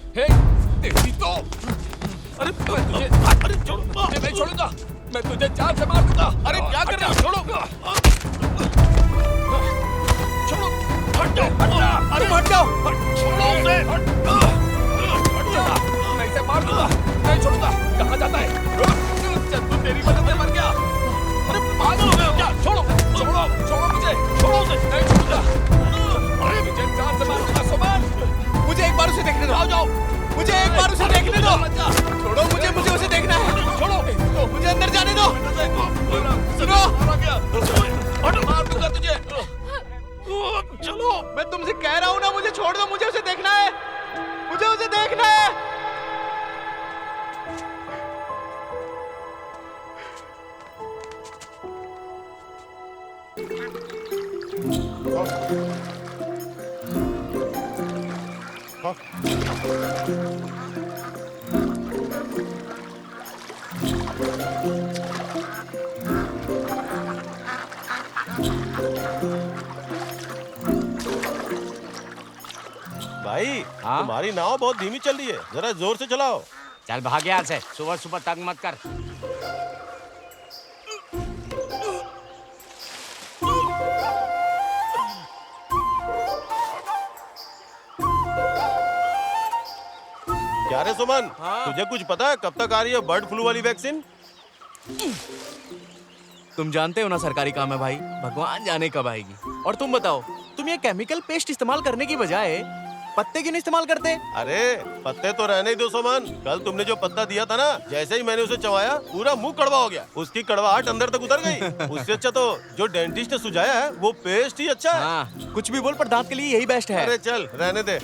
हे, तेरी तो अरे तुझे नहीं छोड़ूंगा। मैं तुझे जान से मार दूंगा। अरे क्या कर रहे हो? छोड़ो, छोड़ो, हट जाओ, हट जाओ, अरे हट जाओ, छोड़ो उसे, हट जा, मैं इसे मार दूंगा, नहीं छोड़ूंगा। कहाँ जाता है? चंदू तेरी वजह से मर गया। अरे पागल हो गए हो क्या? छोड़ो, छोड़ो, छोड़ो मुझे, छोड़ो उसे, नहीं छोड़ूंगा। अरे मुझे जान से मार दूंगा। सुमन, मुझे एक बार उसे देखने दो। जाओ, मुझे एक बार उसे देखने दो। छोड़ो मुझे, मुझे उसे देखना है। छोड़ो, मुझे अंदर जाने दो। सुनो, मार दूंगा तुझे। चलो, मैं तुमसे कह रहा हूँ ना, मुझे छोड़ दो, मुझे उसे देखना है, मुझे उसे देखना है। भाई हाँ? तुम्हारी नाव बहुत धीमी चल रही है, जरा जोर से चलाओ। चल भाग यहाँ से, सुबह सुबह तंग मत कर। क्या रे सुमन, हाँ? तुझे कुछ पता है कब तक आ रही है बर्ड फ्लू वाली वैक्सीन? तुम जानते हो ना सरकारी काम है भाई, भगवान जाने कब आएगी। और तुम बताओ, तुम ये केमिकल पेस्ट इस्तेमाल करने की बजाय पत्ते क्यों नहीं इस्तेमाल करते? अरे पत्ते तो रहने ही दो सुमन। कल तुमने जो पत्ता दिया था ना, जैसे ही मैंने उसे चबाया पूरा मुंह कड़वा हो गया। उसकी कड़वाहट अंदर तक उतर गई। उससे अच्छा तो जो डेंटिस्ट ने सुझाया है वो पेस्ट ही अच्छा है। हाँ, कुछ भी बोल पर दांत के लिए यही बेस्ट है। अरे चल रहने दे।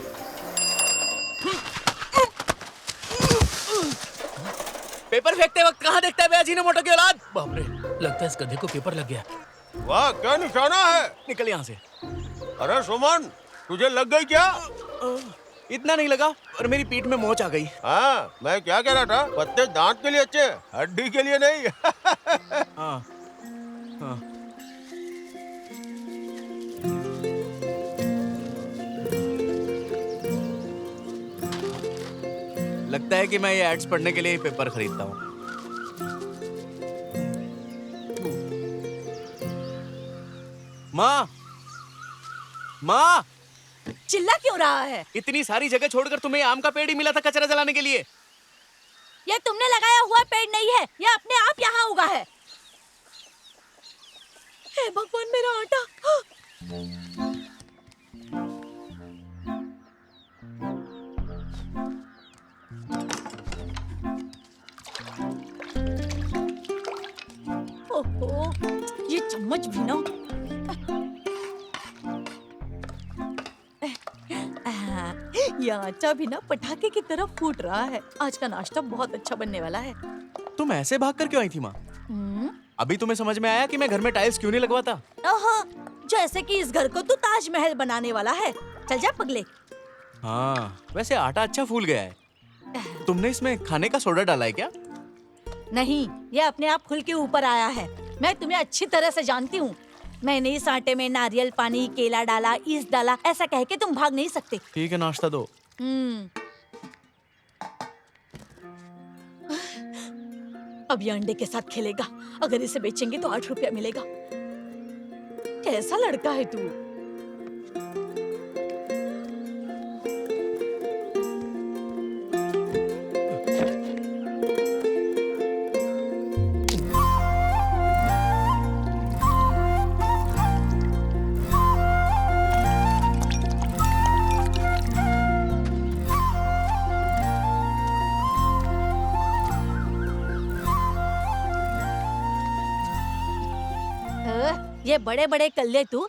पेपर फेंकते वक्त कहाँ देखता है बे अजीनोमोटो की औलाद? बाप रे, लगता है इस गधे को पेपर लग गया। वाह क्या निशाना है। निकल यहाँ से। अरे सुमन, तुझे लग गई क्या? इतना नहीं लगा और मेरी पीठ में मोच आ गई। हाँ मैं क्या कह रहा था, पत्ते दांत के लिए अच्छे हैं, हड्डी के लिए नहीं। हाँ, हाँ। लगता है कि मैं ये एड्स पढ़ने के लिए ही पेपर खरीदता हूँ। माँ, माँ, चिल्ला क्यों रहा है? इतनी सारी जगह छोड़कर तुम्हें आम का पेड़ ही मिला था कचरा जलाने के लिए। ये तुमने लगाया हुआ पेड़ नहीं है, ये अपने आप यहाँ उगा है। हे भगवान, मेरा आटा। ओहो, ये चम्मच भी ना। ये आटा भी ना पटाखे की तरह फूट रहा है। आज का नाश्ता बहुत अच्छा बनने वाला है। तुम ऐसे भाग कर क्यों आई थी माँ? अभी तुम्हें समझ में आया कि मैं घर में टाइल्स क्यों नहीं लगवाता? ओहो, जैसे कि इस घर को तू ताजमहल बनाने वाला है। चल जा पगले। हाँ, वैसे आटा अच्छा फूल गया है। तुमने इसमें खाने का सोडा डाला है क्या? नहीं, ये अपने आप खुल के ऊपर आया है। मैं तुम्हें अच्छी तरह से जानती हूँ। मैंने इस आटे में नारियल पानी, केला डाला, ईस्ट डाला, ऐसा कह के तुम भाग नहीं सकते। ठीक है, नाश्ता दो। अब ये अंडे के साथ खेलेगा। अगर इसे बेचेंगे तो 8 रुपया मिलेगा। कैसा लड़का है तू? ये बड़े बड़े कल्ले तू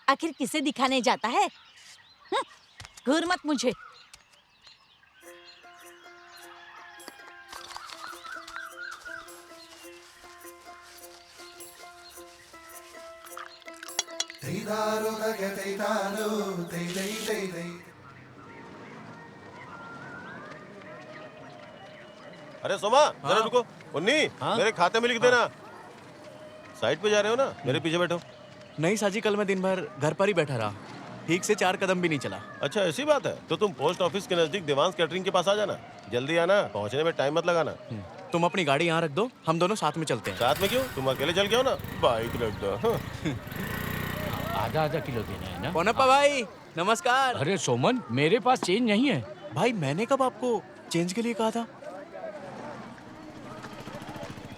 आखिर किसे दिखाने जाता है? घूर मत मुझे। अरे सोमा जरा रुको। उन्नी, मेरे खाते में लिख देना। साइड पे जा रहे हो ना, मेरे पीछे बैठो। नहीं साजी, कल मैं दिन भर घर पर ही बैठा रहा। ठीक से 4 कदम भी नहीं चला। अच्छा ऐसी बात है, तो तुम पोस्ट ऑफिस के नजदीक देवांश कैटरिंग के पास आ जाना। जल्दी आना, पहुंचने में टाइम मत लगाना। तुम अपनी गाड़ी यहाँ रख दो, हम दोनों साथ में चलते हैं। साथ में क्यों, तुम अकेले चल के हो ना, बाइक रख दो। हाँ। आधा आधा किलो देना है ना? पोनप्पा भाई नमस्कार। अरे सोमन, मेरे पास चेंज नहीं है। भाई मैंने कब आपको चेंज के लिए कहा था?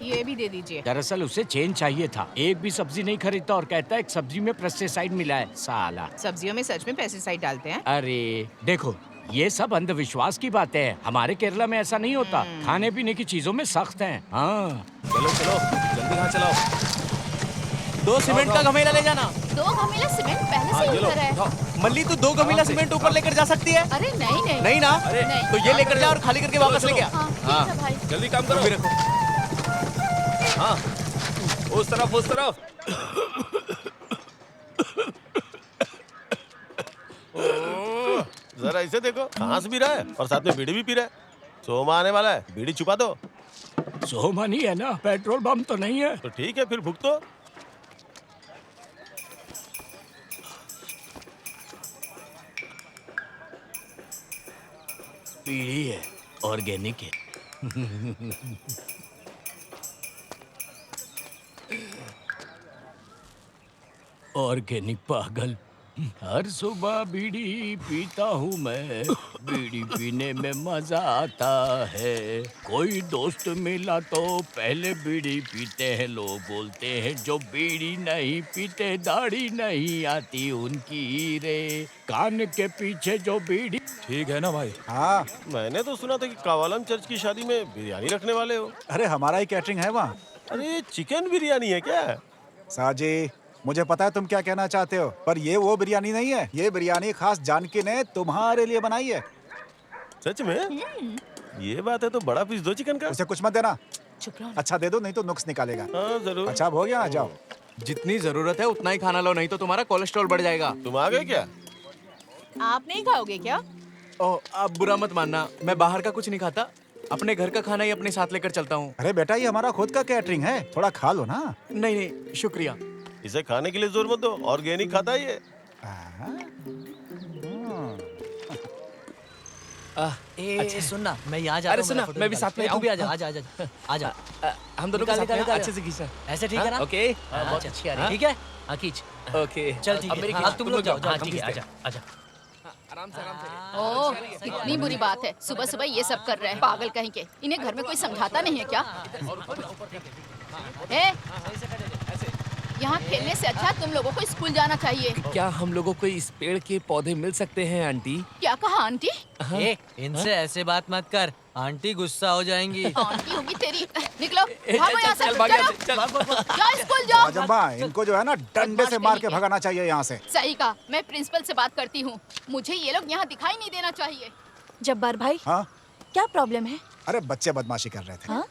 ये भी दे दीजिए। दरअसल उसे चेंज चाहिए था। एक भी सब्जी नहीं खरीदता और कहता है एक सब्जी में पेस्टिसाइड मिला है, साला। सब्जियों में सच में पेस्टिसाइड डालते हैं? अरे देखो, ये सब अंधविश्वास की बातें हैं। हमारे केरला में ऐसा नहीं होता। खाने पीने की चीजों में सख्त हैं। हाँ चलो चलो जल्दी यहाँ चलाओ। 2 सीमेंट का घमेला ले जाना। 2 घमेला सीमेंट पहले से ही उधर है। मल्ली तू 2 घमेला सीमेंट ऊपर लेकर जा सकती है? अरे नहीं नहीं। नहीं ना? नहीं। तो ये लेकर जा और खाली करके वापस लेके आ। हाँ ठीक है भाई। जल्दी काम करो। भी रखो। हाँ उस तरफ उस तरफ। जरा इसे देखो, सांस भी रहा है और साथ में बीड़ी भी पी रहा है। सोमा आने वाला है, बीड़ी छुपा दो। सोमा नहीं है ना? पेट्रोल पंप तो नहीं है। तो ठीक है फिर भुगतो। पीढ़ी है, ऑर्गेनिक है। ऑर्गेनिक पागल। हर सुबह बीड़ी पीता हूँ मैं, बीड़ी पीने में मजा आता है। कोई दोस्त मिला तो पहले बीड़ी पीते हैं, लोग बोलते हैं जो बीड़ी नहीं पीते दाढ़ी नहीं आती उनकी रे। कान के पीछे जो बीड़ी। ठीक है ना भाई? हाँ, मैंने तो सुना था कि कावालम चर्च की शादी में बिरयानी रखने वाले हो। अरे हमारा ही कैटरिंग है वहाँ। अरे चिकन बिरयानी है क्या? साजी, मुझे पता है तुम क्या कहना चाहते हो, पर ये वो बिरयानी नहीं है। ये बिरयानी खास जानकी ने तुम्हारे लिए बनाई है। सच में? ये बात है तो बड़ा पीस दो चिकन का। उसे कुछ मत देना। चुप रहो। अच्छा दे दो, नहीं तो नुक्स निकालेगा। हाँ जरूर। अच्छा अब हो गया ना, जाओ। जितनी जरूरत है उतना ही खाना लो, नहीं तो तुम्हारा कोलेस्ट्रॉल बढ़ जाएगा। तुम आ गए क्या? आप नहीं खाओगे क्या? ओह, आप बुरा मत मानना, मैं बाहर का कुछ नहीं खाता। अपने घर का खाना ही अपने साथ लेकर चलता हूँ। अरे बेटा, ये हमारा खुद का कैटरिंग है, थोड़ा खा लो ना। नहीं नहीं शुक्रिया। इसे खाने के लिए जोर मत दो, ऑर्गेनिक खाता है ये। ए सुनना, मैं यहाँ जा अरे रहा हूँ। सुनना, मेरा मैं भी फोटो साथ में निकाल। तू भी आऊँ। आजा आजा आजा आजा। हम दोनों को निकाल, साथ में निकाल, अच्छे से खींचना। ऐसे ठीक है ना? ओके बहुत अच्छी आ रही है। ठीक है, हाँ खींच। ओके चल ठीक है, हाँ तुम लोग जाओ। हाँ ठीक है, आजा आजा। आराम से आराम से। ओह कितनी बुरी बात है, सुबह सुबह ये सब कर रहे हैं पागल कहीं के। इन्हें घर में कोई समझाता नहीं है क्या? ए, यहाँ खेलने से अच्छा तुम लोगों को स्कूल जाना चाहिए। क्या हम लोगों को इस पेड़ के पौधे मिल सकते हैं आंटी? क्या कहा आंटी? ए, इनसे ऐसे बात मत कर, आंटी गुस्सा हो जाएंगी। आंटी होगी तेरी। निकलो भागो यहाँ से। चल भाग यहाँ चलो, से, चल। जाओ स्कूल जाओ। राजम्मा, इनको जो है ना डंडे से मार के भगाना चाहिए यहाँ से। सही कहा, मैं प्रिंसिपल से बात करती हूँ। मुझे ये लोग यहाँ दिखाई नहीं देना चाहिए। जब्बार भाई, हाँ, क्या प्रॉब्लम है? अरे बच्चे बदमाशी कर रहे थे। हाँ?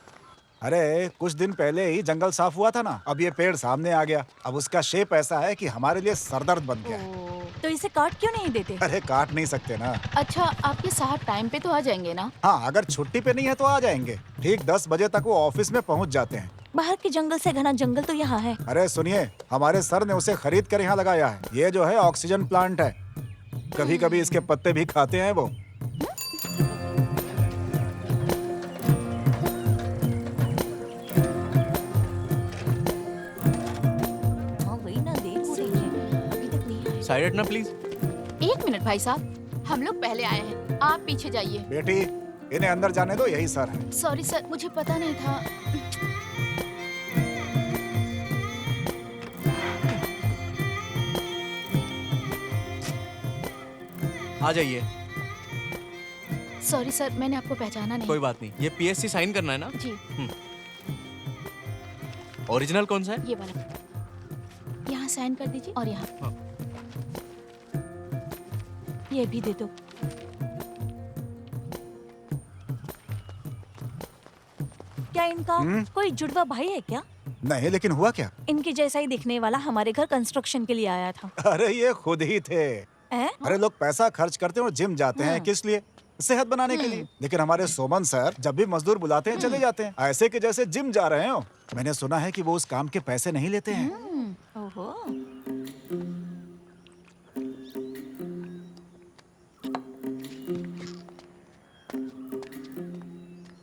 अरे कुछ दिन पहले ही जंगल साफ हुआ था ना, अब ये पेड़ सामने आ गया। अब उसका शेप ऐसा है कि हमारे लिए सरदर्द बन गया है। तो इसे काट क्यों नहीं देते? अरे काट नहीं सकते ना। अच्छा, आपके साहब टाइम पे तो आ जाएंगे ना? हाँ, अगर छुट्टी पे नहीं है तो आ जाएंगे। ठीक 10 बजे तक वो ऑफिस में पहुंच जाते हैं। बाहर के जंगल से घना जंगल तो यहाँ है। अरे सुनिए, हमारे सर ने उसे खरीद कर यहाँ लगाया है। ये जो है ऑक्सीजन प्लांट है। कभी कभी इसके पत्ते भी खाते हैं वो। हाँ वही ना, देख हो रही है, अभी तक नहीं आए। साइड हटना प्लीज। 1 मिनट भाई साहब, हम लोग पहले आए हैं, आप पीछे जाइए। बेटी, इन्हें अंदर जाने दो, यही सर है। सॉरी सर, मुझे पता नहीं था। आ जाइए। सॉरी सर, मैंने आपको पहचाना नहीं। कोई बात नहीं, ये पीएससी साइन करना है ना? जी, ओरिजिनल कौन सा है? ये वाला यहाँ साइन कर दीजिए और यहाँ। हाँ। ये भी दे दो। क्या इनका कोई जुड़वा भाई है क्या? नहीं, लेकिन हुआ क्या? इनके जैसा ही दिखने वाला हमारे घर कंस्ट्रक्शन के लिए आया था। अरे ये खुद ही थे। हैं? अरे लोग पैसा खर्च करते हैं और जिम जाते हैं, किस लिए? सेहत बनाने के लिए। लेकिन हमारे सोमन सर जब भी मजदूर बुलाते हैं चले जाते हैं, ऐसे कि जैसे जिम जा रहे हो। मैंने सुना है कि वो उस काम के पैसे नहीं लेते हैं। ओहो।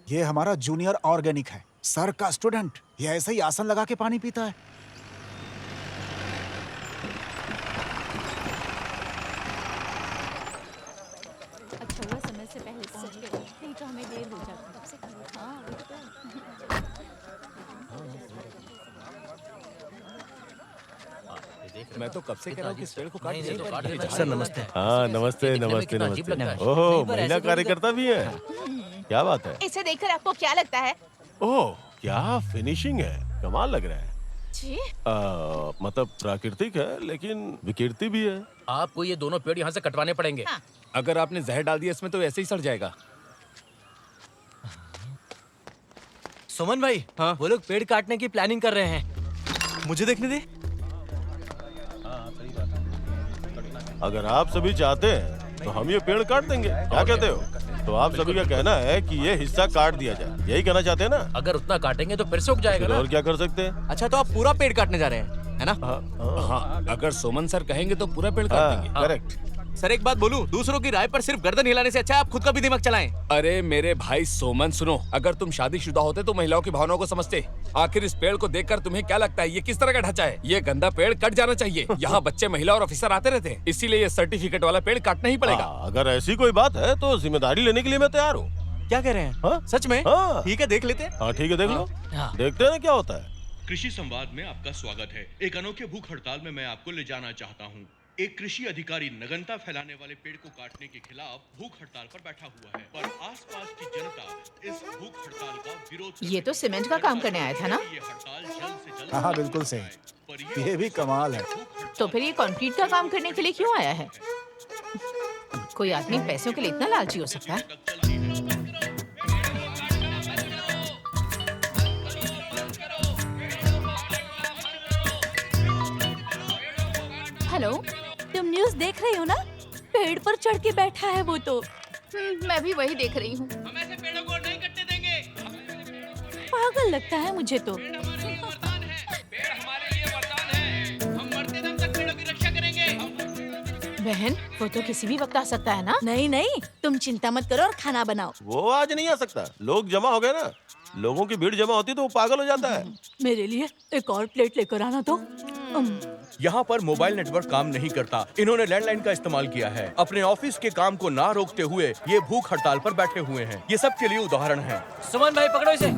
ये हमारा जूनियर ऑर्गेनिक है, सर का स्टूडेंट। ये ऐसे ही आसन लगा के पानी पीता है। अच्छा हुआ समय से पहले पहुंच गए, नहीं तो हमें देर हो जाती। हाँ, वही तो। मैं तो कब से कह रहा हूँ कि इस पेड़ को काट नहीं, तो काट दीजिए। दीजिए। सर नमस्ते। हाँ नमस्ते दिखने में नमस्ते कितना अजीब लगता नमस्ते। है। ओहो नहीं, पर महिला ऐसे कार्यकर्ता भी है, क्या बात है। इसे देखकर आपको क्या लगता है? ओह क्या फिनिशिंग है, कमाल लग रहा है। जी मतलब प्राकृतिक है लेकिन विकृति भी है। आपको ये दोनों पेड़ यहाँ से कटवाने पड़ेंगे। हाँ। अगर आपने जहर डाल दिया इसमें तो ऐसे ही सड़ जाएगा। सुमन भाई, हाँ? वो लोग पेड़ काटने की प्लानिंग कर रहे हैं। मुझे देखने दे। अगर आप सभी चाहते हैं तो हम ये पेड़ काट देंगे, क्या कहते हो? तो आप सभी का कहना है कि ये हिस्सा काट दिया जाए, यही कहना चाहते हैं ना? अगर उतना काटेंगे तो फिर सूख जाएगा फिर ना। और क्या कर सकते हैं? अच्छा तो आप पूरा पेड़ काटने जा रहे हैं, है ना? हाँ, अगर सोमन सर कहेंगे तो पूरा पेड़ काट देंगे। करेक्ट। सर एक बात बोलूं, दूसरों की राय पर सिर्फ गर्दन हिलाने से अच्छा है आप खुद का भी दिमाग चलाएं। अरे मेरे भाई सोमन सुनो, अगर तुम शादीशुदा होते तो महिलाओं की भावनाओं को समझते। आखिर इस पेड़ को देखकर तुम्हें क्या लगता है ये किस तरह का ढांचा है? ये गंदा पेड़ कट जाना चाहिए। यहाँ बच्चे, महिला और ऑफिसर आते रहते हैं, इसीलिए ये सर्टिफिकेट वाला पेड़ काटना ही पड़ेगा। अगर ऐसी कोई बात है तो जिम्मेदारी लेने के लिए मैं तैयार हूँ। क्या कह रहे हैं? हाँ? सच में? हाँ। ठीक है, देख लेते हैं। हाँ ठीक है, देख लो, हाँ। देखते हैं ना क्या होता है। कृषि संवाद में आपका स्वागत है। एक अनोखे भूख हड़ताल में मैं आपको ले जाना चाहता हूँ। एक कृषि अधिकारी नगनता फैलाने वाले पेड़ को काटने के खिलाफ भूख हड़ताल पर बैठा हुआ है, पर आसपास की जनता इस भूख हड़ताल का विरोध। ये तो सीमेंट का काम करने आया था ना? ये हड़ताल जल्द से जल्द। हाँ बिल्कुल सही, ये भी कमाल है। तो फिर ये कंक्रीट का काम करने के लिए क्यों आया है? कोई आदमी पैसों के लिए इतना लालची हो सकता है? हेलो, तुम न्यूज़ देख रही हो ना? पेड़ पर चढ़ के बैठा है वो तो। मैं भी वही देख रही हूँ। पागल लगता है मुझे तो। बहन, वो तो किसी भी वक्त आ सकता है ना? नहीं नहीं, तुम चिंता मत करो और खाना बनाओ। वो आज नहीं आ सकता, लोग जमा हो गए ना। लोगों की भीड़ जमा होती तो वो पागल हो जाता है। मेरे लिए एक और प्लेट लेकर आना तो। यहाँ पर मोबाइल नेटवर्क काम नहीं करता। इन्होंने लैंडलाइन का इस्तेमाल किया है। अपने ऑफिस के काम को ना रोकते हुए ये भूख हड़ताल पर बैठे हुए हैं। ये सबके लिए उदाहरण है। सुमन भाई पकड़ो इसे।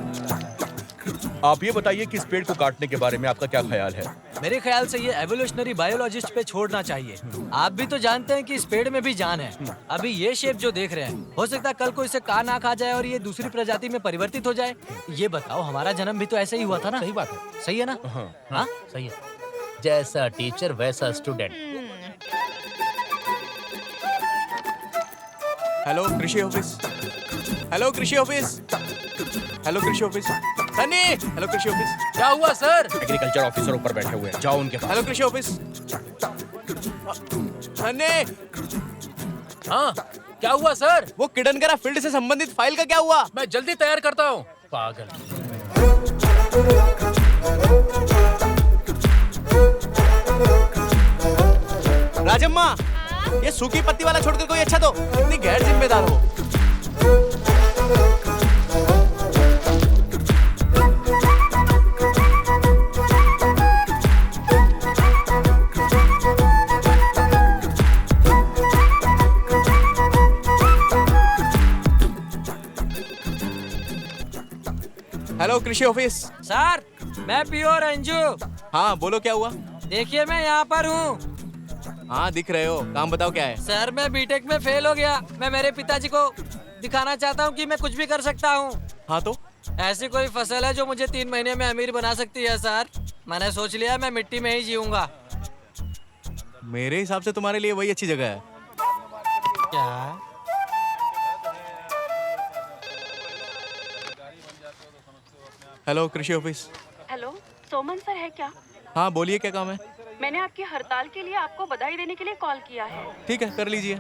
आप ये बताइए कि इस पेड़ को काटने के बारे में आपका क्या ख्याल है? मेरे ख्याल से ये एवोल्यूशनरी बायोलॉजिस्ट पे छोड़ना चाहिए। आप भी तो जानते हैं कि इस पेड़ में भी जान है। अभी ये शेप जो देख रहे हैं, हो सकता है कल को इसे कान आ खा जाए और ये दूसरी प्रजाति में परिवर्तित हो जाए। ये बताओ, हमारा जन्म भी तो ऐसे ही हुआ था ना? सही बात है। सही है ना? हाँ सही है। जैसा टीचर वैसा स्टूडेंट। हेलो कृषि ऑफिस। हेलो कृषि ऑफिस। हेलो कृषि ऑफिस। सनी। हेलो कृषि ऑफिस। क्या हुआ सर? एग्रीकल्चर ऑफिसर ऊपर बैठे हुए हैं, जाओ उनके पास। हेलो कृषि ऑफिस। सनी। हाँ क्या हुआ सर? वो किडनगरा फील्ड से संबंधित फाइल का क्या हुआ? मैं जल्दी तैयार करता हूँ। पागल। राजम्मा, ये सूखी पत्ती वाला छोड़कर कोई अच्छा दो। इतनी गैर जिम्मेदार हो। हेलो कृषि ऑफिस। सर, मैं पीओ रंजू। हाँ बोलो, क्या हुआ? देखिए मैं यहाँ पर हूँ। हाँ दिख रहे हो, काम बताओ क्या है? सर मैं बीटेक में फेल हो गया। मैं मेरे पिताजी को दिखाना चाहता हूँ कि मैं कुछ भी कर सकता हूँ। हाँ तो? ऐसी कोई फसल है जो मुझे 3 महीने में अमीर बना सकती है सर? मैंने सोच लिया मैं मिट्टी में ही जीऊंगा। मेरे हिसाब से तुम्हारे लिए वही अच्छी जगह है। क्या? हेलो कृषि ऑफिस। हेलो, सोमन सर है क्या? हाँ बोलिए, क्या काम है? मैंने आपकी हड़ताल के लिए आपको बधाई देने के लिए कॉल किया है। ठीक है, कर लीजिए।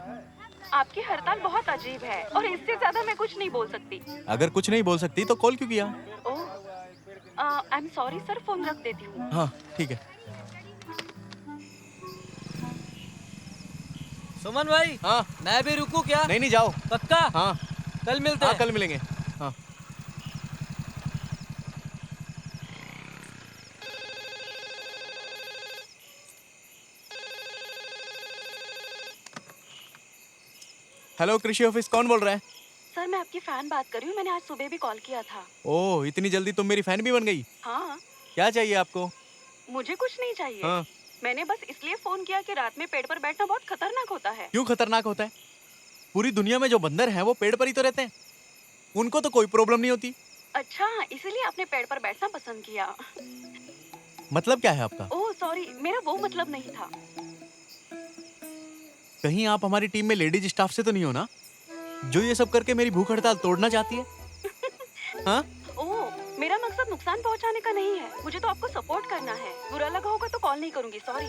आपकी हड़ताल बहुत अजीब है और इससे ज्यादा मैं कुछ नहीं बोल सकती। अगर कुछ नहीं बोल सकती तो कॉल क्यों किया? Oh, I am sorry sir, phone रख देती हूँ। हाँ ठीक है। सुमन भाई। हाँ। मैं भी रुकूं क्या? नहीं नहीं, जाओ। पक्का? हाँ कल मिलते हाँ, हैं। कल मिलेंगे। हाँ हेलो कृषि ऑफिस, कौन बोल रहा है? सर मैं आपकी फैन बात कर रही हूँ, मैंने आज सुबह भी कॉल किया था। ओह, इतनी जल्दी तुम मेरी फैन भी बन गई? हाँ। क्या चाहिए आपको? मुझे कुछ नहीं चाहिए। हाँ। मैंने बस इसलिए फोन किया कि रात में पेड़ पर बैठना बहुत खतरनाक होता है। क्यों खतरनाक होता है? पूरी दुनिया में जो बंदर हैं वो पेड़ पर ही तो रहते हैं, उनको तो कोई प्रॉब्लम नहीं होती। अच्छा, इसीलिए आपने पेड़ पर बैठना पसंद किया। मतलब क्या है आपका? ओह सॉरी, मेरा वो मतलब नहीं था। कहीं आप हमारी टीम में लेडीज स्टाफ से तो नहीं हो ना, जो ये सब करके मेरी भूख हड़ताल तोड़ना चाहती है? हाँ? ओह, मेरा मकसद नुकसान पहुंचाने का नहीं है, मुझे तो आपको सपोर्ट करना है। बुरा लगा होगा तो कॉल नहीं करूंगी, सॉरी।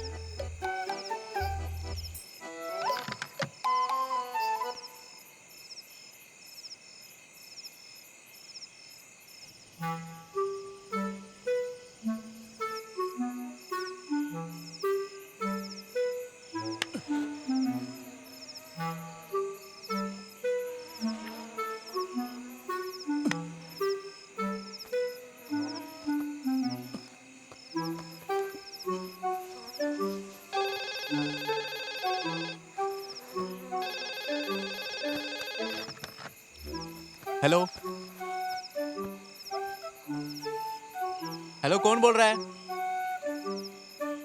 हेलो हेलो, कौन बोल रहा है?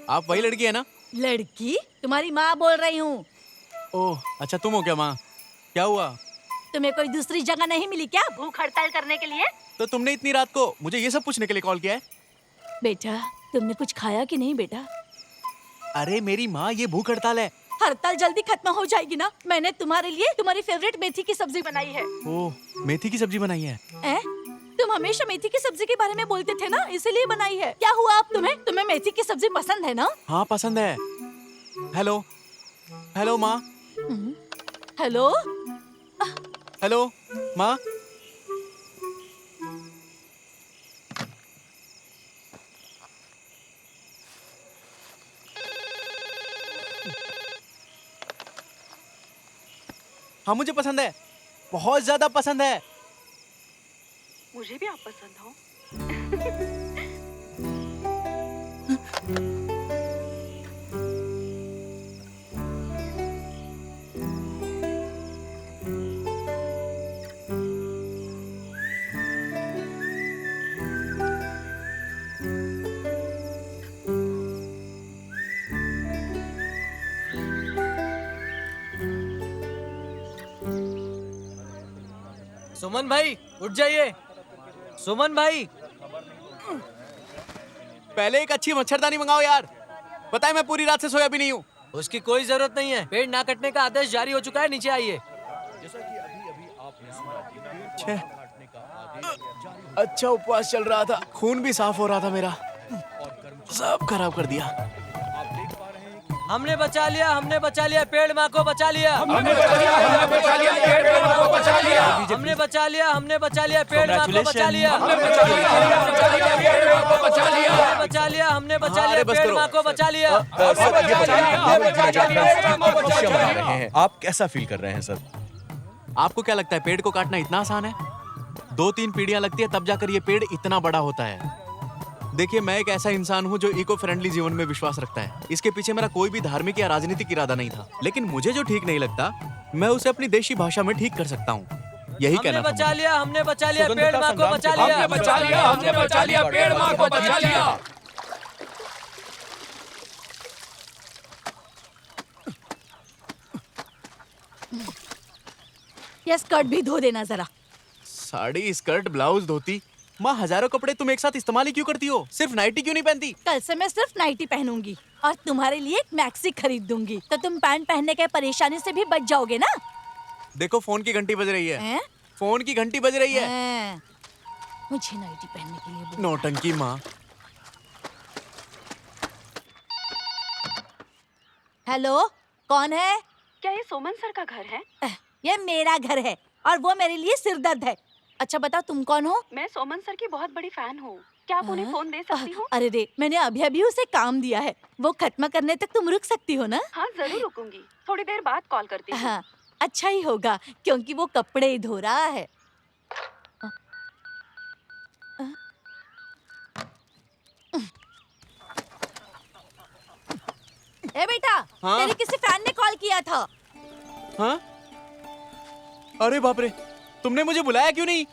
आप वही लड़की है ना? लड़की? तुम्हारी माँ बोल रही हूँ। ओह अच्छा, तुम हो क्या माँ? क्या हुआ? तुम्हें कोई दूसरी जगह नहीं मिली क्या भूख हड़ताल करने के लिए? तो तुमने इतनी रात को मुझे ये सब पूछने के लिए कॉल किया है? बेटा, तुमने कुछ खाया कि नहीं बेटा? अरे मेरी माँ, ये भूख हड़ताल है। हड़ताल जल्दी खत्म हो जाएगी ना। मैंने तुम्हारे लिए तुम्हारी फेवरेट मेथी की सब्जी बनाई है। ओह, मेथी की सब्जी बनाई है? तुम हमेशा मेथी की सब्जी के बारे में बोलते थे ना, इसीलिए बनाई है। क्या हुआ अब तुम्हें? तुम्हें मेथी की सब्जी पसंद है ना? हाँ पसंद है। हेलो हेलो माँ। हेलो हेलो माँ। हाँ मुझे पसंद है, बहुत ज्यादा पसंद है। मुझे भी आप पसंद हो। सुमन भाई उठ जाइए। सुमन भाई, पहले एक अच्छी मच्छरदानी मंगाओ यार। पता है मैं पूरी रात से सोया भी नहीं हूँ। उसकी कोई जरूरत नहीं है, पेड़ ना कटने का आदेश जारी हो चुका है, नीचे आइए। अच्छा उपवास चल रहा था, खून भी साफ हो रहा था मेरा, सब खराब कर दिया। हमने बचा लिया, हमने बचा लिया, पेड़ माँ को बचा लिया। हमने बचा लिया, हमने बचा लिया, पेड़ माँ को बचा लिया। हमने बचा लिया, हमने बचा लिया, पेड़ माँ को बचा लिया। हमने बचा लिया, हमने बचा लिया, पेड़ माँ को बचा लिया। हमने बचा लिया, हमने बचा लिया, पेड़ माँ को बचा लिया। आप कैसा फील कर रहे हैं सर? आपको क्या लगता है पेड़ को काटना इतना आसान है? 2-3 पीढ़ियां लगती है तब जाकर ये पेड़ इतना बड़ा होता है। देखिए, मैं एक ऐसा इंसान हूँ जो इको फ्रेंडली जीवन में विश्वास रखता है। इसके पीछे मेरा कोई भी धार्मिक या राजनीतिक इरादा नहीं था, लेकिन मुझे जो ठीक नहीं लगता मैं उसे अपनी देशी भाषा में ठीक कर सकता हूँ। यही कहना था। हमने बचा लिया, हमने बचा लिया, पेड़ माँ को बचा लिया। हमने बचा लिया, हमने बचा लिया, पेड़ माँ को बचा लिया। ये स्कर्ट भी धो देना जरा। साड़ी, स्कर्ट, ब्लाउज, धोती, माँ हजारों कपड़े तुम एक साथ इस्तेमाल ही क्यों करती हो? सिर्फ नाइटी क्यों नहीं पहनती? कल से मैं सिर्फ नाइटी पहनूंगी और तुम्हारे लिए एक मैक्सी खरीद दूंगी, तो तुम पैंट पहनने के परेशानी से भी बच जाओगे ना। देखो फोन की घंटी बज रही है। फोन की घंटी बज रही है। मुझे नाइटी पहनने के लिए बोला। नौटंकी माँ। हेलो, कौन है? क्या ये सोमन सर का घर है? ये मेरा घर है और वो मेरे लिए सिरदर्द है। अच्छा बताओ, तुम कौन हो? मैं सोमन सर की बहुत बड़ी फैन हूँ। क्या आप उन्हें फोन दे सकती हो? अरे रे, मैंने अभी अभी उसे काम दिया है, वो खत्म करने तक तुम रुक सकती हो ना? हाँ जरूर रुकूंगी, थोड़ी देर बाद कॉल करती हूँ। हाँ, अच्छा ही होगा क्योंकि वो कपड़े धो रहा है। ए बेटा, हाँ? तेरे किसी फैन ने कॉल किया था। हाँ? अरे बाप रे, तुमने मुझे बुलाया क्यों नहीं?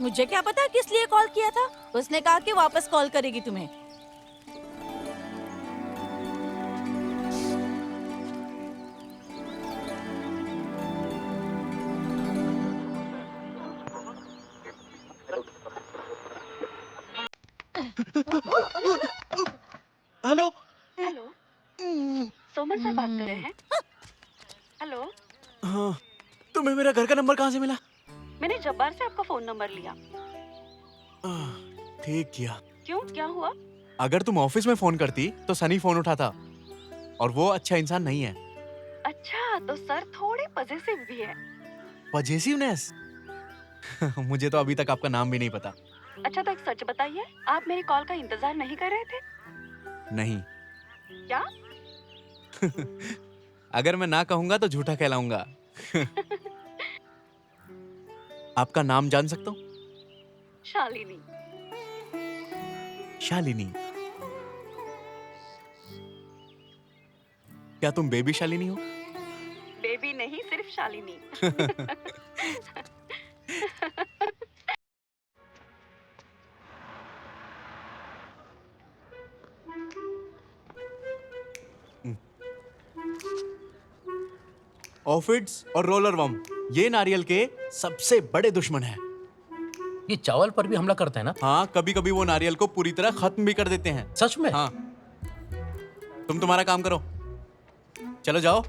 मुझे क्या पता किस लिए कॉल किया था। उसने कहा कि वापस कॉल करेगी तुम्हें। हेलो। हेलो, सोमन सर बात कर रहे हैं? हेलो, हाँ, तुम्हें मेरा घर का नंबर कहाँ से मिला? मैंने जब्बार से आपका फोन नंबर लिया। ठीक किया। क्यों, क्या हुआ? अगर तुम ऑफिस में फोन करती तो सनी फोन उठाता, और वो अच्छा इंसान नहीं है। अच्छा, तो सर थोड़े पजेसिव भी है। पजेसिवनेस? मुझे तो अभी तक आपका नाम भी नहीं पता। अच्छा, तो एक सच बताइए, आप मेरी कॉल का इंतजार नहीं कर रहे थे? नहीं। क्या? अगर मैं ना कहूंगा तो झूठा कहलाऊंगा। आपका नाम जान सकता हूँ? शालिनी। शालिनी? क्या तुम बेबी शालिनी हो? बेबी नहीं, सिर्फ शालिनी। ऑफिड्स और रोलर वर्म, ये नारियल के सबसे बड़े दुश्मन हैं। ये चावल पर भी हमला करते हैं ना? हाँ, कभी कभी वो नारियल को पूरी तरह खत्म भी कर देते हैं। सच में? हाँ। तुम तुम्हारा काम करो, चलो जाओ।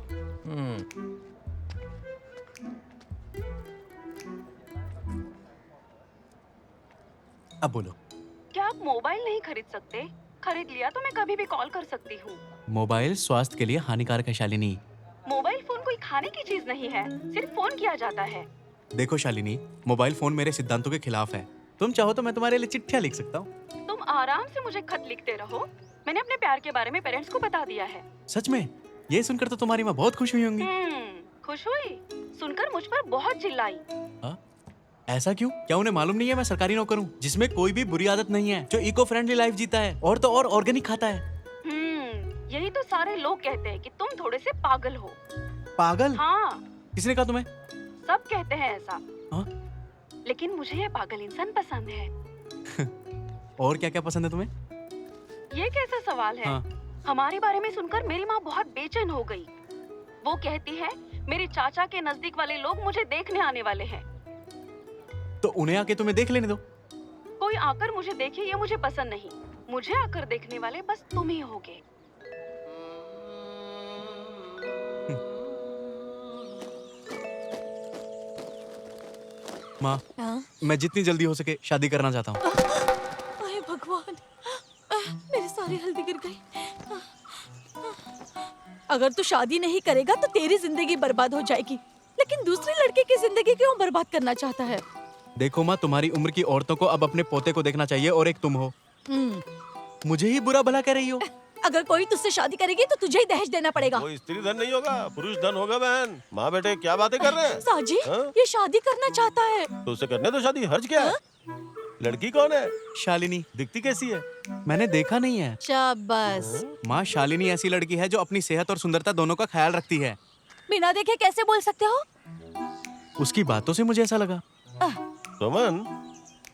अब बोलो। क्या आप मोबाइल नहीं खरीद सकते? खरीद लिया तो मैं कभी भी कॉल कर सकती हूँ। मोबाइल स्वास्थ्य के लिए हानिकारक है शालिनी। मोबाइल फोन कोई खाने की चीज नहीं है, सिर्फ फोन किया जाता है। देखो शालिनी, मोबाइल फोन मेरे सिद्धांतों के खिलाफ है। तुम चाहो तो मैं तुम्हारे लिए चिट्ठियां लिख सकता हूँ। तुम आराम से मुझे खत लिखते रहो। मैंने अपने प्यार के बारे में पेरेंट्स को बता दिया है। सच में? ये सुनकर तो तुम्हारी माँ बहुत खुश हुई होंगी। खुश हुई? सुनकर मुझ पर बहुत चिल्लाई। ऐसा क्यों? क्या उन्हें मालूम नहीं है मैं सरकारी नौकर हूँ जिसमें कोई भी बुरी आदत नहीं है, जो इको फ्रेंडली लाइफ जीता है और तो और ऑर्गेनिक खाता है। यही तो सारे लोग कहते हैं कि तुम थोड़े से पागल हो। पागल? हाँ। किसने कहा तुम्हें? सब कहते हैं ऐसा। हाँ? लेकिन मुझे ये पागल इंसान पसंद है। और क्या क्या पसंद है तुम्हें? ये कैसा सवाल है? हाँ। हमारे बारे में सुनकर मेरी माँ बहुत बेचैन हो गई। वो कहती है मेरे चाचा के नजदीक वाले लोग मुझे देखने आने वाले हैं। तो उन्हें आके तुम्हें देख लेने दो। कोई आकर मुझे देखे ये मुझे पसंद नहीं। मुझे आकर देखने वाले बस तुम ही होगे। माँ, मैं जितनी जल्दी हो सके शादी करना चाहता हूँ। अरे भगवान, मेरी सारी हल्दी गिर गई। अगर तू शादी नहीं करेगा तो तेरी जिंदगी बर्बाद हो जाएगी। लेकिन दूसरे लड़के की जिंदगी क्यों बर्बाद करना चाहता है? देखो माँ, तुम्हारी उम्र की औरतों को अब अपने पोते को देखना चाहिए और एक तुम हो। मुझे ही बुरा भला कह रही हो। अगर कोई तुझसे शादी करेगी तो तुझे ही दहेज देना पड़ेगा। वो स्त्री धन नहीं होगा, पुरुष धन होगा। बहन, माँ बेटे क्या बातें कर रहे हैं? साजी, हाँ? ये शादी करना चाहता है। तो उसे करने दो शादी, हर्ज क्या है? लड़की कौन है? शालिनी। दिखती कैसी है? मैंने देखा नहीं है। शाबाश। माँ, शालिनी ऐसी लड़की है जो अपनी सेहत और सुंदरता दोनों का ख्याल रखती है। बिना देखे कैसे बोल सकते हो? उसकी बातों से मुझे ऐसा लगा। सुमन,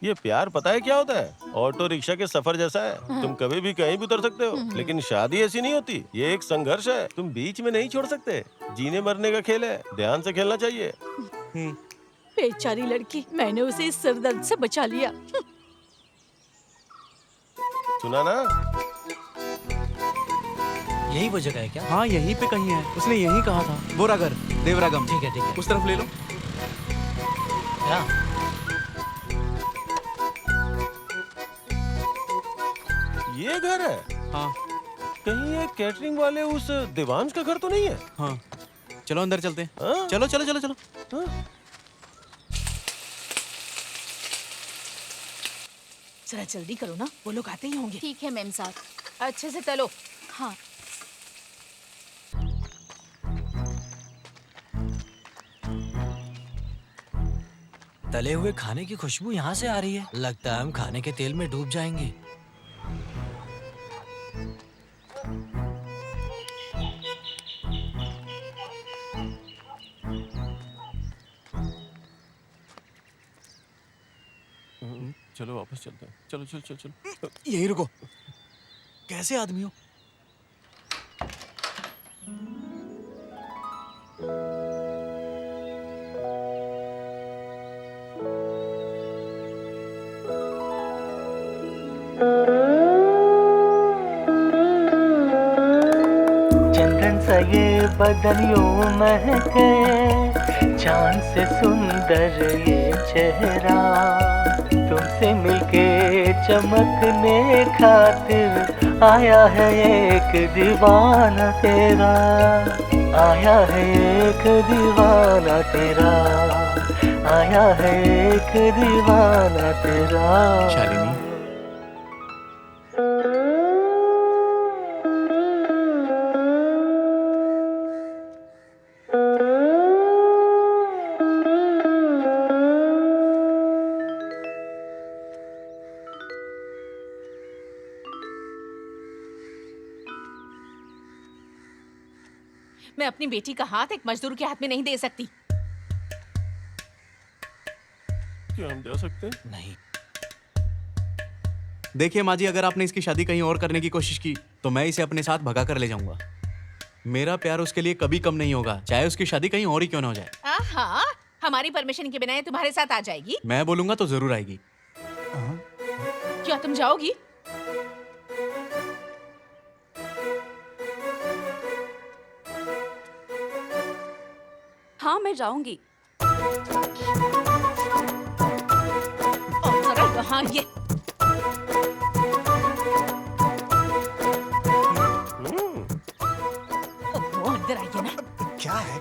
ये प्यार पता है क्या होता है? ऑटो रिक्शा के सफर जैसा है। तुम कभी भी कहीं भी उतर सकते हो, लेकिन शादी ऐसी नहीं होती। ये एक संघर्ष है, तुम बीच में नहीं छोड़ सकते। जीने मरने का खेल है, ध्यान से खेलना चाहिए। बेचारी लड़की, मैंने उसे इस सिरदर्द से बचा लिया। सुना ना? यही वो जगह है क्या? हाँ, यहीं पे कहीं है। उसने यही कहा था। वो रहा घर, देवरागम। ठीक है, ठीक है। उस तरफ ले लो। क्या? ये घर है? हाँ। कहीं ये कैटरिंग वाले उस देवांश का घर तो नहीं है? हाँ, चलो अंदर चलते हैं। हाँ? चलो चलो चलो चलो। हाँ? जरा जल्दी करो ना, वो लोग आते ही होंगे। ठीक है मैम साहब। अच्छे से तलो। हाँ। तले हुए खाने की खुशबू यहाँ से आ रही है। लगता है हम खाने के तेल में डूब जाएंगे। चलो वापस चलते हैं। चलो चलो चलो चलो। यही रुको। कैसे आदमी हो? चंदन सा ये बदन यूं महके, चांद से सुंदर ये चेहरा, तुमसे मिलके चमकने खातिर आया है एक दीवाना तेरा, आया है एक दीवाना तेरा, आया है एक दीवाना तेरा। शालिनी, मैं अपनी बेटी का हाथ एक मजदूर के हाथ में नहीं दे सकती। क्या हम जा सकते हैं? नहीं। देखिए माँ जी, अगर आपने इसकी शादी कहीं और करने की कोशिश की तो मैं इसे अपने साथ भगा कर ले जाऊंगा। मेरा प्यार उसके लिए कभी कम नहीं होगा, चाहे उसकी शादी कहीं और ही क्यों ना हो जाए। हाँ, हमारी परमिशन के बिना ये तुम्हारे साथ आ जाएगी? मैं बोलूंगा तो जरूर आएगी। क्या तुम जाओगी? हाँ मैं जाऊंगी। हाँ ये अंदर आइए ना। क्या है?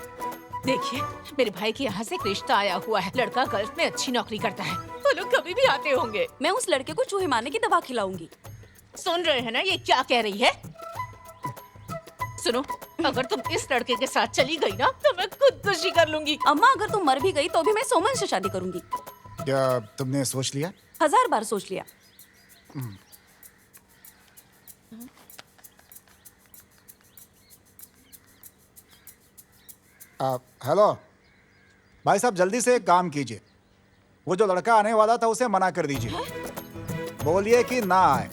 देखिए, मेरे भाई के यहाँ से एक रिश्ता आया हुआ है। लड़का गल्फ में अच्छी नौकरी करता है। वो लोग कभी भी आते होंगे। मैं उस लड़के को चूहे मारने की दवा खिलाऊंगी। सुन रहे हैं ना ये क्या कह रही है? सुनो, अगर तुम इस लड़के के साथ चली गई ना तो मैं खुदकुशी कर लूंगी। अम्मा, अगर तुम मर भी गई तो भी मैं सोमन से शादी करूंगी। क्या तुमने सोच लिया? 1000 बार सोच लिया। हेलो भाई साहब, जल्दी से एक काम कीजिए। वो जो लड़का आने वाला था उसे मना कर दीजिए। बोलिए कि ना आए।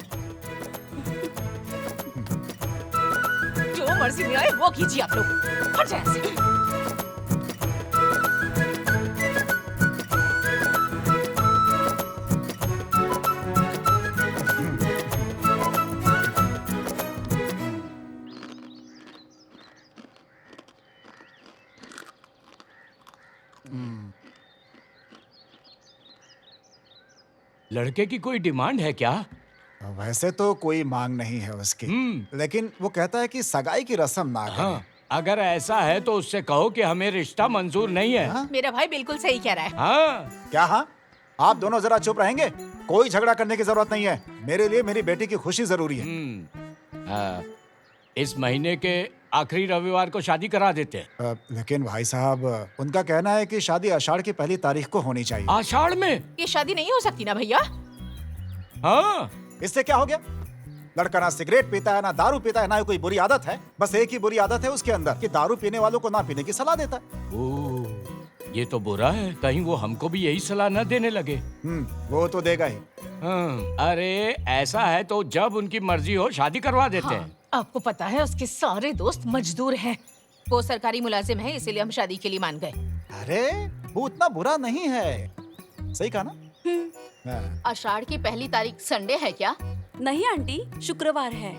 जो मर्जी में आए वो कीजिए आप लोग। हट जाए ऐसे। लड़के की कोई डिमांड है क्या? वैसे तो कोई मांग नहीं है उसकी, लेकिन वो कहता है कि सगाई की रस्म ना करें। हाँ, अगर ऐसा है तो उससे कहो कि हमें रिश्ता मंजूर नहीं है। हाँ? मेरा भाई बिल्कुल सही कह रहा है। हाँ? क्या? हाँ, आप दोनों जरा चुप रहेंगे? कोई झगड़ा करने की जरूरत नहीं है। मेरे लिए मेरी बेटी की खुशी जरूरी है। हाँ, इस महीने के आखिरी रविवार को शादी करा देते हैं। लेकिन भाई साहब, उनका कहना है कि शादी आषाढ़ की पहली तारीख को होनी चाहिए। आषाढ़ में? ये शादी नहीं हो सकती ना भैया। हाँ, इससे क्या हो गया? लड़का ना सिगरेट पीता है, ना दारू पीता है, ना कोई बुरी आदत है। बस एक ही बुरी आदत है उसके अंदर कि दारू पीने वालों को ना पीने की सलाह देता है। ओह, ये तो बुरा है। कहीं वो हमको भी यही सलाह न देने लगे। वो तो देगा ही। हाँ, अरे ऐसा है तो जब उनकी मर्जी हो शादी करवा देते हैं। आपको पता है उसके सारे दोस्त मजदूर हैं। वो सरकारी मुलाजिम है, इसीलिए हम शादी के लिए मान गए। अरे वो उतना बुरा नहीं है। सही कहा ना? आषाढ़ की पहली तारीख संडे है क्या? नहीं आंटी, शुक्रवार है।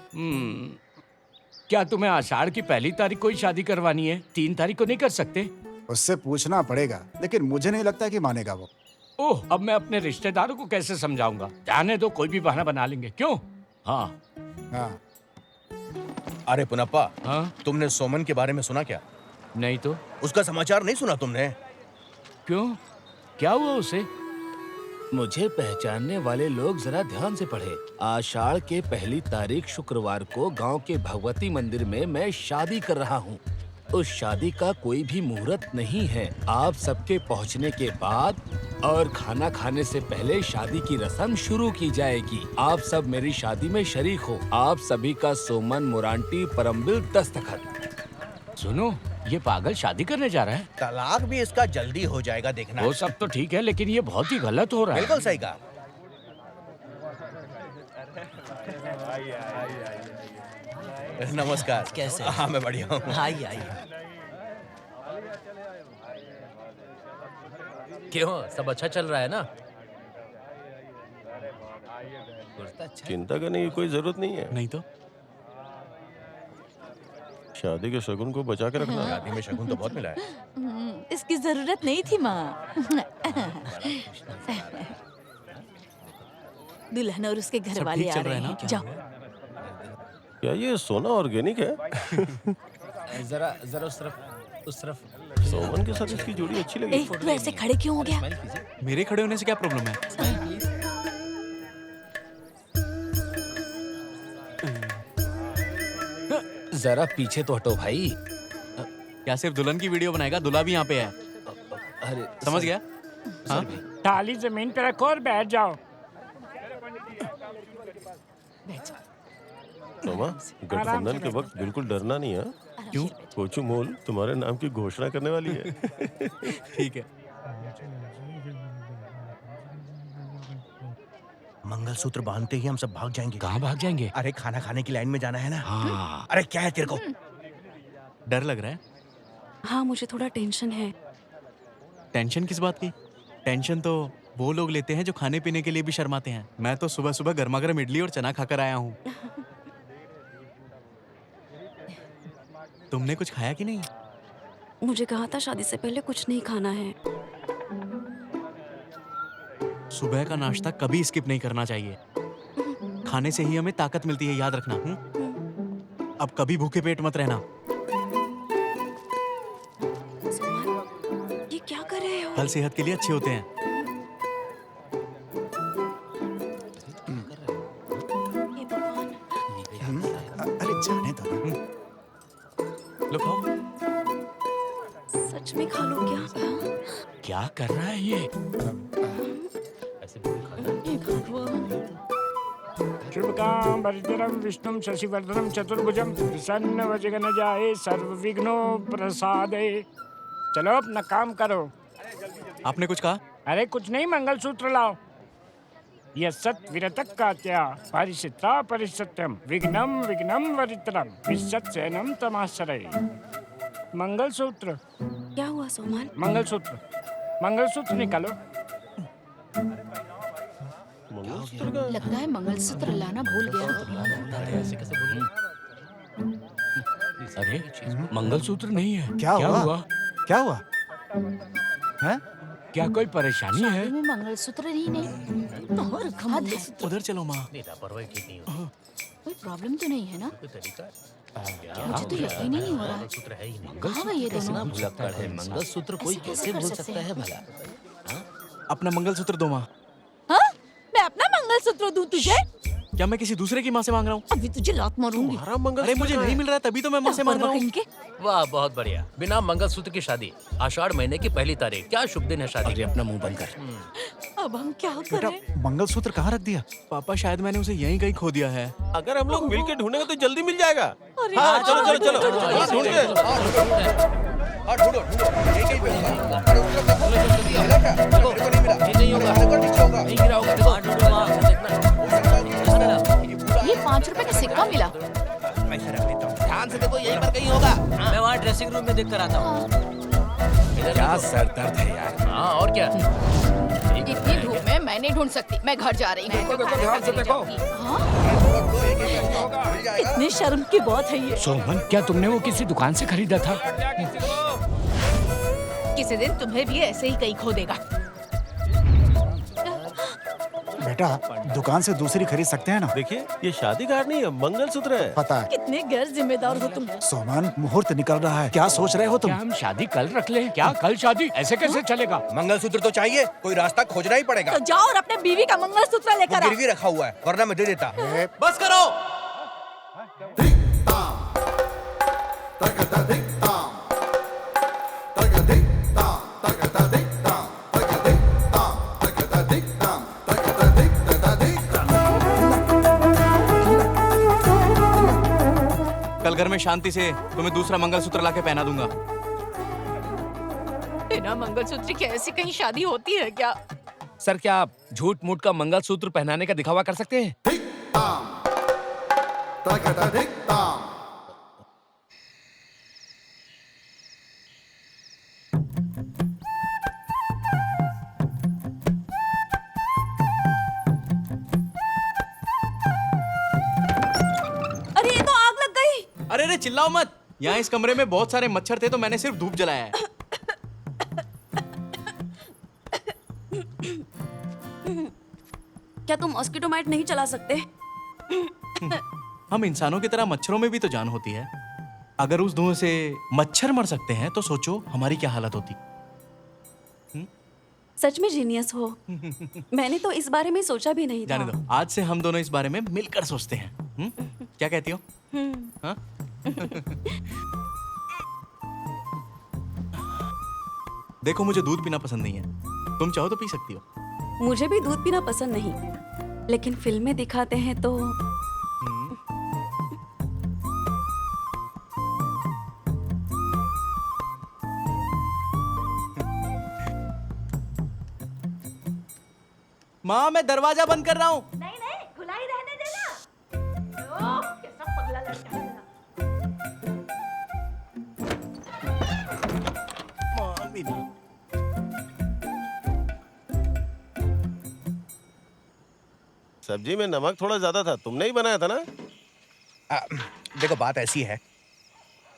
क्या तुम्हें आषाढ़ की पहली तारीख को ही शादी करवानी है? 3 तारीख को नहीं कर सकते? उससे पूछना पड़ेगा, लेकिन मुझे नहीं लगता कि मानेगा वो। ओह, अब मैं अपने रिश्तेदारों को कैसे समझाऊंगा? जाने दो, कोई भी बहाना बना लेंगे। क्यों? हाँ। अरे पुनप्पा, हाँ? तुमने सोमन के बारे में सुना क्या? नहीं तो। उसका समाचार नहीं सुना तुमने? क्यों? क्या हुआ उसे? मुझे पहचानने वाले लोग जरा ध्यान से पढ़े। आषाढ़ के पहली तारीख शुक्रवार को गांव के भगवती मंदिर में मैं शादी कर रहा हूं। उस शादी का कोई भी मुहूर्त नहीं है। आप सबके पहुंचने के बाद और खाना खाने से पहले शादी की रस्म शुरू की जाएगी। आप सब मेरी शादी में शरीक हो। आप सभी का सोमन मोरांटी परमबिल दस्तखत। सुनो, ये पागल शादी करने जा रहा है। तलाक भी इसका जल्दी हो जाएगा, देखना। वो सब तो ठीक है, लेकिन ये बहुत ही गलत हो रहा है। बिल्कुल सही कहा। नमस्कार। कैसे? हाँ मैं बढ़िया हूँ। आइए आइए। क्यों, सब अच्छा चल रहा है ना? चिंता करने की कोई जरूरत नहीं है। नहीं तो शादी के शगुन को बचा के रखना। शादी में शगुन तो बहुत मिला है। इसकी जरूरत नहीं थी माँ। दुल्हन और उसके घर सब वाले ठीक आ चल रहे रहा है हैं। ना? जाओ। क्या ये सोना ऑर्गेनिक है? जरा जरा उस तरफ सोमन के साथ इसकी जोड़ी अच्छी लगी। तू ऐसे खड़े क्यों हो गया? मेरे खड़े होने से क्या प्रॉब्लम है? जरा पीछे तो हटो भाई। क्या सिर्फ दुल्हन की वीडियो बनाएगा? दूल्हा भी यहाँ पे है। अरे समझ गया? हाँ? थाली जमीन पे रखो और बैठ जाओ। सोमा, गठबंधन के वक्त बिल्कुल डरना नहीं है। क्यों? कोचू मोल तुम्हारे नाम की घोषणा करने वाली है। ठीक है। मंगलसूत्र बांधते ही हम सब भाग जाएंगे। कहाँ भाग जाएंगे? अरे खाना खाने की लाइन में जाना है ना। हाँ। अरे क्या है तेरे को? डर लग रहा है? हाँ, मुझे थोड़ा टेंशन है। टेंशन किस बात की? टेंशन तो वो लोग लेते हैं जो खाने पीने के लिए भी शर्माते हैं। मैं तो सुबह सुबह गर्मा गर्म इडली और चना खाकर आया हूँ। तुमने कुछ खाया कि नहीं? मुझे कहा था शादी से पहले कुछ नहीं खाना है। सुबह का नाश्ता कभी स्किप नहीं करना चाहिए। खाने से ही हमें ताकत मिलती है, याद रखना। अब कभी भूखे पेट मत रहना। ये क्या कर रहे हो? फल सेहत के लिए अच्छे होते हैं। ये भगवान। अरे जाने दो। लो खाओ। सच में खा लो क्या? क्या कर रहा है ये? ये भगवान। शुभकाम भरतरम विष्णुम शशिवर्धनम चतुर्भुजम प्रसन्न वजगन जाए सर्व विघ्नो प्रसादे। चलो अपना काम करो। आपने कुछ कहा? अरे कुछ नहीं, मंगलसूत्र लाओ। यह सत विरतक कात्या परिशिता परिसत्यम विघ्नम विघ्नम वरित्रम विसत सेनम तमाश्रय। मंगलसूत्र। क्या हुआ सोमन? मंगलसूत्र। मंगलसूत्र निकालो। लगता है मंगलसूत्र लाना भूल गया। अरे मंगलसूत्र नहीं है। क्या हुआ? क्या हुआ? हैं? क्या कोई परेशानी है? शादी में मंगलसूत्र ही नहीं और खाद है। उधर चलो माँ। कोई प्रॉब्लम तो नहीं है ना? मुझे तो यकीन ही नहीं हो रहा। कहाँ गए ये दोनों? भुलक्कड़ है। मंगलसूत्र कोई कैसे भूल सकता है भला? अपना मंगलसूत्र दो माँ। हाँ? मैं अपना मंगलसूत्र दूं तुझे? क्या मैं किसी दूसरे की माँ से मांग रहा हूँ? अभी तुझे लात मारूंगी। अरे मुझे नहीं मिल रहा है, तभी तो मैं माँ से मांग रहा हूँ। वाह, बहुत बढ़िया। बिना मंगलसूत्र की शादी। आषाढ़ महीने की पहली तारीख। क्या शुभ दिन है शादी। अरे अपना मुंह बंद कर। अब हम क्या बेटा करें? मंगलसूत्र कहाँ रख दिया? पापा शायद मैंने उसे यहीं कहीं खो दिया है। अगर हम लोग मिलके ढूंढेंगे तो जल्दी मिल जाएगा। अरे हाँ हाँ, चलो चलो चलो ढूंढ के। हाँ ढूंढो ढूंढो। यही कहीं पे होगा। अरे उसका देखो। मिला क्या? मेरे को नहीं मिला। नहीं होगा। मेरे को नीचे होगा। नहीं गिरा होगा। देखो, ढूंढो वहाँ, देखना। ये 5 रुपए का सिक्का मिला। ध्यान से देखो, यहीं पर कहीं होगा। मैं वहाँ ड्रेसिंग रूम में देख कर आता हूँ। क्या सर दर्द है यार। हाँ और क्या? इतनी धूप में मैं नहीं ढूंढ सकती। मैं घर जा रही हूँ। ध्यान से देखो। इतने शर्म की बात है ये। सोमन, क्या तुमने वो किसी दुकान से खरीदा था? किसी दिन तुम्हें भी ऐसे ही कहीं खो देगा। बेटा दुकान से दूसरी खरीद सकते हैं ना? देखिए ये शादी कार्ड नहीं है, मंगलसूत्र है। पता है। कितने गैर जिम्मेदार हो तुम। सोमन मुहूर्त निकल रहा है, क्या सोच रहे हो तुम? क्या हम शादी कल रख ले? क्या कल शादी? ऐसे कैसे चलेगा? मंगलसूत्र तो चाहिए, कोई रास्ता खोजना ही पड़ेगा। तो जाओ और अपने बीवी का मंगलसूत्र लेकर वो आओ। गिरवी रखा हुआ है, वरना मैं दे देता। बस करो। कल घर में शांति से तुम्हें दूसरा मंगलसूत्र लाके पहना दूंगा। बिना मंगलसूत्र के ऐसी कहीं शादी होती है क्या? सर क्या आप झूठ मूठ का मंगलसूत्र पहनाने का दिखावा कर सकते हैं? अरे ये तो आग लग गई। अरे अरे चिल्लाओ मत, यहाँ इस कमरे में बहुत सारे मच्छर थे तो मैंने सिर्फ धूप जलाया है। क्या तुम मॉस्किटो माइट नहीं चला सकते? हम इंसानों की तरह मच्छरों में भी तो जान होती है। अगर उस धुएं से मच्छर मर सकते हैं तो सोचो हमारी क्या हालत होती। सच में जीनियस हो। मैंने तो इस बारे में सोचा भी नहीं था। जाने दो, आज से हम दोनों इस बारे में मिलकर सोचते हैं। क्या कहती हो? हाँ? देखो मुझे दूध पीना पसंद नहीं है, तुम चाहो तो पी सकती हो। मुझे भी दूध पीना पसंद नहीं, लेकिन फिल्में दिखाते हैं तो माँ मैं दरवाजा बंद कर रहा हूँ। नहीं नहीं, खुला ही रहने देना। कैसा पगला लड़का है। सब्जी में नमक थोड़ा ज्यादा था, तुमने ही बनाया था ना? देखो बात ऐसी है,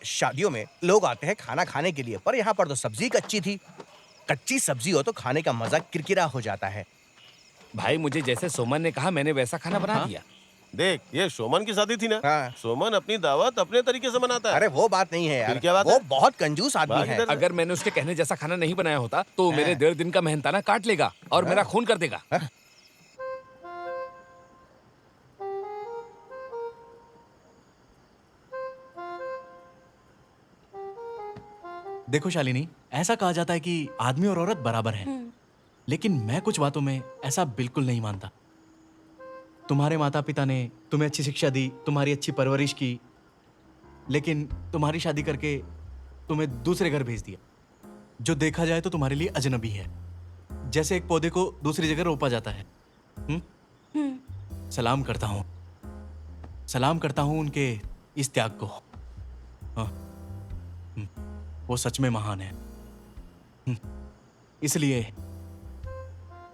शादियों में लोग आते हैं खाना खाने के लिए, पर यहाँ पर तो सब्जी कच्ची थी। कच्ची सब्जी हो तो खाने का मजा किरकिरा हो जाता है। भाई मुझे जैसे सोमन ने कहा मैंने वैसा खाना बना दिया। देख, ये सोमन की शादी थी ना? सोमन अपनी दावत अपने तरीके से मनाता है। अरे वो बात नहीं है यार, फिर क्या बात वो है? बहुत कंजूस आदमी है। अगर मैंने उसके कहने जैसा खाना नहीं बनाया होता तो मेरे 1.5 दिन का मेहनताना काट लेगा और मेरा खून कर देगा। देखो शालिनी, ऐसा कहा जाता है कि आदमी और औरत बराबर हैं, लेकिन मैं कुछ बातों में ऐसा बिल्कुल नहीं मानता। तुम्हारे माता पिता ने तुम्हें अच्छी शिक्षा दी, तुम्हारी अच्छी परवरिश की, लेकिन तुम्हारी शादी करके तुम्हें दूसरे घर भेज दिया, जो देखा जाए तो तुम्हारे लिए अजनबी है। जैसे एक पौधे को दूसरी जगह रोपा जाता है। सलाम करता हूं उनके इस त्याग को। हाँ, वो सच में महान है। इसलिए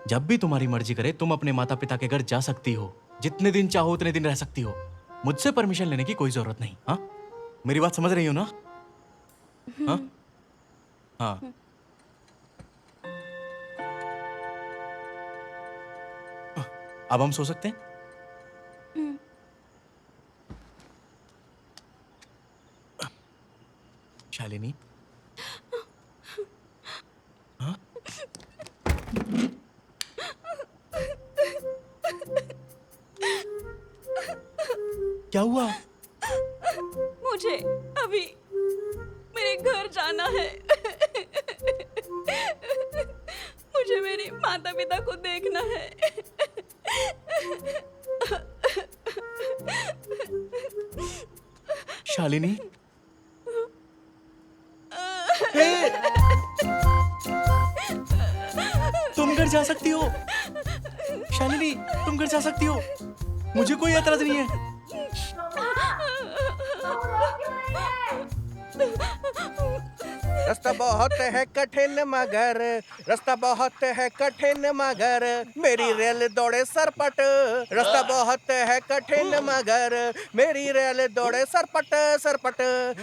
जब भी तुम्हारी मर्जी करे तुम अपने माता पिता के घर जा सकती हो, जितने दिन चाहो उतने दिन रह सकती हो। मुझसे परमिशन लेने की कोई जरूरत नहीं। हाँ, मेरी बात समझ रही हो ना? हाँ हाँ। अब हम सो सकते हैं? शालिनी, हाँ? क्या हुआ? मुझे अभी मेरे घर जाना है। मुझे मेरे माता पिता को देखना है। शालिनी, तुम घर जा सकती हो। शालिनी, तुम घर जा सकती हो, मुझे कोई एतराज नहीं है। रास्ता बहुत है कठिन मगर, रास्ता बहुत है कठिन मगर, मेरी रेल दौड़े सरपट। रास्ता बहुत है कठिन मगर, मेरी रेल दौड़े सरपट सरपट।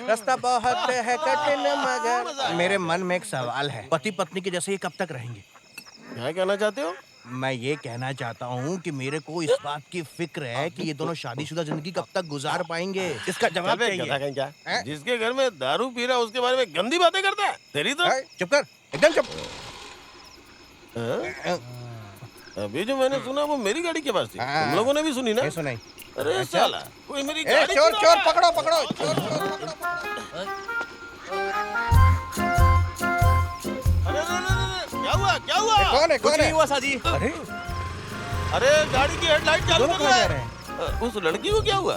रास्ता बहुत है कठिन मगर। मेरे मन में एक सवाल है, पति पत्नी के जैसे ये कब तक रहेंगे? क्या कहना चाहते हो? मैं ये कहना चाहता हूँ कि मेरे को इस बात की फिक्र है कि ये दोनों शादीशुदा जिंदगी कब तक गुजार पाएंगे। इसका जवाब चाहिए। क्या? जिसके घर में दारू पी रहा है उसके बारे में गंदी बातें करता है। तेरी तो चुप कर, एकदम चुप। अभी जो मैंने सुना वो मेरी गाड़ी के पास थी। तुम लोगों ने भी सुनी ना? सुनाई। अरे साला, कोई मेरी गाड़ी चोर चुरा चोर रहा है। पकड़ो पकड़ो, चोर चोर पकड़ो। क्या हुआ? क्या हुआ? कौन है? कुछ नहीं हुआ साजी। अरे अरे गाड़ी की हेडलाइट चालू दोनों कर कहाँ जा रहा रहे है। उस लड़की को क्या हुआ?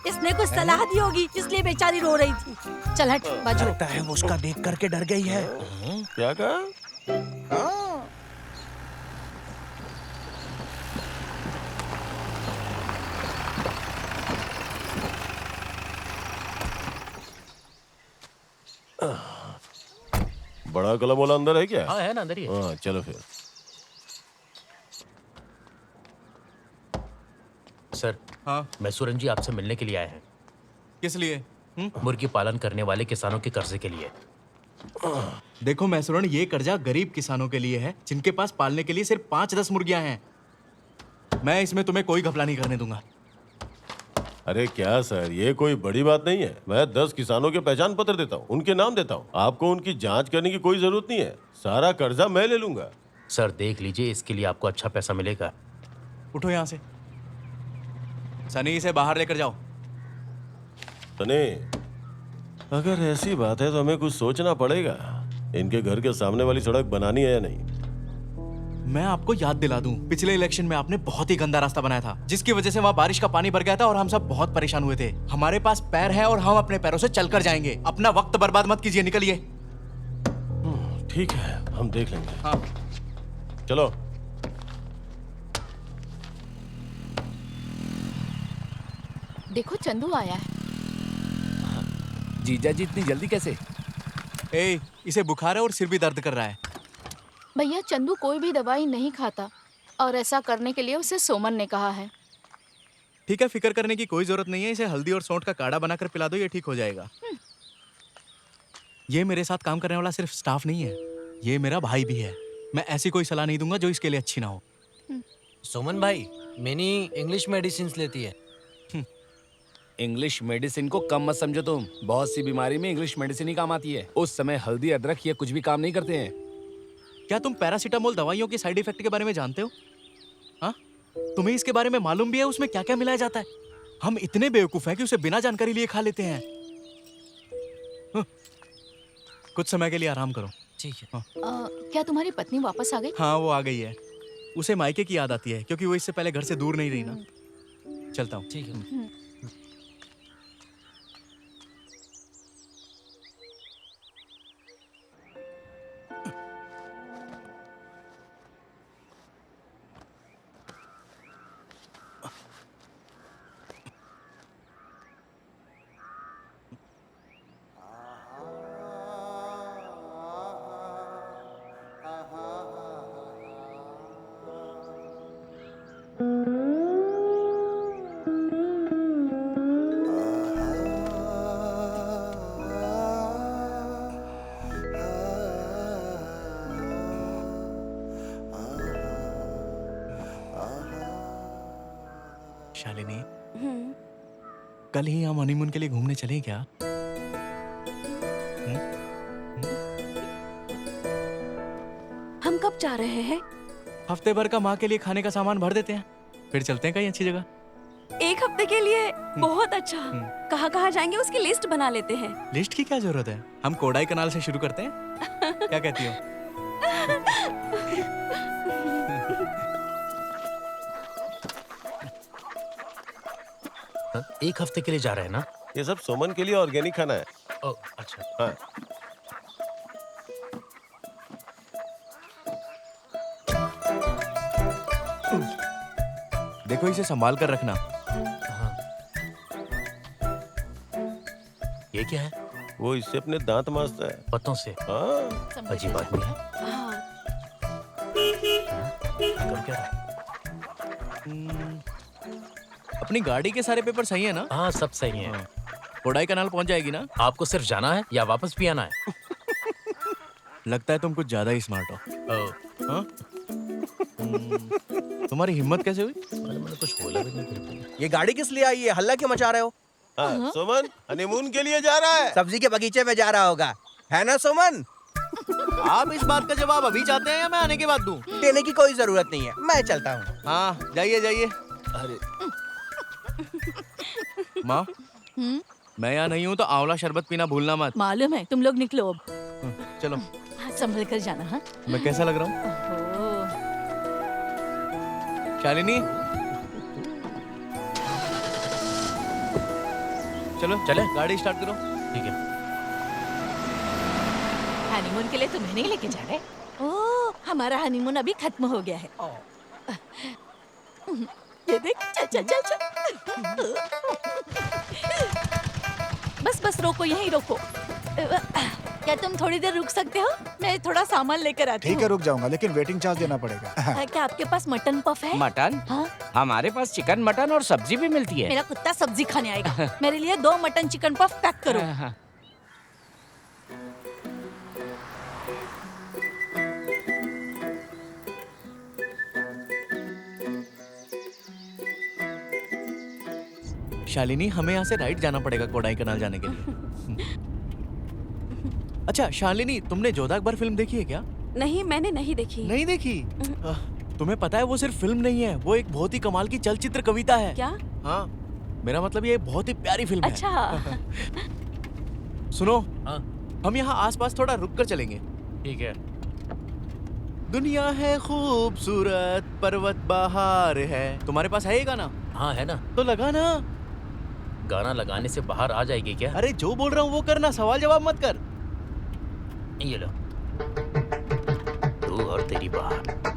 इसने कुछ सलाह दी होगी, इसलिए बेचारी रो रही थी। चल हट बाजू। लगता है वो उसका देख करके डर गई है। क्या कहा? बड़ा कलम वाला अंदर है क्या? हाँ है ना, अंदर ही है। हाँ चलो फिर। सर हाँ मैसूरन जी आपसे मिलने के लिए आए हैं। किस लिए? मुर्गी पालन करने वाले किसानों के कर्जे के लिए। देखो मैसूरन, ये कर्जा गरीब किसानों के लिए है जिनके पास पालने के लिए सिर्फ 5-10 मुर्गियां हैं। मैं इसमें तुम्हें कोई घपला नहीं करने दूंगा। अरे क्या सर, ये कोई बड़ी बात नहीं है। मैं 10 किसानों के पहचान पत्र देता हूँ, उनके नाम देता हूँ। आपको उनकी जांच करने की कोई जरूरत नहीं है, सारा कर्जा मैं ले लूंगा। सर देख लीजिए, इसके लिए आपको अच्छा पैसा मिलेगा। उठो यहाँ से। सनी, इसे बाहर लेकर जाओ। सनी, अगर ऐसी बात है तो हमें कुछ सोचना पड़ेगा। इनके घर के सामने वाली सड़क बनानी है या नहीं? मैं आपको याद दिला दूं, पिछले इलेक्शन में आपने बहुत ही गंदा रास्ता बनाया था, जिसकी वजह से वहाँ बारिश का पानी भर गया था और हम सब बहुत परेशान हुए थे। हमारे पास पैर है और हम अपने पैरों से चलकर जाएंगे। अपना वक्त बर्बाद मत कीजिए, निकलिए। ठीक है, हम देख लेंगे। हाँ चलो। देखो चंदू आया है। जीजा जी इतनी जल्दी कैसे? इसे बुखार है और सिर भी दर्द कर रहा है। भैया चंदू कोई भी दवाई नहीं खाता और ऐसा करने के लिए उसे सोमन ने कहा है। ठीक है, फिक्र करने की कोई जरूरत नहीं है। इसे हल्दी और सौंठ का काढ़ा बनाकर पिला दो, ये ठीक हो जाएगा। ये मेरे साथ काम करने वाला सिर्फ स्टाफ नहीं है, ये मेरा भाई भी है। मैं ऐसी कोई सलाह नहीं दूंगा जो इसके लिए अच्छी ना हो। सुमन भाई, मैंने इंग्लिश मेडिसिन लेती है। इंग्लिश मेडिसिन को कम मत समझो तुम। बहुत सी बीमारी में इंग्लिश मेडिसिन ही काम आती है। उस समय हल्दी अदरक ये कुछ भी काम नहीं करते हैं। क्या तुम पैरासीटामोल दवाइयों के साइड इफेक्ट के बारे में जानते हो? हाँ, तुम्हें इसके बारे में मालूम भी है उसमें क्या क्या मिलाया जाता है? हम इतने बेवकूफ हैं कि उसे बिना जानकारी लिए खा लेते हैं। कुछ समय के लिए आराम करो। ठीक है। क्या तुम्हारी पत्नी वापस आ गई? हाँ, वो आ गई है। उसे मायके की याद आती है क्योंकि वो इससे पहले घर से दूर नहीं रही ना। चलता हूँ। ठीक है। शालिनी, कल ही हम हनीमून के लिए घूमने चलें क्या? हम कब जा रहे हैं? हफ्ते भर का माँ के लिए खाने का सामान भर देते हैं, फिर चलते हैं कहीं अच्छी जगह। एक हफ्ते के लिए? बहुत अच्छा। कहाँ कहाँ जाएंगे उसकी लिस्ट बना लेते हैं। लिस्ट की क्या जरूरत है? हम कोडाई कनाल से शुरू करते हैं। क्या कहती हो? एक हफ्ते के लिए जा रहे हैं ना? ये सब सोमन के लिए ऑर्गेनिक खाना है। ओ, अच्छा। हाँ। देखो, इसे संभाल कर रखना। ये क्या है? वो इससे अपने दांत मांजता है। पत्तों से? हाँ। अजीब आदमी है। कर क्या रहा है? अपनी गाड़ी के सारे पेपर सही है ना? हाँ, सब सही है। कोडाई कनाल पहुंच जाएगी ना? आपको सिर्फ जाना है या वापस भी आना है? लगता है तुम कुछ ज्यादा ही स्मार्ट हो। हाँ? तुम्हारी हिम्मत कैसे हुई? मैंने कुछ बोला भी नहीं। ये गाड़ी किस लिए आई है? हल्ला क्यों मचा रहे हो? हाँ, सुमन हनीमून के लिए जा रहा है। सब्जी के बगीचे में जा रहा होगा, है ना सुमन? आप इस बात का जवाब अभी चाहते हैं या मैं आने के बाद दूं? देने की कोई जरूरत नहीं है, मैं चलता हूँ। हाँ, जाइए जाइए। अरे माँ, मैं यहाँ नहीं हूँ तो आंवला शरबत पीना भूलना मत। मालूम है, तुम लोग निकलो अब। चलो। हाँ, संभल कर जाना। हाँ, मैं कैसा लग रहा हूँ? शालिनी, चलो चले? गाड़ी स्टार्ट करो। ठीक है। हनीमून के लिए तुम्हें नहीं लेके जा रहे? ओह, हमारा हनीमून अभी खत्म हो गया है। ये देख, चल चल चल चल। बस बस रोको, यहीं रोको। क्या तुम थोड़ी देर रुक सकते हो? मैं थोड़ा सामान लेकर आती ठीक है हूँ। रुक जाऊंगा, लेकिन वेटिंग चार्ज देना पड़ेगा। क्या आपके पास मटन पफ है? मटन? हाँ? हमारे पास चिकन मटन और सब्जी भी मिलती है। मेरा कुत्ता सब्जी खाने आएगा। मेरे लिए 2 मटन चिकन पफ पैक करो। हाँ। शालिनी, हमें यहाँ से राइट जाना पड़ेगा कोडाई कनाल जाने के लिए। अच्छा शालिनी, तुमने जोधा अकबर फिल्म देखी है क्या? नहीं, मैंने नहीं देखी। नहीं देखी? तुम्हें पता है वो सिर्फ फिल्म नहीं है, वो एक बहुत ही कमाल की चलचित्र कविता है। क्या? हाँ, मेरा मतलब ये बहुत ही प्यारी फिल्म है। अच्छा। सुनो, हम यहाँ आसपास थोड़ा रुक कर चलेंगे। ठीक है। दुनिया है खूबसूरत, पर्वत बहार है। तुम्हारे पास है ये गाना? हाँ है ना। तो लगा ना। गाना लगाने से बाहर आ जाएगी क्या? अरे जो बोल रहा हूँ वो करना, सवाल जवाब मत कर। ये लो, तू और तेरी बात।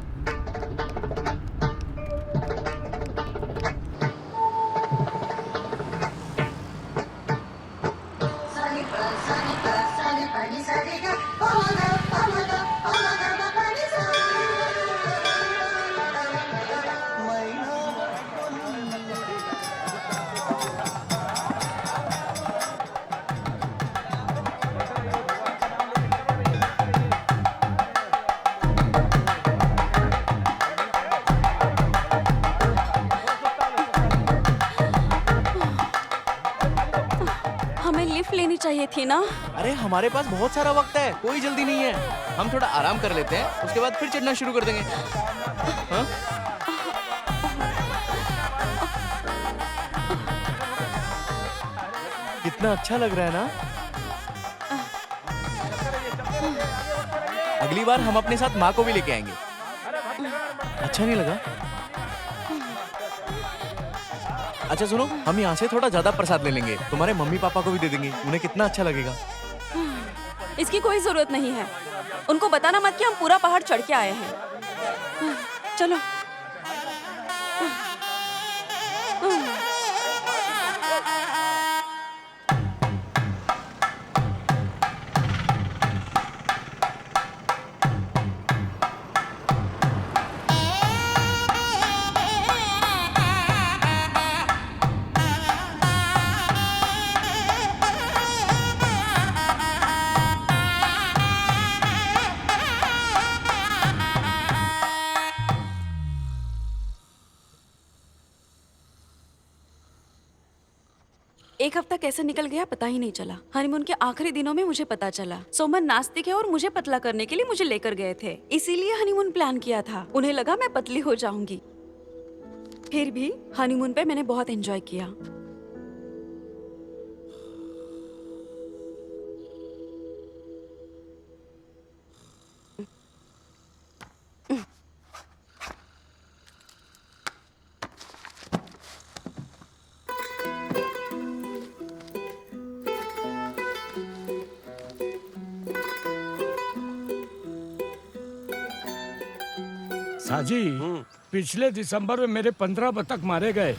हमें लिफ्ट लेनी चाहिए थी ना? अरे हमारे पास बहुत सारा वक्त है, कोई जल्दी नहीं है। हम थोड़ा आराम कर लेते हैं, उसके बाद फिर चढ़ना शुरू कर देंगे। हाँ? कितना अच्छा लग रहा है ना? अगली बार हम अपने साथ माँ को भी लेके आएंगे। अच्छा नहीं लगा? अच्छा सुनो, हम यहाँ से थोड़ा ज्यादा प्रसाद ले लेंगे, तुम्हारे मम्मी पापा को भी दे देंगे, उन्हें कितना अच्छा लगेगा। इसकी कोई जरूरत नहीं है। उनको बताना मत कि हम पूरा पहाड़ चढ़ के आए हैं। चलो। एक हफ्ता कैसे निकल गया पता ही नहीं चला। हनीमून के आखिरी दिनों में मुझे पता चला सोमन नास्तिक है और मुझे पतला करने के लिए मुझे लेकर गए थे, इसीलिए हनीमून प्लान किया था। उन्हें लगा मैं पतली हो जाऊंगी। फिर भी हनीमून पे मैंने बहुत एंजॉय किया। साजी, पिछले दिसंबर में मेरे 15 बतख मारे गए।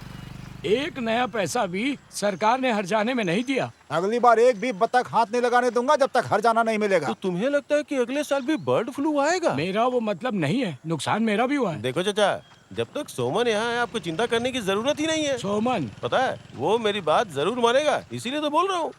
एक नया पैसा भी सरकार ने हरजाने में नहीं दिया। अगली बार एक भी बतख हाथ नहीं लगाने दूंगा जब तक हरजाना नहीं मिलेगा। तो तुम्हें लगता है कि अगले साल भी बर्ड फ्लू आएगा? मेरा वो मतलब नहीं है, नुकसान मेरा भी हुआ है। देखो चाचा, जब तक सोमन यहाँ है आपको चिंता करने की जरूरत ही नहीं है। सोमन पता है वो मेरी बात जरूर मानेगा, इसीलिए तो बोल रहा हूँ।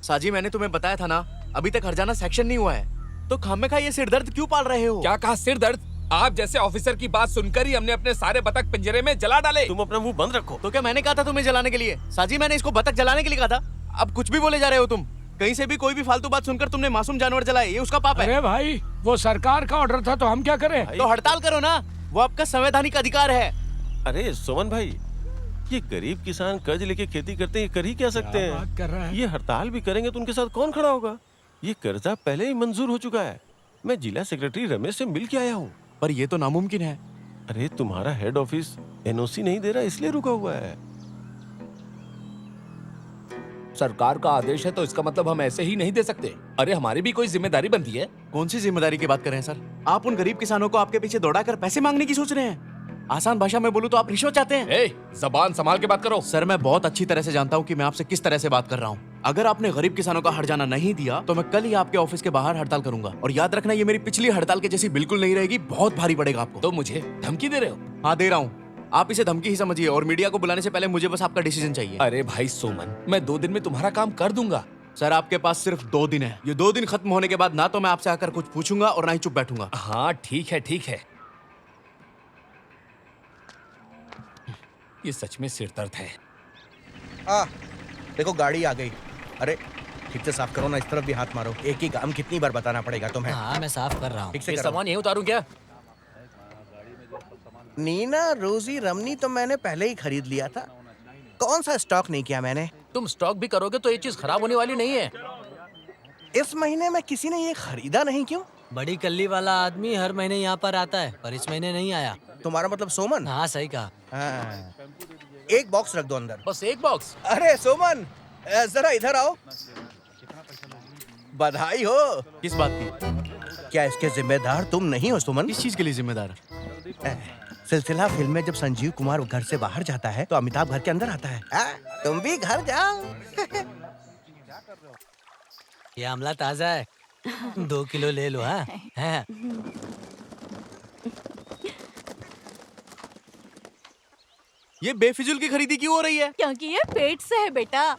साजी, मैंने तुम्हें बताया था ना, अभी तक हरजाना सेक्शन नहीं हुआ है, तो खामखा ये सिर दर्द क्यों पाल रहे हो? क्या कहा सिर दर्द? आप जैसे ऑफिसर की बात सुनकर ही हमने अपने सारे बतख पिंजरे में जला डाले। तुम अपना मुंह बंद रखो। तो क्या मैंने कहा था तुम्हें जलाने के लिए? साजी, मैंने इसको बतख जलाने के लिए कहा था। अब कुछ भी बोले जा रहे हो तुम। कहीं से भी कोई भी फालतू बात सुनकर तुमने मासूम जानवर जलाए, ये उसका पाप है। अरे भाई, वो सरकार का ऑर्डर था तो हम क्या करें? तो हड़ताल करो ना, वो आपका संवैधानिक अधिकार है। अरे सोमन भाई, ये गरीब किसान कर्ज लेके खेती करते हैं, ये कर ही क्या सकते हैं? बात कर रहा है? ये हड़ताल भी करेंगे तो उनके साथ कौन खड़ा होगा? ये कर्जा पहले ही मंजूर हो चुका है। मैं जिला सेक्रेटरी रमेश से मिल के आया हूँ। पर ये तो नामुमकिन है। अरे तुम्हारा हेड ऑफिस एनओसी नहीं दे रहा, इसलिए रुका हुआ है। सरकार का आदेश है तो इसका मतलब हम ऐसे ही नहीं दे सकते। अरे हमारी भी कोई जिम्मेदारी बनती है। कौन सी जिम्मेदारी की बात कर रहे हैं सर? आप उन गरीब किसानों को आपके पीछे दौड़ाकर पैसे मांगने की सोच रहे हैं? आसान भाषा में बोलूं तो आप रिश्वत चाहते हैं। ए, जबान संभाल के बात करो। सर मैं बहुत अच्छी तरह से जानता हूँ कि मैं आपसे किस तरह से बात कर रहा हूँ। अगर आपने गरीब किसानों का हट जाना नहीं दिया तो मैं कल ही आपके ऑफिस के बाहर हड़ताल करूंगा। और याद रखना ये मेरी पिछली हड़ताल के जैसी बिल्कुल नहीं रहेगी, बहुत भारी पड़ेगा आपको। तो मुझे धमकी दे रहे हो? हाँ दे रहा हूँ, आप इसे धमकी ही समझिए और मीडिया को बुलाने से पहले मुझे बस आपका डिसीजन चाहिए। अरे भाई सोमन, मैं 2 दिन में तुम्हारा काम कर दूंगा। सर आपके पास सिर्फ 2 दिन है। ये 2 दिन खत्म होने के बाद ना तो मैं आपसे आकर कुछ पूछूंगा और ना ही चुप बैठूंगा। हाँ ठीक है ठीक है। ये सच में सिर दर्द है। देखो गाड़ी आ गई। अरे ठीक से साफ करो ना, इस तरफ भी हाथ मारो। एक ही काम कितनी बार बताना पड़ेगा तुम्हें? हाँ मैं साफ कर रहा हूँ। ठीक से ये करो। सामान यहीं उतारूं क्या? नीना रोजी रमनी तो मैंने पहले ही खरीद लिया था। कौन सा स्टॉक नहीं किया मैंने? तुम स्टॉक भी करोगे तो ये चीज खराब होने वाली नहीं है। इस महीने में किसी ने ये खरीदा नहीं, क्यों? बड़ी कल्ली वाला आदमी हर महीने यहाँ पर आता है, पर इस महीने नहीं आया। तुम्हारा मतलब सोमन? हाँ सही कहा। हाँ। एक बॉक्स रख दो अंदर। बस एक बॉक्स? अरे सोमन जरा इधर आओ। बधाई हो। किस बात की? क्या इसके जिम्मेदार तुम नहीं हो सुमन? किस चीज के लिए जिम्मेदार? सिलसिला फिल्म में जब संजीव कुमार घर से बाहर जाता है तो अमिताभ घर के अंदर आता है। तुम भी घर जाओ। ये आमला ताजा है, 2 किलो ले लो। हाँ है। ये बेफिजुल की खरीदी क्यों हो रही है? क्योंकि ये पेट से है बेटा।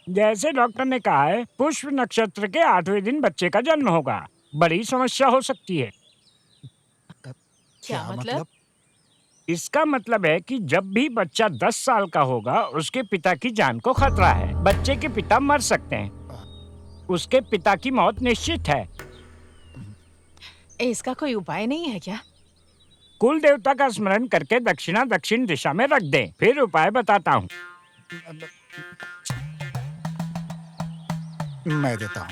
जैसे डॉक्टर ने कहा है, पुष्प नक्षत्र के 8वें दिन बच्चे का जन्म होगा। बड़ी समस्या हो सकती है। क्या मतलब? इसका मतलब है कि जब भी बच्चा 10 साल का होगा, उसके पिता की जान को खतरा है। बच्चे के पिता मर सकते हैं। उसके पिता की मौत निश्चित है। इसका कोई उपाय नहीं है क्या? कुल देवता का स्मरण करके दक्षिणा दक्षिण दिशा में रख दें, फिर उपाय बताता हूँ। मैं देता हूँ।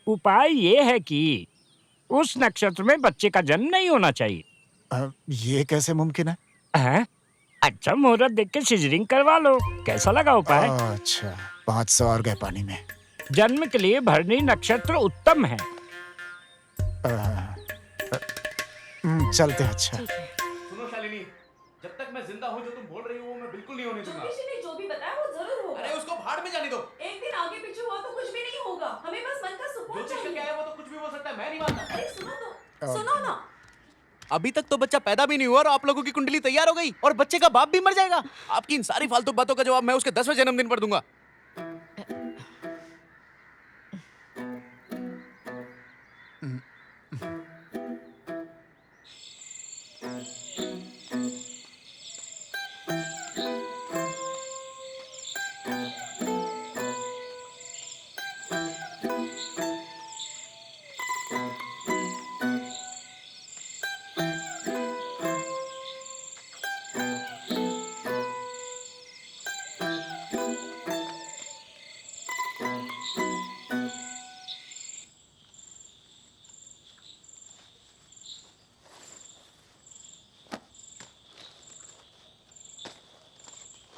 उपाय ये है कि उस नक्षत्र में बच्चे का जन्म नहीं होना चाहिए। ये कैसे मुमकिन है? हैं? अच्छा मुहूर्त देख के सिजरिंग करवा लो। कैसा लगा उपाय? अच्छा, 500 और गए पानी में। जन्म के लिए भरणी नक्षत्र उत्तम है। चलते हैं। अच्छा सुनो शालिनी, जब तक मैं जिंदा हूँ जो तुम बोल रही हो वो मैं बिल्कुल नहीं होने दूंगा। जो भी बताया वो जरूर होगा। अरे उसको भाड़ में जाने दो। एक दिन आगे पीछे हुआ तो कुछ भी नहीं होगा। हमें बस मन का सुकून ज्योतिष का चाहिए। क्या है वो तो कुछ भी बोल सकता है, मैं नहीं मानता। अरे सुनो ना। अभी तक तो बच्चा पैदा भी नहीं हुआ और आप लोगों की कुंडली तैयार हो गई और बच्चे का बाप भी मर जाएगा। आपकी इन सारी फालतू बातों का जवाब मैं उसके 10वें जन्मदिन पर दूंगा।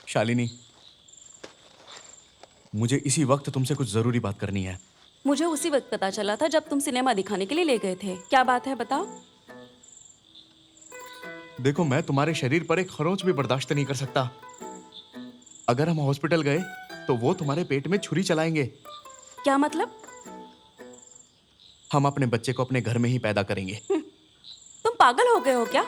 शालिनी, मुझे इसी वक्त तुमसे कुछ जरूरी बात करनी है। मुझे उसी वक्त पता चला था जब तुम सिनेमा दिखाने के लिए ले गए थे। क्या बात है बताओ। देखो मैं तुम्हारे शरीर पर एक खरोंच भी बर्दाश्त नहीं कर सकता। अगर हम हॉस्पिटल गए तो वो तुम्हारे पेट में छुरी चलाएंगे। क्या मतलब? हम अपने बच्चे को अपने घर में ही पैदा करेंगे। तुम पागल हो गए हो क्या?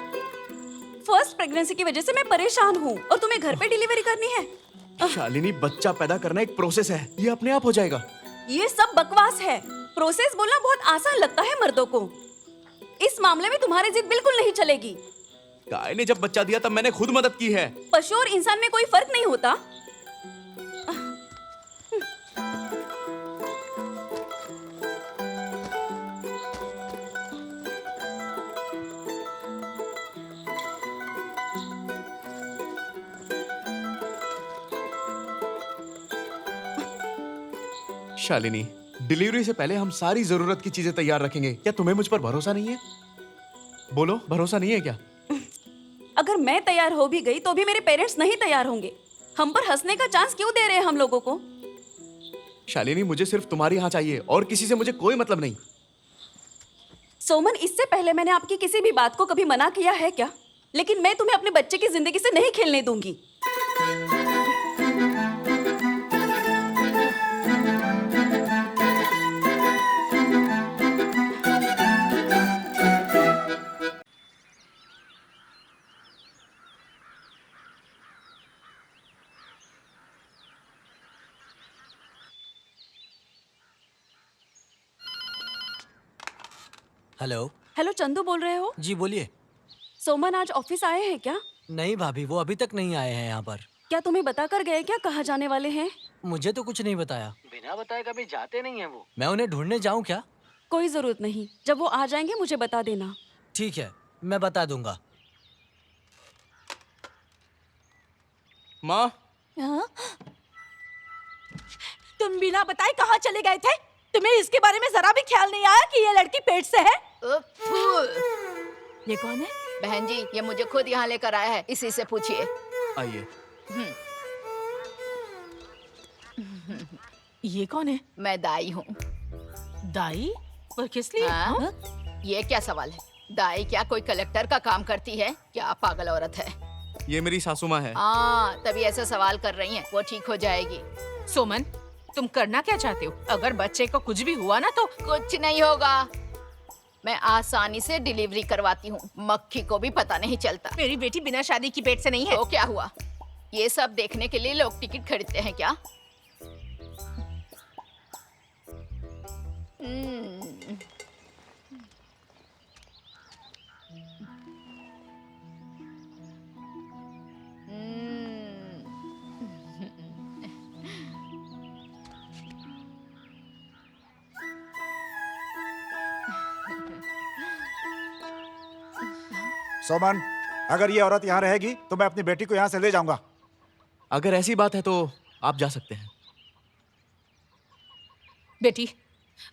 फर्स्ट प्रेगनेंसी की वजह से मैं परेशान हूँ और तुम्हें घर पे डिलीवरी करनी है। शालिनी, बच्चा पैदा करना एक प्रोसेस है, ये अपने आप हो जाएगा। ये सब बकवास है। प्रोसेस बोलना बहुत आसान लगता है मर्दों को। इस मामले में तुम्हारी जिद बिल्कुल नहीं चलेगी। गाय ने जब बच्चा दिया तब मैंने खुद मदद की है। पशु और इंसान में कोई फर्क नहीं होता। शालिनी, डिलीवरी से पहले हम सारी जरूरत की चीजें तैयार रखेंगे। क्या तुम्हें मुझ पर भरोसा नहीं है? बोलो, भरोसा नहीं है क्या? अगर मैं तैयार हो भी गई तो भी मेरे पेरेंट्स नहीं तैयार होंगे। हम पर हंसने का चांस क्यों दे रहे हैं हम लोगों को? शालिनी, मुझे सिर्फ तुम्हारी हाँ चाहिए और किसी से मुझे कोई मतलब नहीं। सोमन, इससे पहले मैंने आपकी किसी भी बात को कभी मना किया है क्या? लेकिन मैं तुम्हें अपने बच्चे की जिंदगी से नहीं खेलने दूंगी। हेलो। हेलो, चंदू बोल रहे हो? जी बोलिए। सोमन आज ऑफिस आए हैं क्या? नहीं भाभी, वो अभी तक नहीं आए हैं यहाँ पर। क्या तुम्हें बता कर गए क्या कहाँ जाने वाले हैं? मुझे तो कुछ नहीं बताया। बिना बताए कभी जाते नहीं है वो। मैं उन्हें ढूंढने जाऊँ क्या? कोई जरूरत नहीं, जब वो आ जाएंगे मुझे बता देना। ठीक है, मैं बता दूंगा। माँ, हाँ? तुम बिना बताए कहाँ चले गए थे? तुम्हें इसके बारे में जरा भी ख्याल नहीं आया कि ये लड़की पेट से है? ये कौन है? बहन जी, ये मुझे खुद यहाँ लेकर आया है, इसी से पूछिए। आइए। ये कौन है? मैं दाई हूँ। दाई? पर किस लिए? हाँ? ये क्या सवाल है? दाई क्या कोई कलेक्टर का काम करती है? क्या पागल औरत है। ये मेरी सासू माँ है। हाँ, तभी ऐसे सवाल कर रही हैं। वो ठीक हो जाएगी। सोमन, तुम करना क्या चाहते हो? अगर बच्चे को कुछ भी हुआ ना तो? कुछ नहीं होगा, मैं आसानी से डिलीवरी करवाती हूँ। मक्खी को भी पता नहीं चलता। मेरी बेटी बिना शादी की पेट से नहीं है। तो क्या हुआ? ये सब देखने के लिए लोग टिकट खरीदते हैं क्या? सोमन, अगर ये औरत यहाँ रहेगी तो मैं अपनी बेटी को यहाँ से ले जाऊंगा। अगर ऐसी बात है तो आप जा सकते हैं। बेटी,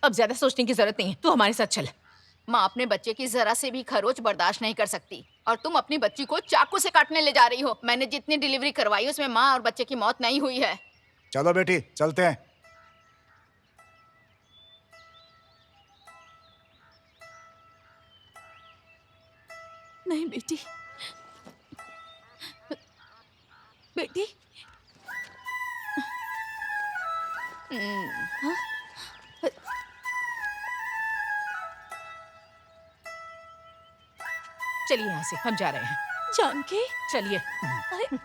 अब ज्यादा सोचने की जरूरत नहीं है, तू हमारे साथ चल। माँ अपने बच्चे की जरा से भी खरोच बर्दाश्त नहीं कर सकती और तुम अपनी बच्ची को चाकू से काटने ले जा रही हो। मैंने जितनी डिलीवरी करवाई उसमें माँ और बच्चे की मौत नहीं हुई है। चलो बेटी, चलते हैं। नहीं बेटी, बेटी। हाँ? चलिए यहाँ से, हम जा रहे हैं। जानकी, चलिए। अरे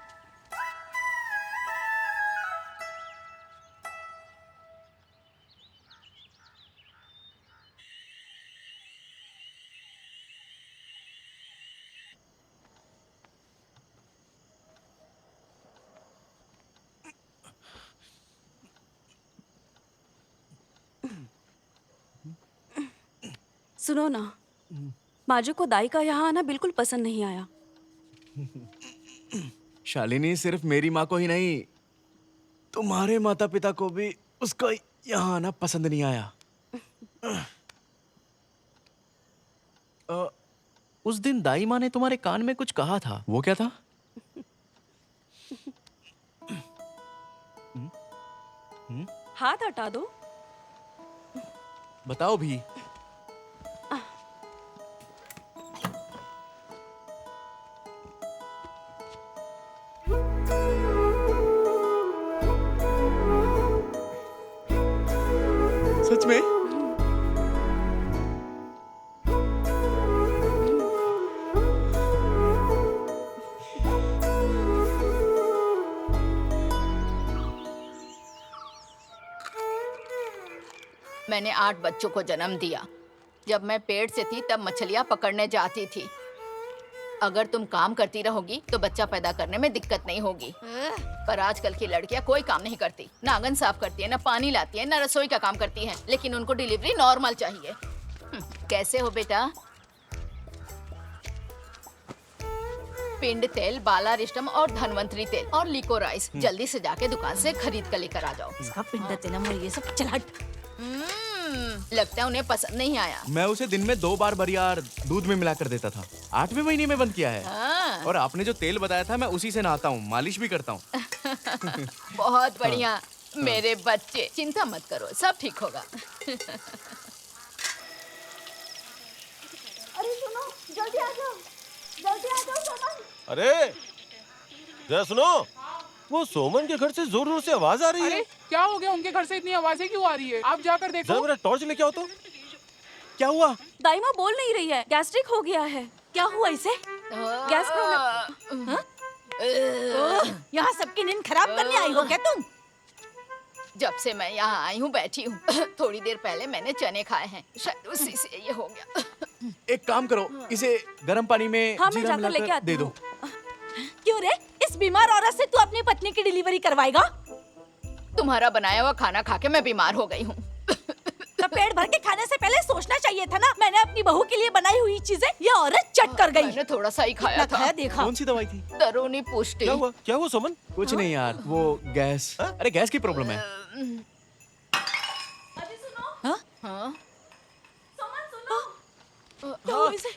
सुनो ना, माजू को दाई का यहाँ आना बिल्कुल पसंद नहीं आया। शालिनी, सिर्फ मेरी माँ को ही नहीं, तुम्हारे माता पिता को भी उसका यहाँ आना पसंद नहीं आया। उस दिन दाई माँ ने तुम्हारे कान में कुछ कहा था, वो क्या था? हाथ हटा दो। बताओ भी। सच में? मैंने 8 बच्चों को जन्म दिया। जब मैं पेट से थी तब मछलियाँ पकड़ने जाती थी। अगर तुम काम करती रहोगी तो बच्चा पैदा करने में दिक्कत नहीं होगी। पर आजकल की लड़कियां कोई काम नहीं करती, ना आंगन साफ करती है, ना पानी लाती है, ना रसोई का काम करती हैं, लेकिन उनको डिलीवरी नॉर्मल चाहिए। कैसे हो बेटा? पिंड तेल, बाला रिष्टम और धनवंतरी तेल और लिकोराइस जल्दी से जाके दुकान से खरीद कर लेकर आ जाओ। इसका पिंड तेलम और ये सब चल हट। लगता है उन्हें पसंद नहीं आया। मैं उसे दिन में 2 बार बरियार दूध में मिला कर देता था, 8वें महीने में बंद किया है। हाँ। और आपने जो तेल बताया था मैं उसी से नहाता हूँ, मालिश भी करता हूँ। बहुत बढ़िया मेरे बच्चे, चिंता मत करो, सब ठीक होगा। अरे सुनो, जल्दी आ जाओ सोमन। अरे जरा सुनो, वो सोमन के घर से जोर जोर से आवाज आ रही है। क्या हो गया? उनके घर से इतनी आवाजें क्यों आ रही है? आप जाकर देखो। जरा मेरा टॉर्च लेके आओ तो। क्या हुआ? दाइमा बोल नहीं रही है, गैस्ट्रिक हो गया है। क्या हुआ इसे? Gas problem. यहाँ सबकी नींद खराब करने आई हो क्या तुम? जब से मैं यहाँ आई हूँ बैठी हूँ। थोड़ी देर पहले मैंने चने खाए हैं, शायद उसी से ये हो गया। एक काम करो, इसे गर्म पानी में हाँ, मैं जीरा जाकर लेके मिलाकर आती दे दो। क्यों रे? इस बीमार औरत से तू अपनी पत्नी की डिलीवरी करवाएगा? तुम्हारा बनाया हुआ खाना खा के मैं बीमार हो गई हूँ। तो पेट भर के खाने से पहले सोचना चाहिए था ना। मैंने अपनी बहू के लिए बनाई हुई चीजें ये औरत चट कर गई। मैंने थोड़ा सा ही खाया था। देखा। कौन सी दवाई थी? तरुणी पुष्टि। क्या हुआ? क्या हुआ सोमन? कुछ नहीं यार, वो गैस। अरे गैस की प्रॉब्लम है। हाँ? क्या हुआ इसे?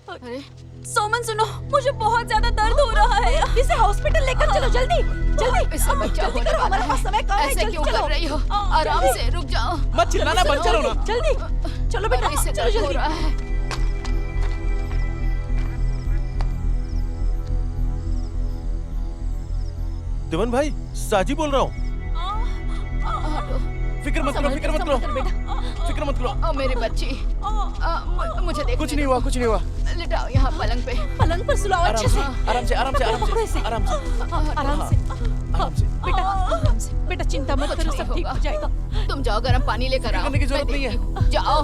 अरे सोमन सुनो, मुझे बहुत ज्यादा दर्द हो रहा है। इसे हॉस्पिटल लेकर चलो जल्दी जल्दी। इससे बच्चा होने वाला हमारे पास समय कम है। ऐसे क्यों कर रही हो? आराम से रुक जाओ। मत चिल्लाना, बंद करो ना। जल्दी चलो बेटा, इससे चलो दर्द हो जल्दी। रहा है। तिमन भाई, साजी बोल रहा हूँ। फिक्र मत करो, फिक्र मत करो, फिक्र मत करो। मेरे बच्ची, मुझे देखो। कुछ नहीं हुआ, कुछ नहीं हुआ। लिटाओ यहाँ पलंग पे। पलंग पर सुलाओ अच्छे से। आराम से, आराम से, आराम से, आराम से, आराम से। बेटा चिंता मत करो, सब ठीक हो जाएगा। तुम जाओ, गर्म पानी लेकर आओ। करने की जरूरत नहीं है। जाओ।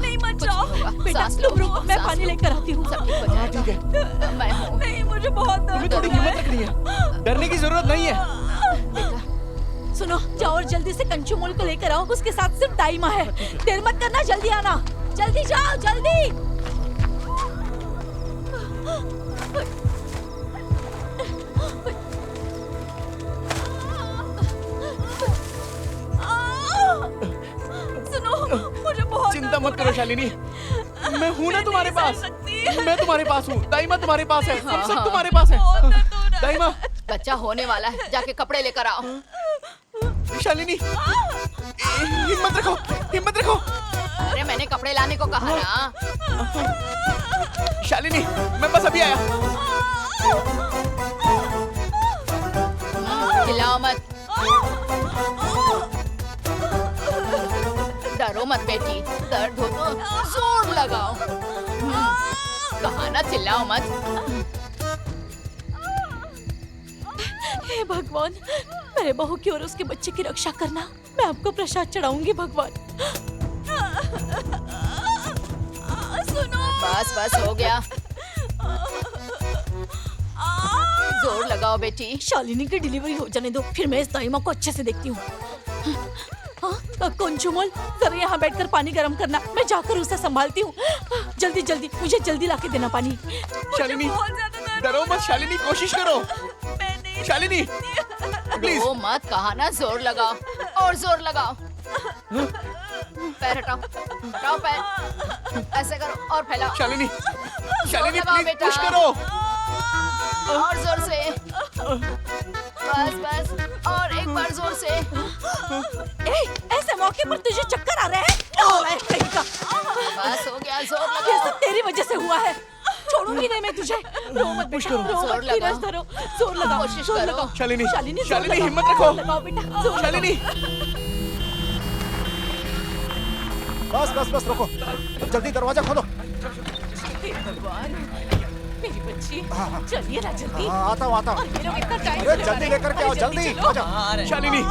नहीं मत जाओ बेटा, तुम रुको, मैं पानी लेकर आती हूँ। सब ठीक हो जाएगा। ठीक है। मैं हूँ। नहीं, मुझे बहुत तुम्हें दर्द थोड़ी हिम्मत रखनी है, डरने की जरूरत नहीं है। सुनो, जाओ और जल्दी से कंचुमोल को लेकर आओ। उसके साथ सिर्फ दाइमा है। देर मत करना, जल्दी आना। जल्दी जाओ, जल्दी। सुनो, मुझे बहुत चिंता मत करो शालिनी, मैं हूँ ना तुम्हारे पास। मैं तुम्हारे पास हूँ, दाइमा तुम्हारे पास है, हम सब तुम्हारे पास है। दाइमा, बच्चा होने वाला है, जाके कपड़े लेकर आओ। शालिनी, हिम्मत रखो, हिम्मत रखो। अरे मैंने कपड़े लाने को कहा ना। शालिनी, मैं बस अभी आया। हिलाओ मत। डरो मत बेटी, दर्द हो तो जोर लगाओ। कहा ना चिल्लाओ मत। हे भगवान, मेरे बहू की और उसके बच्चे की रक्षा करना। मैं आपको प्रसाद चढ़ाऊंगी भगवान। सुनो। बस बस हो गया। जोर लगाओ बेटी। शालिनी की डिलीवरी हो जाने दो, फिर मैं इस दाइमा को अच्छे से देखती हूँ। कंचुमोल, जरा यहाँ बैठकर पानी गर्म करना, मैं जाकर उसे संभालती हूँ। जल्दी जल्दी, मुझे जल्दी लाके देना पानी। शालिनी, डरो मत शालिनी, कोशिश करो। शालिनी, प्लीज। रो मत, कहा ना जोर लगाओ और जोर लगाओ। पैर हटाओ, हटाओ पैर। ऐसे करो और फैलाओ। शालिनी, शालिनी लगाओ प्लीज बेटा। पुश करो। और जोर से। बस बस, और एक बार जोर से। ऐसे मौके पर तुझे चक्कर आ रहे हैं? बस हो गया, जोर लगाओ। ये सब तेरी वजह से हुआ है। छोड़ूंगी नहीं मैं तुझे। रो मत बेटा, रो जोर मत, धीरज लगाओ। धरो। जोर लगाओ, कोशिश जोर करो। लगाओ। शालिनी, शालिनी, जोर शालिनी, लगाओ। हिम्मत रखो। जोर लगाओ बेटा, जोर शालिनी। बस बस बस, रुको, जल्दी दरवाजा खोलो। भगवान, मेरी बच्ची, चलिए ना जल्दी। हाँ, आता हूँ, आता हूँ। और ये लोग इतना टाइम अरे जल्दी लेकर के आओ, जल्दी। आजा। शालिनी,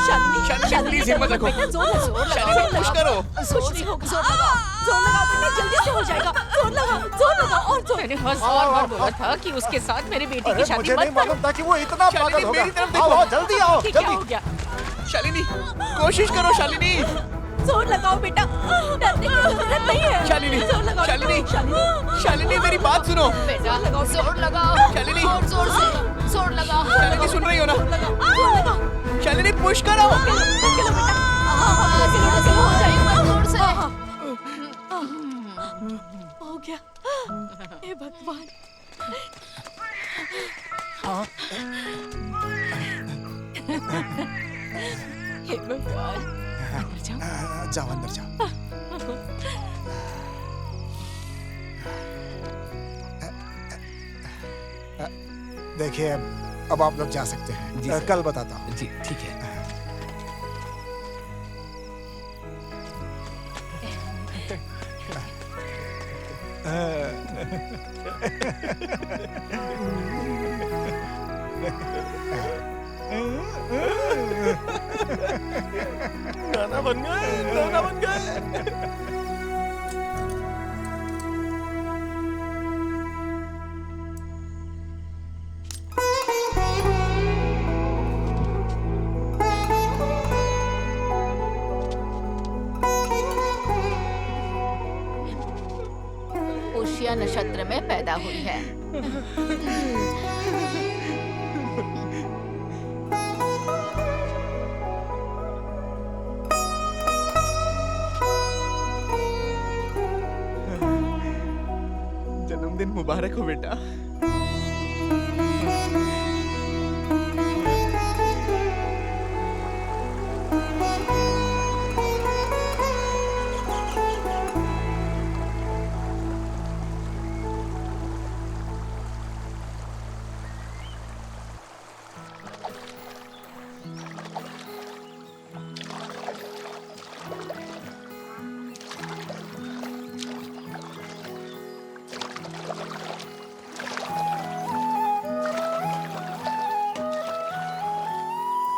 शालिनी, शालिनी, प्लीज हिम्मत रखो। बेटा, जोर लगाओ, जोर लगाओ, शालिनी, जोर पुश लगाओ। करो। कुछ नहीं होगा, जोर लगाओ, जोर लगाओ बेटा, जल्दी से हो जाएगा। जोर लगाओ और जोर। मैंने हर बार बोला था कि उसके साथ मेरे बेटे की शादी मुझे नहीं मत कर। मालूम था कि वो इतना शालिनी, पागल होगा। मेरी तरफ आओ, देखो। आओ, जल्दी आओ, क्या जल्दी। हो गया? शालिनी, कोशिश करो शालिनी। जोर लगाओ बेटा, डरने की जरूरत नहीं है। शालिनी, जोर लगाओ शालिनी, शालिनी मेरी बात सुनो। बेटा जोर लगाओ। शालिनी। और जोर से जोर लगाओ। शालिनी सुन रही हो ना? शालिनी पुश करो। हो जाएगा जोर से। हो गया। हे भगवान। हे भगवान। अंदर जाओ। जाओ अंदर जाओ। देखिए अब आप लोग जा सकते हैं। कल बताता हूँ। जी ठीक है। गाना बन गए, गाना बन गए। पुष्य नक्षत्र में पैदा हुई है। जन्मदिन मुबारक हो बेटा।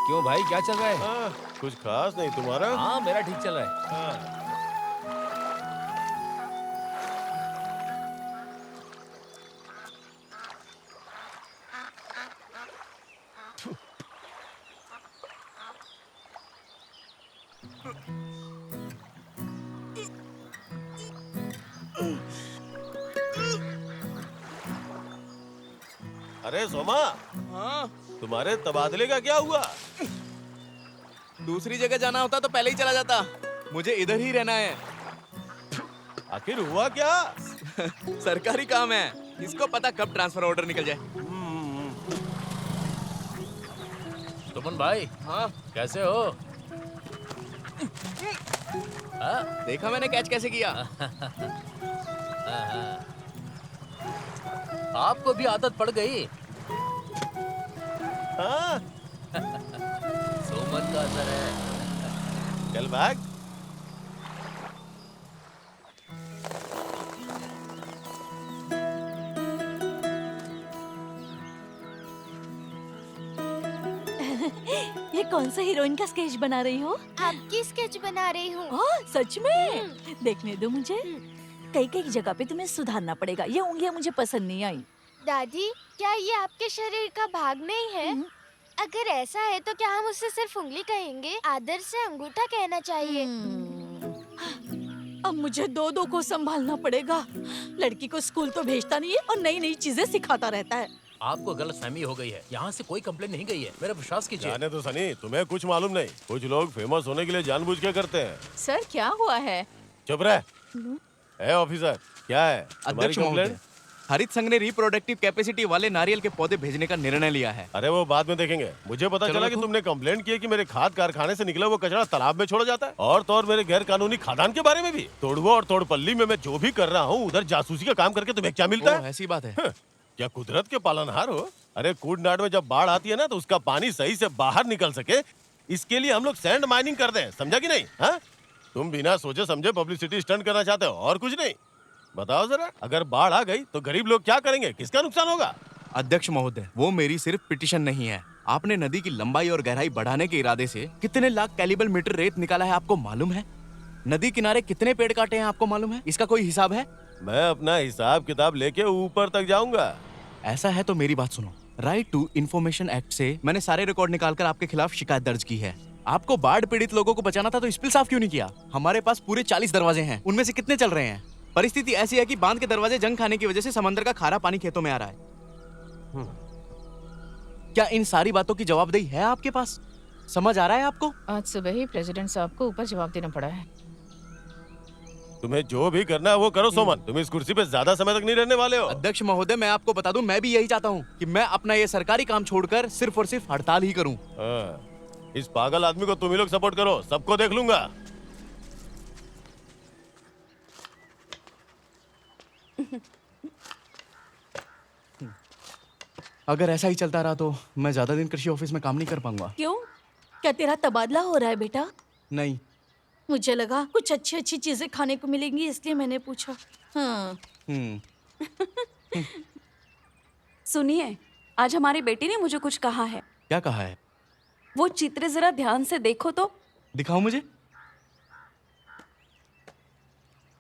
क्यों भाई, क्या चल रहा है? कुछ खास नहीं, तुम्हारा? हाँ मेरा ठीक चल रहा है। अरे सोमा, हाँ तुम्हारे तबादले का क्या हुआ? दूसरी जगह जाना होता तो पहले ही चला जाता। मुझे इधर ही रहना है। आखिर हुआ क्या? सरकारी काम है, इसको पता कब ट्रांसफर ऑर्डर निकल जाए। सुमन भाई, हाँ कैसे हो? देखा मैंने कैच कैसे किया। आपको भी आदत पड़ गई। हाँ? सोमन का असर है। चल भाग। ये कौन सा हीरोइन का स्केच बना रही हो? आपकी स्केच बना रही हूँ। सच में? देखने दो मुझे। कई कई जगह पे तुम्हें सुधारना पड़ेगा। ये उंगलियां मुझे पसंद नहीं आई। दादी, क्या ये आपके शरीर का भाग नहीं है? अगर ऐसा है तो क्या हम उसे सिर्फ उंगली कहेंगे? आदर से अंगूठा कहना चाहिए। अब मुझे दो को संभालना पड़ेगा। लड़की को स्कूल तो भेजता नहीं है और नई नई चीजें सिखाता रहता है। आपको गलतफहमी हो गई है। यहाँ से कोई कंप्लेंट नहीं गई है, मेरा विश्वास कीजिए। जाने तो सनी, तुम्हें कुछ मालूम नहीं। कुछ लोग फेमस होने के लिए जानबूझ के करते हैं। सर क्या हुआ है? चुप रह। ए ऑफिसर, क्या है तुम्हारी अध्यक्ष महोदय, कंप्लेंट? हरित संघ ने रिप्रोडक्टिव कैपेसिटी वाले नारियल के पौधे भेजने का निर्णय लिया है। अरे वो बाद में देखेंगे। मुझे पता चलो चला कि देखो। तुमने कंप्लेंट की है कि मेरे खाद कारखाने से निकला वो कचरा तालाब में छोड़ा जाता है, और तो और मेरे गैर कानूनी खादान के बारे में भी। तोड़ुआ और तोड़पल्ली में मैं जो भी कर रहा हूँ, उधर जासूसी का काम करके तुम्हें क्या मिलता है? ऐसी बात है। क्या कुदरत के पालनहार हो? अरे कूड़नाड में जब बाढ़ आती है ना, तो उसका पानी सही से बाहर निकल सके, इसके लिए हम लोग सैंड माइनिंग करते हैं। समझा कि नहीं? हाँ, तुम बिना सोचे समझे पब्लिसिटी स्टंट करना चाहते हो और कुछ नहीं। बताओ जरा, अगर बाढ़ आ गई तो गरीब लोग क्या करेंगे? किसका नुकसान होगा? अध्यक्ष महोदय, वो मेरी सिर्फ पिटीशन नहीं है। आपने नदी की लंबाई और गहराई बढ़ाने के इरादे से कितने लाख कैलिबल मीटर रेत निकाला है, आपको मालूम है? नदी किनारे कितने पेड़ काटे हैं, आपको मालूम है? इसका कोई हिसाब है? मैं अपना हिसाब किताब लेके ऊपर तक जाऊंगा। ऐसा है तो मेरी बात सुनो। राइट टू इंफॉर्मेशन एक्ट से मैंने सारे रिकॉर्ड निकालकर आपके खिलाफ शिकायत दर्ज की है। आपको बाढ़ पीड़ित लोगों को बचाना था तो स्पिल साफ क्यों नहीं किया? हमारे पास पूरे 40 दरवाजे हैं, उनमें से कितने चल रहे हैं? परिस्थिति ऐसी है कि बांध के दरवाजे जंग खाने की वजह से समंदर का खारा पानी खेतों में आ रहा है। क्या इन सारी बातों की जवाबदेही है आपके पास? समझ आ रहा है आपको? आज सुबह ही प्रेसिडेंट साहब को ऊपर जवाब देना पड़ा है। तुम्हें जो भी करना है वो करो सोमन, तुम इस कुर्सी पे ज्यादा समय तक नहीं रहने वाले हो। अध्यक्ष महोदय, मैं आपको बता दूं, मैं भी यही चाहता हूं कि मैं अपना ये सरकारी काम छोड़कर सिर्फ और सिर्फ हड़ताल ही करूं। इस पागल आदमी को तुम ही लोग सपोर्ट करो, सबको देख लूंगा। अगर ऐसा ही चलता रहा तो मैं ज्यादा दिन कृषि ऑफिस में काम नहीं कर पाऊंगा। क्यों? क्या तेरा तबादला हो रहा है बेटा? नहीं। मुझे लगा कुछ अच्छी अच्छी चीजें खाने को मिलेंगी, इसलिए मैंने पूछा। हाँ। सुनिए, आज हमारी बेटी ने मुझे कुछ कहा है। क्या कहा है? वो चित्र जरा ध्यान से देखो तो। दिखाओ मुझे।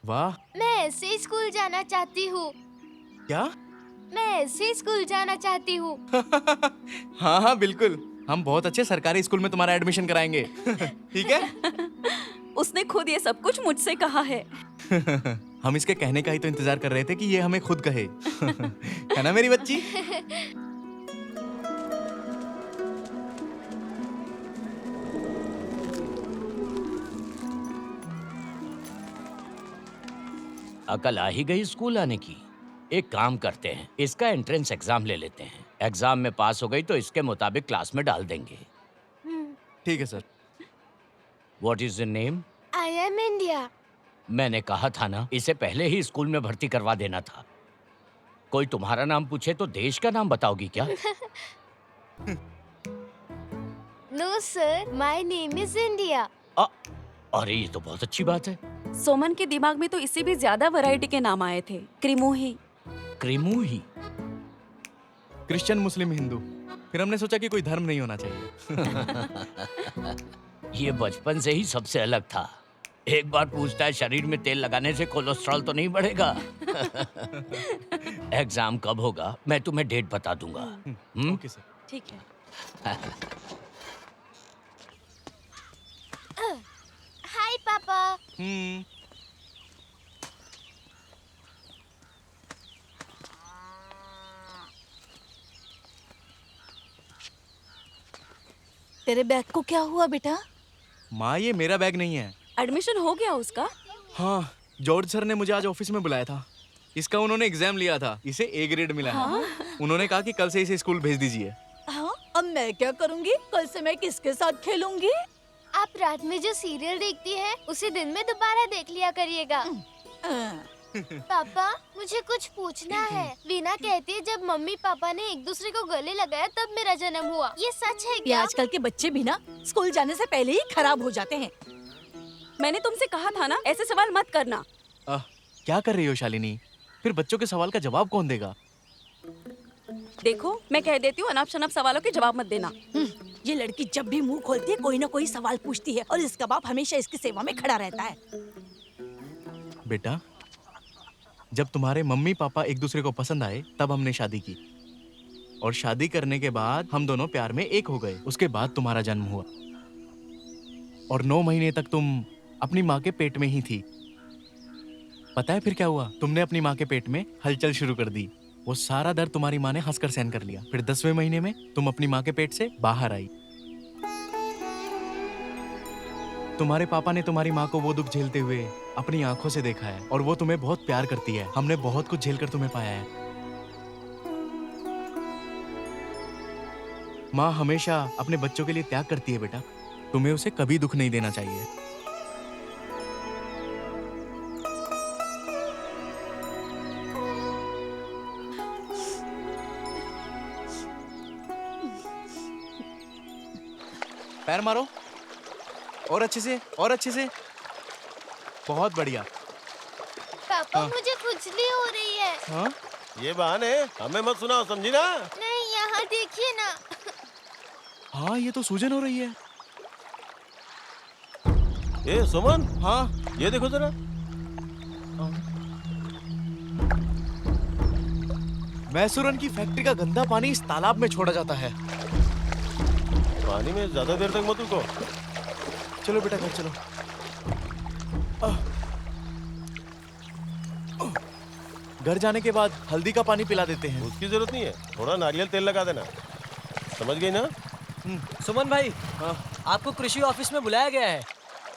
वाह। मैं ऐसे ही स्कूल जाना चाहती हूँ। क्या? मैं ऐसे ही स्कूल जाना चाहती हूँ। हाँ हाँ बिल्कुल, हम बहुत अच्छे सरकारी स्कूल में तुम्हारा एडमिशन कराएंगे। ठीक है? उसने खुद ये सब कुछ मुझसे कहा है। हम इसके कहने का ही तो इंतजार कर रहे थे कि ये हमें खुद कहे। है ना मेरी बच्ची? अकल आ ही गई स्कूल आने की। एक काम करते हैं, इसका एंट्रेंस एग्जाम ले लेते हैं। एग्जाम में पास हो गई तो इसके मुताबिक क्लास में डाल देंगे। ठीक है sir. What is your name? I am India. मैंने कहा था ना, इसे पहले ही स्कूल में भर्ती करवा देना था। कोई तुम्हारा नाम पूछे तो देश का नाम बताओगी क्या? No sir, my name is India. अरे ये तो बहुत अच्छी बात है। सोमन के दिमाग में तो इससे भी ज्यादा वैरायटी के नाम आए थे। क्रिमोही। क्रिमोही? क्रिश्चियन, मुस्लिम, हिंदू। फिर हमने सोचा कि कोई धर्म नहीं होना चाहिए। ये बचपन से ही सबसे अलग था। एक बार पूछता है शरीर में तेल लगाने से कोलेस्ट्रॉल तो नहीं बढ़ेगा। एग्जाम कब होगा मैं तुम्हें डेट बता दूंगा। Okay sir. ठीक है। हाय पापा। तेरे बैग को क्या हुआ बेटा? माँ, ये मेरा बैग नहीं है। एडमिशन हो गया उसका? हाँ, जॉर्ज सर ने मुझे आज ऑफिस में बुलाया था। इसका उन्होंने एग्जाम लिया था, इसे ए ग्रेड मिला है। उन्होंने कहा कि कल से इसे स्कूल भेज दीजिए। हाँ, अब मैं क्या करूँगी? कल से मैं किसके साथ खेलूंगी? आप रात में जो सीरियल देखती हैं, उसे दिन में दोबारा देख लिया करिएगा। पापा, मुझे कुछ पूछना है। वीना कहती है जब मम्मी पापा ने एक दूसरे को गले लगाया तब मेरा जन्म हुआ। ये सच है क्या? आजकल के बच्चे भी ना स्कूल जाने से पहले ही खराब हो जाते हैं। मैंने तुमसे कहा था ना, ऐसे सवाल मत करना। क्या कर रही हो शालिनी? फिर बच्चों के सवाल का जवाब कौन देगा? देखो, मैं कह देती हूँ, अनाप शनाप सवालों के जवाब मत देना। ये लड़की जब भी मुंह खोलती है कोई ना कोई सवाल पूछती है और इसका बाप हमेशा इसकी सेवा में खड़ा रहता है। बेटा, जब तुम्हारे मम्मी पापा एक दूसरे को पसंद आए तब हमने शादी की, और शादी करने के बाद हम दोनों प्यार में एक हो गए। उसके बाद तुम्हारा जन्म हुआ और 9 महीने तक तुम अपनी माँ के पेट में ही थी। पता है फिर क्या हुआ? तुमने अपनी माँ के पेट में हलचल शुरू कर दी। वो सारा दर्द तुम्हारी माँ ने हंसकर सहन कर लिया। फिर 10वें महीने में तुम अपनी माँ के पेट से बाहर आई। तुम्हारे पापा ने तुम्हारी माँ को वो दुख झेलते हुए अपनी आंखों से देखा है और वो तुम्हें बहुत प्यार करती है। हमने बहुत कुछ झेलकर तुम्हें पाया है। माँ हमेशा अपने बच्चों के लिए त्याग करती है बेटा। तुम्हें उसे कभी दुख नहीं देना चाहिए। पैर मारो, और अच्छे से, और अच्छे से। बहुत बढ़िया। पापा, मुझे खुजली हो रही है। हाँ? ये बहाने हमें मत सुनाओ, समझी ना? नहीं, यहाँ देखिए ना। हाँ, ये तो सूजन हो रही है। ए सुमन, हाँ ये देखो जरा। मैसूरन की फैक्ट्री का गंदा पानी इस तालाब में छोड़ा जाता है। पानी में ज्यादा देर तक मत रुको। चलो बेटा, घर चलो। घर जाने के बाद हल्दी का पानी पिला देते हैं। उसकी जरूरत नहीं है, थोड़ा नारियल तेल लगा देना। समझ गई ना? सुमन भाई, आपको कृषि ऑफिस में बुलाया गया है।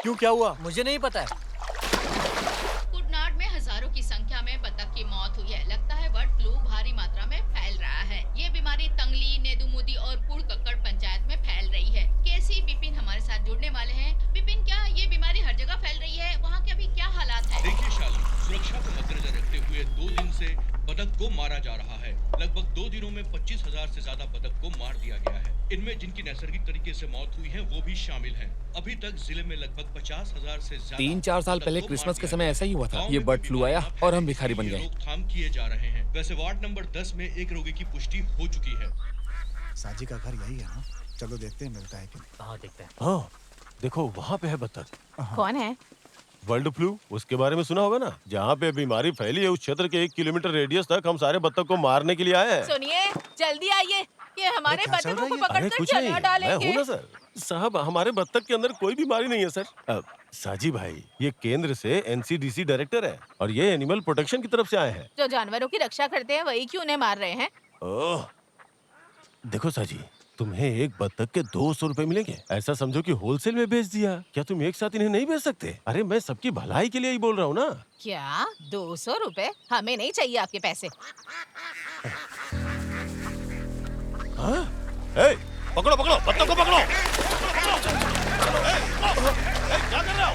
क्यों, क्या हुआ? मुझे नहीं पता है। कुटनाड में हजारों की संख्या में बतख की मौत हुई है। लगता है बर्ड फ्लू भारी मात्रा में फैल रहा है। ये बीमारी तंगली, नेदुमुदी और पुड़कक्कड़ पंचायत में फैल रही है। केसी बिपिन हमारे साथ जुड़ने वाले हैं। बिपिन, क्या ये बीमारी हर जगह फैल रही है? वहाँ के अभी क्या हालात हैं? देखिए शाली, सुरक्षा को मद्देनजर रखते हुए 2 दिन से बतख को मारा जा रहा है। लगभग 2 दिनों में 25,000 से ज्यादा बतख को मार दिया गया है। इनमें जिनकी नैसर्गिक तरीके से मौत हुई है वो भी शामिल हैं। अभी तक जिले में लगभग 50,000 से ज्यादा 3-4 साल पहले क्रिसमस के समय ऐसा ही हुआ था। ये बर्ड फ्लू आया और हम भिखारी बन गए। रोकथाम किए जा रहे हैं। वैसे वार्ड नंबर 10 में एक रोगी की पुष्टि हो चुकी है। साजी का घर यही है ना? चलो देखते हैं मिलता है कि नहीं। हाँ, देखते हैं। हाँ, देखो वहाँ पे है बतख। कौन है? बर्ड फ्लू, उसके बारे में सुना होगा ना? जहाँ पे बीमारी फैली है उस क्षेत्र के 1 किलोमीटर रेडियस तक हम सारे बत्तख को मारने के लिए आए हैं। सुनिए, जल्दी आइए, ये हमारे बतखों को अरे पकड़कर कुछ नहीं, जला मैं डालेंगे। हूँ ना सर। साहब, हमारे बत्तख के अंदर कोई बीमारी नहीं है सर। साजी भाई, ये केंद्र से NCDC डायरेक्टर है और ये एनिमल प्रोटेक्शन की तरफ से आए हैं। जो जानवरों की रक्षा करते हैं वही क्यों उन्हें मार रहे हैं? ओह, देखो साजी, तुम्हें एक बत्तख के 200 रुपए मिलेंगे। ऐसा समझो कि होलसेल में बेच दिया। क्या तुम एक साथ इन्हें नहीं बेच सकते? अरे मैं सबकी भलाई के लिए ही बोल रहा हूँ ना। क्या 200 रुपए? हमें नहीं चाहिए आपके पैसे। हाँ? ए, पकड़ो पकड़ो, बत्तख को पकड़ो। क्या कर रहे हो?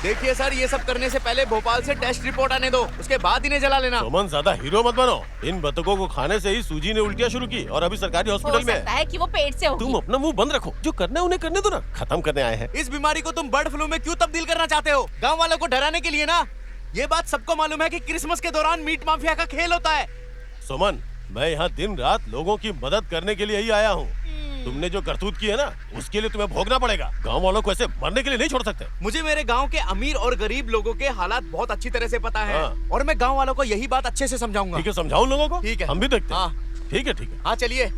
देखिए सर, ये सब करने से पहले भोपाल से टेस्ट रिपोर्ट आने दो, उसके बाद इन्हें जला लेना। सुमन, ज्यादा हीरो मत बनो। इन बत्तखों को खाने से ही सूजी ने उल्टियाँ शुरू की और अभी सरकारी हॉस्पिटल में सकता है कि वो पेट से होगी। तुम अपना मुंह बंद रखो। जो करना है उन्हें करने दो ना। खत्म करने आए हैं। इस बीमारी को तुम बर्ड फ्लू में क्यों तब्दील करना चाहते हो? गाँव वालों को डराने के लिए ना। ये बात सबको मालूम है कि क्रिसमस के दौरान मीट माफिया का खेल होता है। सुमन, मैं यहाँ दिन रात लोगों की मदद करने के लिए ही आया हूँ। तुमने जो करतूत की है ना, उसके लिए तुम्हें भोगना पड़ेगा। गांव वालों को ऐसे मरने के लिए नहीं छोड़ सकते। मुझे मेरे गांव के अमीर और गरीब लोगों के हालात बहुत अच्छी तरह से पता है। हाँ। और मैं गांव वालों को यही बात अच्छे से समझाऊंगा। ठीक है, समझाओ लोगों को। ठीक है, हम भी देखते हैं। हाँ। ठीक है ठीक है। हाँ चलिए।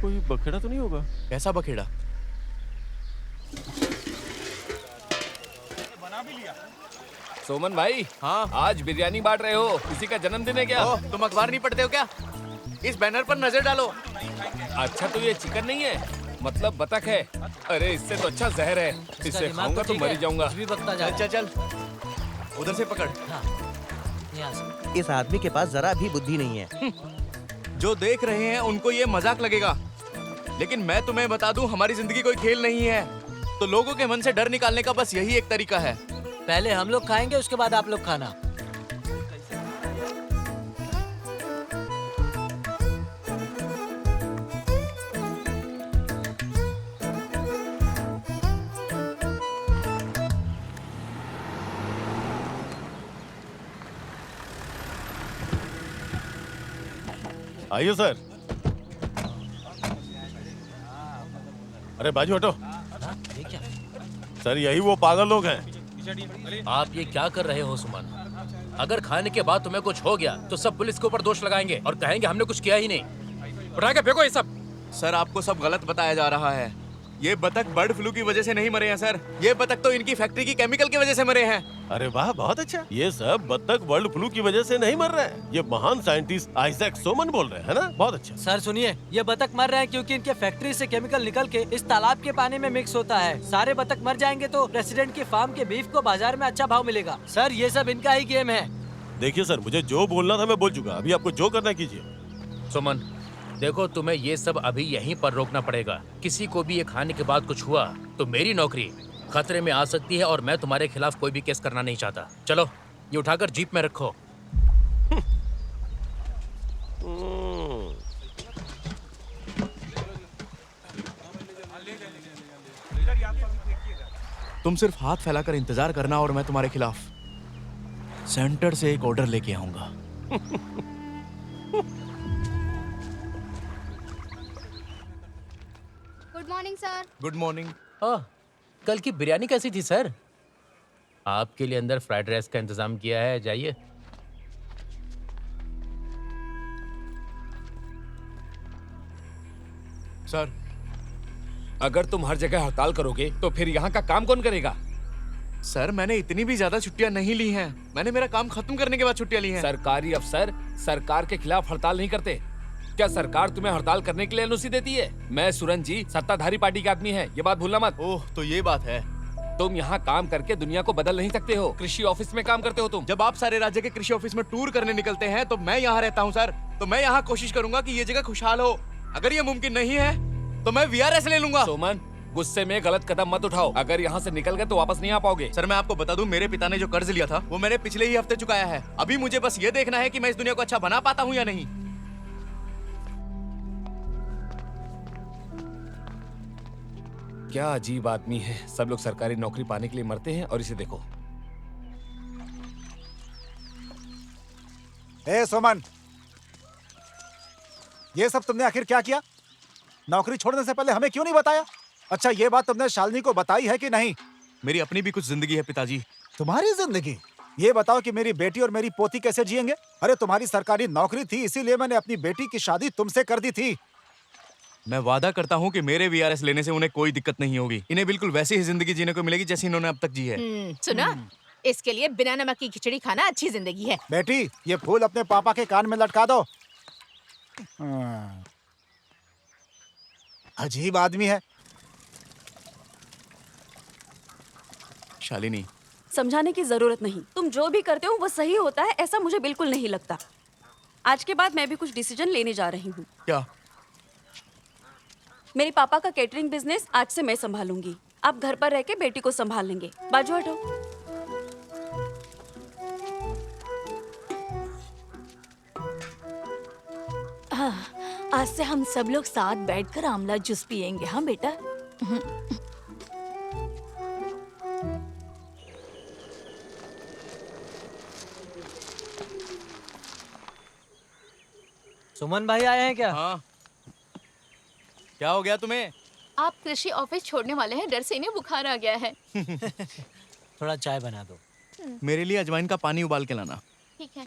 कोई बखेड़ा तो नहीं होगा? कैसा बखेड़ा? सोमन भाई, हाँ, आज बिरयानी बांट रहे हो, किसी का जन्मदिन है क्या? तुम अखबार नहीं पढ़ते हो क्या? इस बैनर पर नजर डालो। अच्छा, तो ये चिकन नहीं है, मतलब बतख है। अरे इससे तो अच्छा जहर है, इससे खाऊंगा तो मर ही जाऊंगा। चल चल चल, उधर से पकड़। इस आदमी के पास जरा भी बुद्धि नहीं है। जो देख रहे हैं उनको ये मजाक लगेगा, लेकिन मैं तुम्हें बता दूं, हमारी जिंदगी कोई खेल नहीं है। तो लोगों के मन से डर निकालने का बस यही एक तरीका है। पहले हम लोग खाएंगे, उसके बाद आप लोग खाना। आइए सर। अरे बाजू हटो। ये क्या? सर, यही वो पागल लोग हैं। आप ये क्या कर रहे हो सुमन? अगर खाने के बाद तुम्हें कुछ हो गया तो सब पुलिस के ऊपर दोष लगाएंगे और कहेंगे हमने कुछ किया ही नहीं। उठा के फेंको ये सब। सर, आपको सब गलत बताया जा रहा है। ये बतख बर्ड फ्लू की वजह से नहीं मरे हैं सर। ये बतख तो इनकी फैक्ट्री की केमिकल की वजह से मरे हैं। अरे वाह, बहुत अच्छा। ये सब बत्तख बर्ड फ्लू की वजह से नहीं मर रहे हैं। ये महान साइंटिस्ट आइजैक सोमन बोल रहे हैं ना? बहुत अच्छा। सर सुनिए, ये बतख मर रहे हैं क्योंकि इनके फैक्ट्री से केमिकल निकल के इस तालाब के पानी में मिक्स होता है। सारे बतख मर जाएंगे तो प्रेसिडेंट की फार्म के बीफ को बाजार में अच्छा भाव मिलेगा। सर, ये सब इनका ही गेम है। देखिए सर, मुझे जो बोलना था मैं बोल चुका। अभी आपको जो करना कीजिए। सुमन, देखो तुम्हें ये सब अभी यहीं पर रोकना पड़ेगा। किसी को भी ये खाने के बाद कुछ हुआ तो मेरी नौकरी खतरे में आ सकती है और मैं तुम्हारे खिलाफ कोई भी केस करना नहीं चाहता। चलो, ये उठाकर जीप में रखो। तुम सिर्फ हाथ फैलाकर इंतजार करना और मैं तुम्हारे खिलाफ सेंटर से एक ऑर्डर लेके आऊंगा। Good morning sir. Good morning. कल की बिरयानी कैसी थी सर? आपके लिए अंदर फ्राइड राइस का इंतजाम किया है, जाइए। सर, अगर तुम हर जगह हड़ताल करोगे तो फिर यहाँ का काम कौन करेगा? सर मैंने इतनी भी ज्यादा छुट्टियां नहीं ली हैं। मैंने मेरा काम खत्म करने के बाद छुट्टियां ली हैं। सरकारी अफसर सरकार के खिलाफ हड़ताल नहीं करते। क्या सरकार तुम्हें हड़ताल करने के लिए अनुमति देती है? मैं सुरन जी सत्ताधारी पार्टी के आदमी है, ये बात भूलना मत। ओह तो ये बात है। तुम यहाँ काम करके दुनिया को बदल नहीं सकते हो। कृषि ऑफिस में काम करते हो तुम। जब आप सारे राज्य के कृषि ऑफिस में टूर करने निकलते हैं तो मैं यहाँ रहता हूँ सर। तो मैं यहाँ कोशिश करूंगा कि ये जगह खुशहाल हो। अगर ये मुमकिन नहीं है तो मैं VRS ले लूंगा। सोमन गुस्से में गलत कदम मत उठाओ। अगर यहाँ से निकल गए तो वापस नहीं आ पाओगे। सर मैं आपको बता दूं, मेरे पिता ने जो कर्ज लिया था वो मैंने पिछले ही हफ्ते चुकाया है। अभी मुझे बस ये देखना है कि मैं इस दुनिया को अच्छा बना पाता हूँ या नहीं। क्या अजीब आदमी है। सब लोग सरकारी नौकरी पाने के लिए मरते हैं और इसे देखो। ए सोमन, ये सब तुमने आखिर क्या किया? नौकरी छोड़ने से पहले हमें क्यों नहीं बताया? अच्छा ये बात तुमने शालिनी को बताई है कि नहीं? मेरी अपनी भी कुछ जिंदगी है पिताजी। तुम्हारी जिंदगी? ये बताओ कि मेरी बेटी और मेरी पोती कैसे जिएंगे? अरे तुम्हारी सरकारी नौकरी थी, इसीलिए मैंने अपनी बेटी की शादी तुमसे कर दी थी। मैं वादा करता हूँ कि मेरे VRS लेने से उन्हें कोई दिक्कत नहीं होगी। इन्हें बिल्कुल वैसी ही जिंदगी जीने को मिलेगी जैसी इन्होंने अब तक जी है। सुना, इसके लिए बिना नमक की खिचड़ी खाना अच्छी जिंदगी है। बेटी ये फूल अपने पापा के कान में लटका दो। अजीब आदमी है। शालिनी, समझाने की जरूरत नहीं। तुम जो भी करते हो वो सही होता है ऐसा मुझे बिल्कुल नहीं लगता। आज के बाद मैं भी कुछ डिसीजन लेने जा रही हूँ। क्या? मेरे पापा का केटरिंग बिजनेस आज से मैं संभालूंगी। आप घर पर रह के बेटी को संभाल लेंगे। बाजू हटो। आज से हम सब लोग साथ बैठकर आंवला जूस पियेंगे। हाँ बेटा। सुमन भाई आए हैं क्या? हाँ। क्या हो गया तुम्हें? आप कृषि ऑफिस छोड़ने वाले हैं, डर से इन्हें बुखार आ गया है। थोड़ा चाय बना दो। मेरे लिए अजवाइन का पानी उबाल के लाना। ठीक है।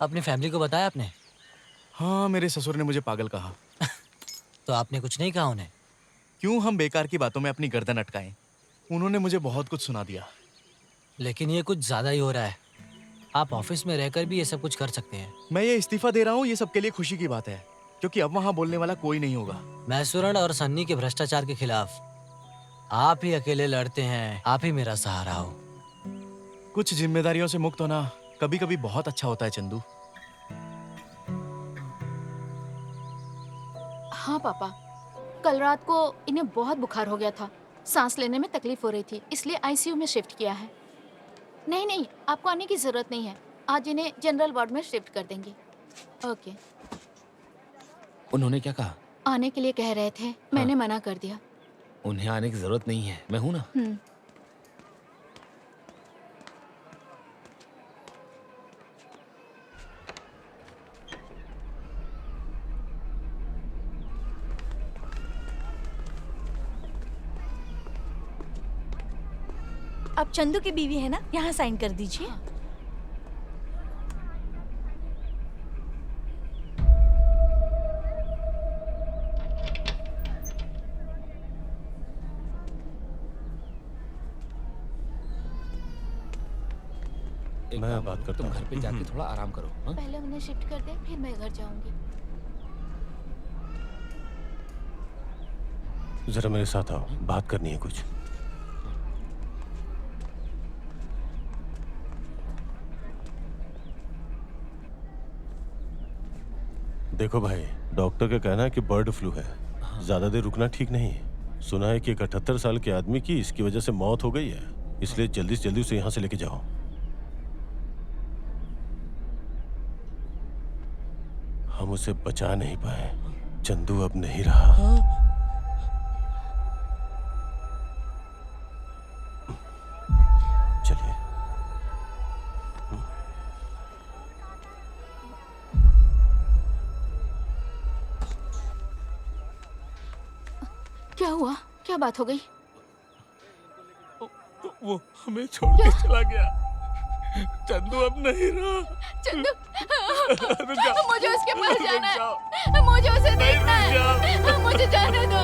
अपनी फैमिली को बताया आपने? हाँ, मेरे ससुर ने मुझे पागल कहा। तो आपने कुछ नहीं कहा उन्हें? क्यों हम बेकार की बातों में अपनी गर्दन अटकाएं? उन्होंने मुझे बहुत कुछ सुना दिया। लेकिन ये कुछ ज्यादा ही हो रहा है। आप ऑफिस में रहकर भी ये सब कुछ कर सकते हैं। मैं ये इस्तीफा दे रहा हूँ, ये सबके लिए खुशी की बात है, क्योंकि अब वहाँ बोलने वाला कोई नहीं होगा। मैं सुरण और सन्नी के भ्रष्टाचार के खिलाफ आप ही अकेले लड़ते हैं। आप ही मेरा सहारा हो। कुछ जिम्मेदारियों से मुक्त होना कभी कभी बहुत अच्छा होता है चंदू। हाँ पापा, कल रात को इन्हें बहुत बुखार हो गया था, सांस लेने में तकलीफ हो रही थी, इसलिए ICU में शिफ्ट किया है। नहीं नहीं, आपको आने की जरूरत नहीं है। आज इन्हें जनरल वार्ड में शिफ्ट कर देंगे। ओके। उन्होंने क्या कहा? आने के लिए कह रहे थे, मैंने मना कर दिया। उन्हें आने की जरूरत नहीं है, मैं हूं ना। आप चंदू की बीवी है ना, यहाँ साइन कर दीजिए। मैं बात करता तुम हूँ। घर पे जाके थोड़ा आराम करो। हाँ? पहले उन्हें शिफ्ट कर दे, फिर मैं घर जाऊंगी। जरा मेरे साथ आओ, बात करनी है कुछ। देखो भाई, डॉक्टर का कहना है कि बर्ड फ्लू है। ज्यादा देर रुकना ठीक नहीं है। सुना है कि एक 78 साल के आदमी की इसकी वजह से मौत हो गई है, इसलिए जल्दी से जल्दी उसे यहाँ से लेके जाओ। हम उसे बचा नहीं पाए। चंदू अब नहीं रहा। चलिए। क्या हुआ? क्या बात हो गई? वो हमें छोड़ के चला गया। चंदू अब नहीं रहा। चंदू, मुझे उसके पास जाना है, मुझे उसे देखना है, मुझे जाने दो।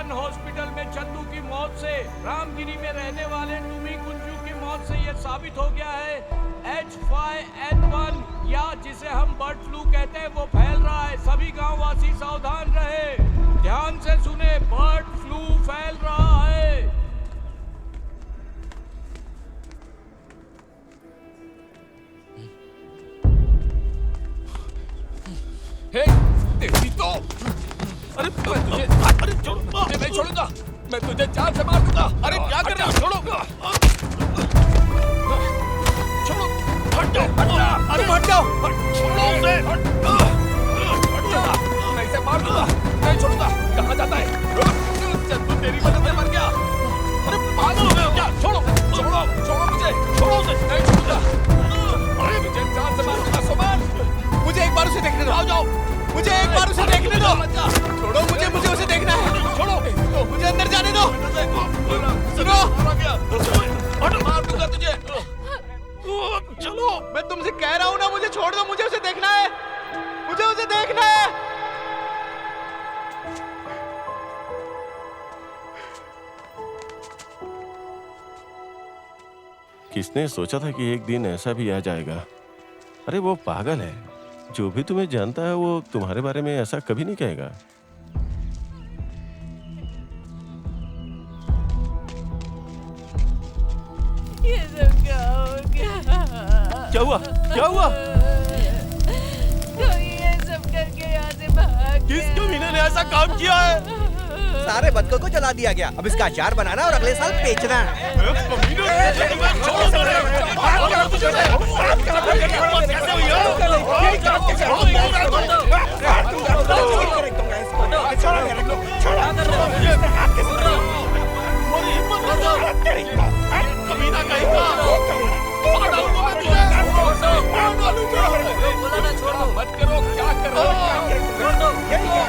मिशन हॉस्पिटल में चंदू की मौत से, रामगिरी में रहने वाले टुमी कुंजू की मौत से यह साबित हो गया है H5N1 या जिसे हम बर्ड फ्लू कहते हैं वो फैल रहा है। सभी गांव वासी सावधान रहे। ध्यान से सुने, बर्ड फ्लू फैल रहा है। हे, तेरी तो अरे छोड़, मैं नहीं छोड़ूंगा। मैं तुझे जान से मार दूंगा। अरे क्या कर रहे हो? छोड़ो, छोड़ो, हट जाओ, अरे हट जाओ, छोड़ो उसे, मैं इसे मार दूंगा, नहीं छोड़ूंगा। कहाँ जाता है? चंदू तेरी वजह से मर गया। अरे पागल हो गए हो क्या? छोड़ो, छोड़ो, छोड़ो मुझे, छोड़ो उसे, नहीं छोड़ूंगा। अरे मुझे जान से मार दूंगा। सुमन, मुझे एक बार उसे देखने दो। जाओ, मुझे एक बार उसे देखने दो। छोड़ो मुझे, मुझे उसे देखना है। छोड़ो, मुझे अंदर जाने दो। सुनो, मार दूंगा तुझे। चलो, मैं तुमसे कह रहा हूँ ना, मुझे छोड़ दो। मुझे उसे देखना है, मुझे उसे देखना है। किसने सोचा था कि एक दिन ऐसा भी आ जाएगा? अरे वो पागल है। जो भी तुम्हें जानता है वो तुम्हारे बारे में ऐसा कभी नहीं कहेगा। ये सब क्या हो गया? क्या हुआ? क्या हुआ? कोई ये सब करके यहाँ से भाग किस कमीने ने ऐसा काम किया है? सारे बच्चों को जला दिया गया। अब इसका अचार बनाना और अगले साल बेचना। मत करो, क्या करो? क्या कर रहे हो?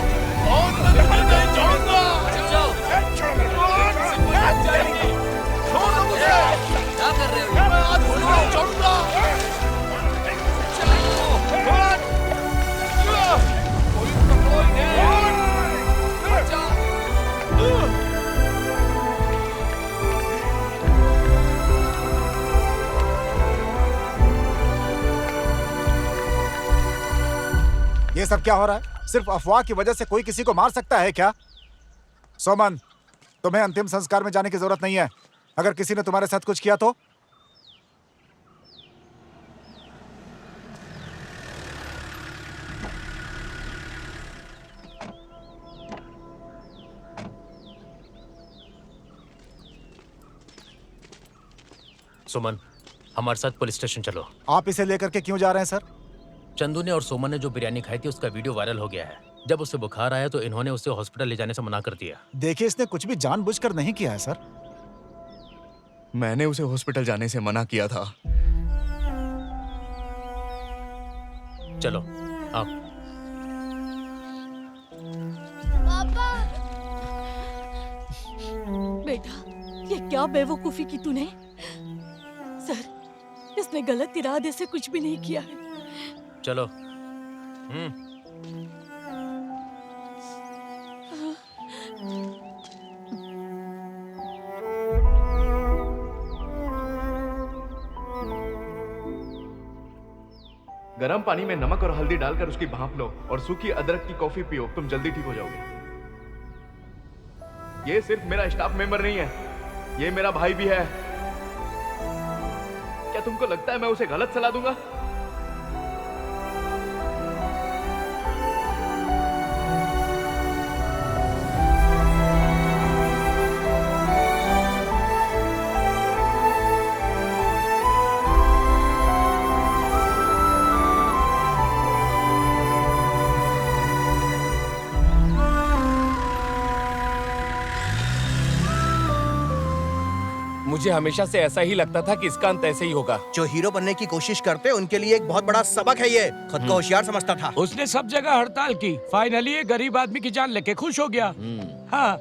ये सब क्या हो रहा है? सिर्फ अफवाह की वजह से कोई किसी को मार सकता है क्या? सोमन, तुम्हें अंतिम संस्कार में जाने की जरूरत नहीं है। अगर किसी ने तुम्हारे साथ कुछ किया तो? सुमन, हमारे साथ पुलिस स्टेशन चलो। आप इसे लेकर के क्यों जा रहे हैं सर? चंदू ने और सुमन ने जो बिरयानी खाई थी उसका वीडियो वायरल हो गया है। जब उसे बुखार आया तो इन्होंने उसे हॉस्पिटल ले जाने से मना कर दिया। देखिए, इसने कुछ भी जानबूझकर नहीं किया है सर। मैंने उसे हॉस्पिटल जाने से मना किया था। चलो आप। पापा, बेटा, ये क्या बेवकूफी की तूने? सर, इसने गलत इरादे से कुछ भी नहीं किया है। चलो। गरम पानी में नमक और हल्दी डालकर उसकी भाप लो और सूखी अदरक की कॉफी पियो। तुम जल्दी ठीक हो जाओगे। ये सिर्फ मेरा स्टाफ मेंबर नहीं है, ये मेरा भाई भी है। क्या तुमको लगता है मैं उसे गलत सलाह दूंगा? मुझे हमेशा से ऐसा ही लगता था कि इसका अंत ऐसे ही होगा। जो हीरो बनने की कोशिश करते हैं उनके लिए एक बहुत बड़ा सबक है ये। खुद को होशियार समझता था। उसने सब जगह हड़ताल की, फाइनली एक गरीब आदमी की जान लेके खुश हो गया। हाँ।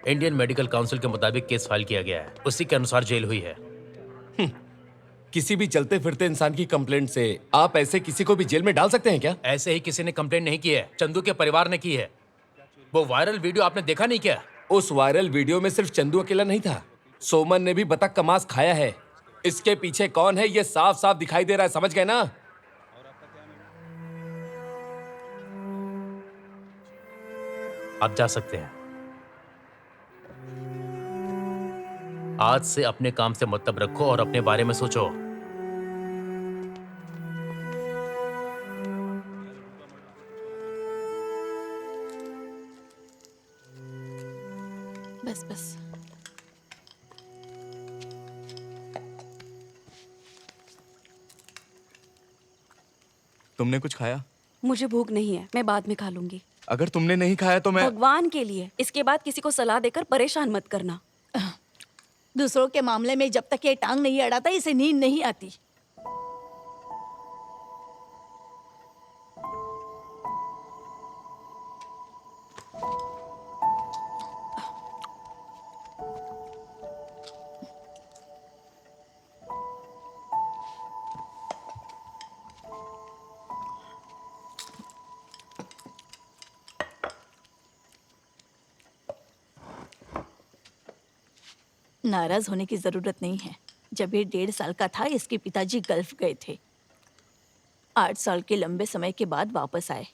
इंडियन मेडिकल काउंसिल के मुताबिक केस फाइल किया गया है, उसी के अनुसार जेल हुई है। किसी भी चलते फिरते इंसान की कंप्लेंट से आप ऐसे किसी को भी जेल में डाल सकते हैं क्या? ऐसे ही किसी ने कंप्लेंट नहीं की है, चंदू के परिवार ने की है। वो वायरल वीडियो आपने देखा नहीं क्या? उस वायरल वीडियो में सिर्फ चंदू अकेला नहीं था, सोमन ने भी बतख का मांस खाया है। इसके पीछे कौन है ये साफ साफ दिखाई दे रहा है, समझ गए ना? आप जा सकते हैं। आज से अपने काम से मतलब रखो और अपने बारे में सोचो। बस बस। तुमने कुछ खाया? मुझे भूख नहीं है, मैं बाद में खा लूंगी। अगर तुमने नहीं खाया तो मैं... भगवान के लिए इसके बाद किसी को सलाह देकर परेशान मत करना। दूसरों के मामले में जब तक ये टांग नहीं अड़ाता इसे नींद नहीं आती। नाराज होने की जरूरत नहीं है। जब ये 1.5 साल का था इसके पिताजी गल्फ गए थे। 8 साल के लंबे समय के बाद वापस आए।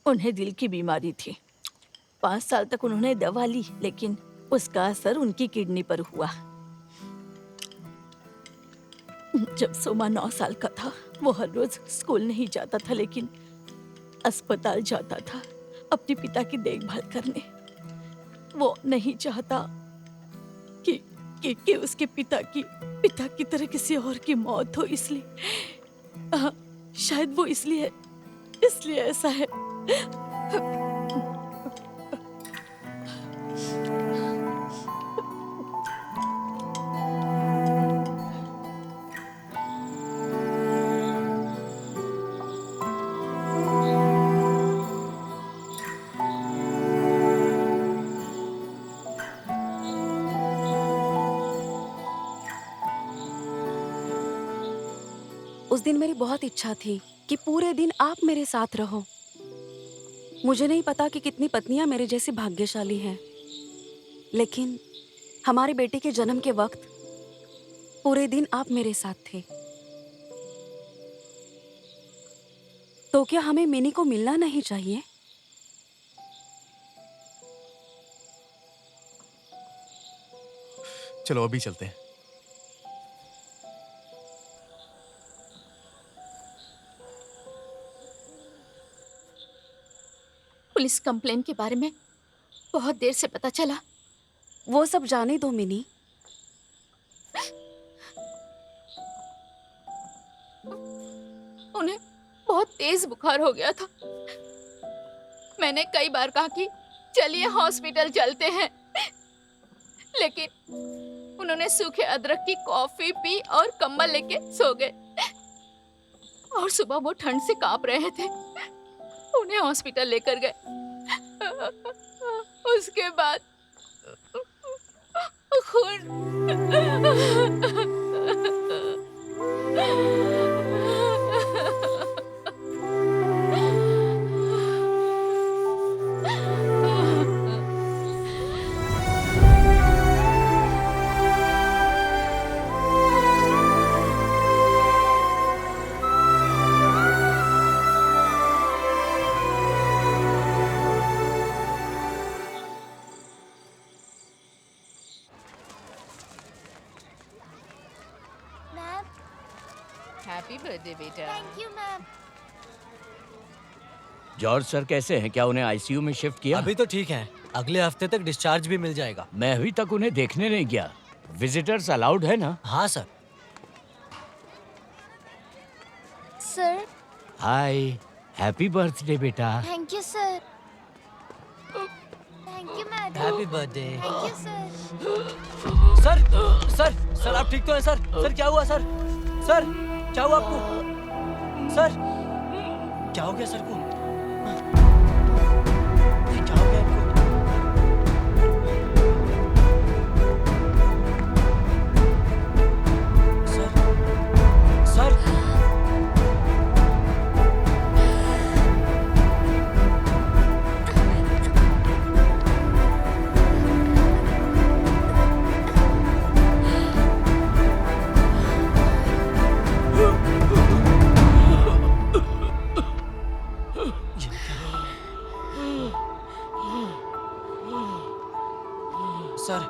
उन्हें दिल की बीमारी थी। 5 साल तक उन्होंने दवा ली, लेकिन उसका असर उनकी किडनी पर हुआ। जब सोमा 9 साल का था वो हर रोज स्कूल नहीं जाता था, लेकिन अस्पताल जाता था अपने पिता की देखभाल करने। वो नहीं चाहता कि उसके पिता की तरह किसी और की मौत हो, इसलिए शायद वो इसलिए ऐसा है। उस दिन मेरी बहुत इच्छा थी कि पूरे दिन आप मेरे साथ रहो। मुझे नहीं पता कि कितनी पत्नियां मेरे जैसी भाग्यशाली हैं, लेकिन हमारी बेटी के जन्म के वक्त पूरे दिन आप मेरे साथ थे। तो क्या हमें मिनी को मिलना नहीं चाहिए? चलो अभी चलते हैं। पुलिस कंप्लेन के बारे में बहुत देर से पता चला। वो सब जाने दो मिनी। उन्हें बहुत तेज बुखार हो गया था। मैंने कई बार कहा कि चलिए हॉस्पिटल चलते हैं, लेकिन उन्होंने सूखे अदरक की कॉफी पी और कंबल लेके सो गए। और सुबह वो ठंड से कांप रहे थे। उन्हें हॉस्पिटल लेकर गए। उसके बाद हैप्पी बर्थडे बेटा। Thank you ma'am. George sir कैसे हैं? क्या उन्हें आईसीयू में शिफ्ट किया? अभी तो ठीक है, अगले हफ्ते तक डिस्चार्ज भी मिल जाएगा। मैं अभी तक उन्हें देखने नहीं गया। विजिटर्स अलाउड है ना? हाँ सर। सर। हाय, हैप्पी बर्थडे बेटा। Thank you sir. Thank you madam. Happy birthday. Thank you sir. Sir आप ठीक तो हैं सर? सर क्या हुआ सर? सर क्या हुआ आपको? सर क्या हो गया सर को? क्या हो गया आपको? Sir sir.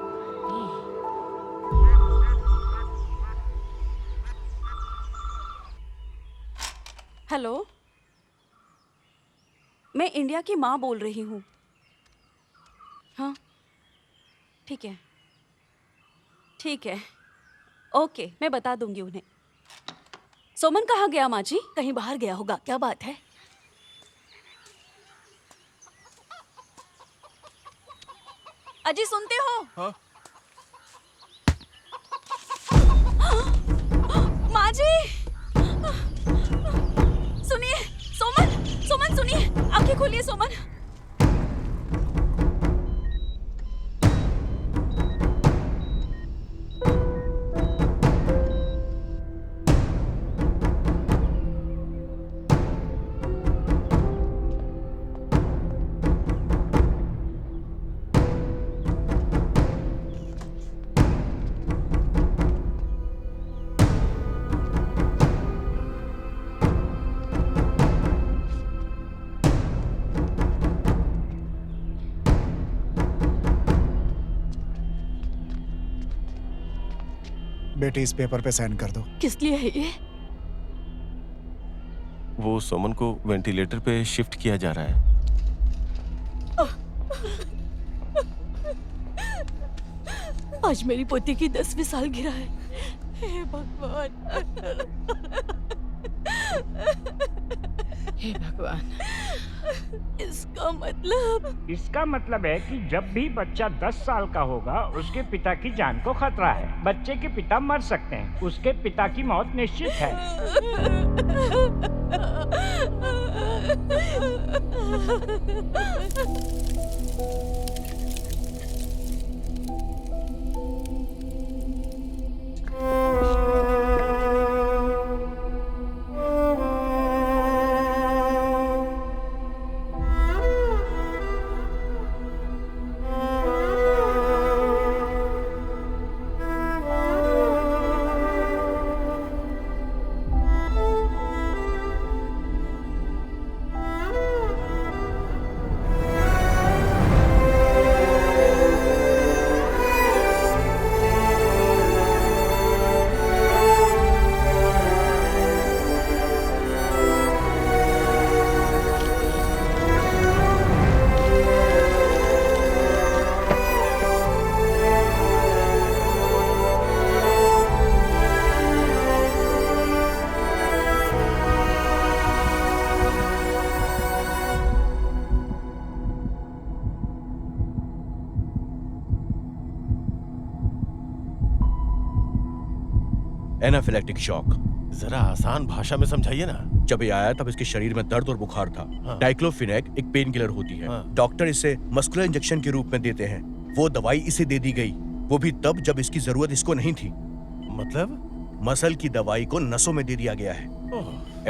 हेलो, मैं इंडिया की माँ बोल रही हूँ। हाँ, ठीक है, ठीक है, ओके, मैं बता दूंगी उन्हें। सोमन कहाँ गया माँ जी? कहीं बाहर गया होगा। क्या बात है? अजी सुनते हो? हाँ? माँ जी, सुनिए, सोमन, सोमन सुनिए, आंखें खोलिए सोमन। बेटी इस पेपर पे साइन कर दो। किस लिए है ये? वो सोमन को वेंटिलेटर पे शिफ्ट किया जा रहा है। आज मेरी पोती की 10वीं सालगिरह है। हे भगवान, हे भगवान। इसका मतलब है कि जब भी बच्चा 10 साल का होगा उसके पिता की जान को खतरा है। बच्चे के पिता मर सकते हैं, उसके पिता की मौत निश्चित है। Anaphylactic shock. जरा आसान भाषा में समझाइए ना। जब ये आया तब इसके शरीर में दर्द और बुखार था। हाँ। डाइक्लोफिनेक एक पेन किलर होती है। हाँ। डॉक्टर इसे मस्कुलर इंजेक्शन के रूप में देते हैं। वो दवाई इसे दे दी गई, वो भी तब जब इसकी जरूरत इसको नहीं थी। मतलब? मसल की दवाई को नसों में दे दिया गया है।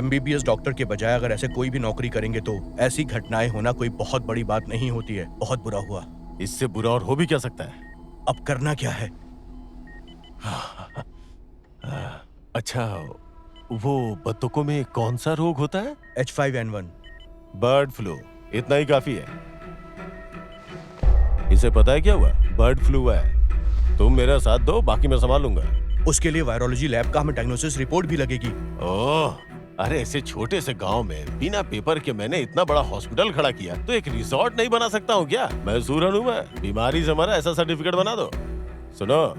MBBS डॉक्टर के बजाय अगर ऐसे कोई भी नौकरी करेंगे तो ऐसी घटनाएं होना कोई बहुत बड़ी बात नहीं होती है। बहुत बुरा हुआ। इससे बुरा और हो भी क्या सकता है? अब करना क्या है? अच्छा, वो बत्तखों में कौन सा रोग होता है? H5N1। Bird flu. इतना ही काफी है। इसे पता है क्या हुआ? बर्ड फ्लू हुआ है। तुम मेरा साथ दो, बाकी मैं संभाल लूंगा। उसके लिए वायरोलॉजी लैब का हमें डायग्नोसिस रिपोर्ट भी लगेगी। ओह, अरे ऐसे छोटे से गांव में बिना पेपर के मैंने इतना बड़ा हॉस्पिटल खड़ा किया तो एक रिसोर्ट नहीं बना सकता हूँ क्या? मैं सूरन हूँ मैं। बीमारी से मरा ऐसा सर्टिफिकेट बना दो। सुनो,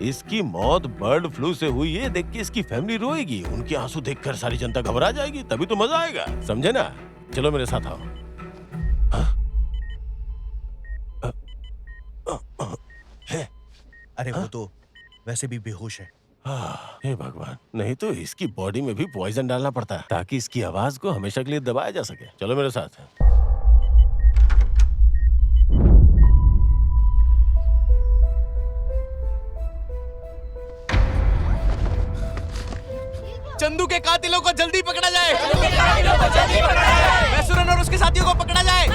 इसकी मौत बर्ड फ्लू से हुई है देख के इसकी फैमिली रोएगी। उनके आंसू देखकर सारी जनता घबरा जाएगी, तभी तो मजा आएगा। समझे ना? चलो मेरे साथ आओ। अरे वो तो वैसे भी बेहोश है। हे भगवान, नहीं तो इसकी बॉडी में भी पॉइजन डालना पड़ता है ताकि इसकी आवाज को हमेशा के लिए दबाया जा सके। चलो मेरे साथ। चंदू के कातिलों को जल्दी पकड़ा जाए। मैसूरन और उसके साथियों को पकड़ा जाए।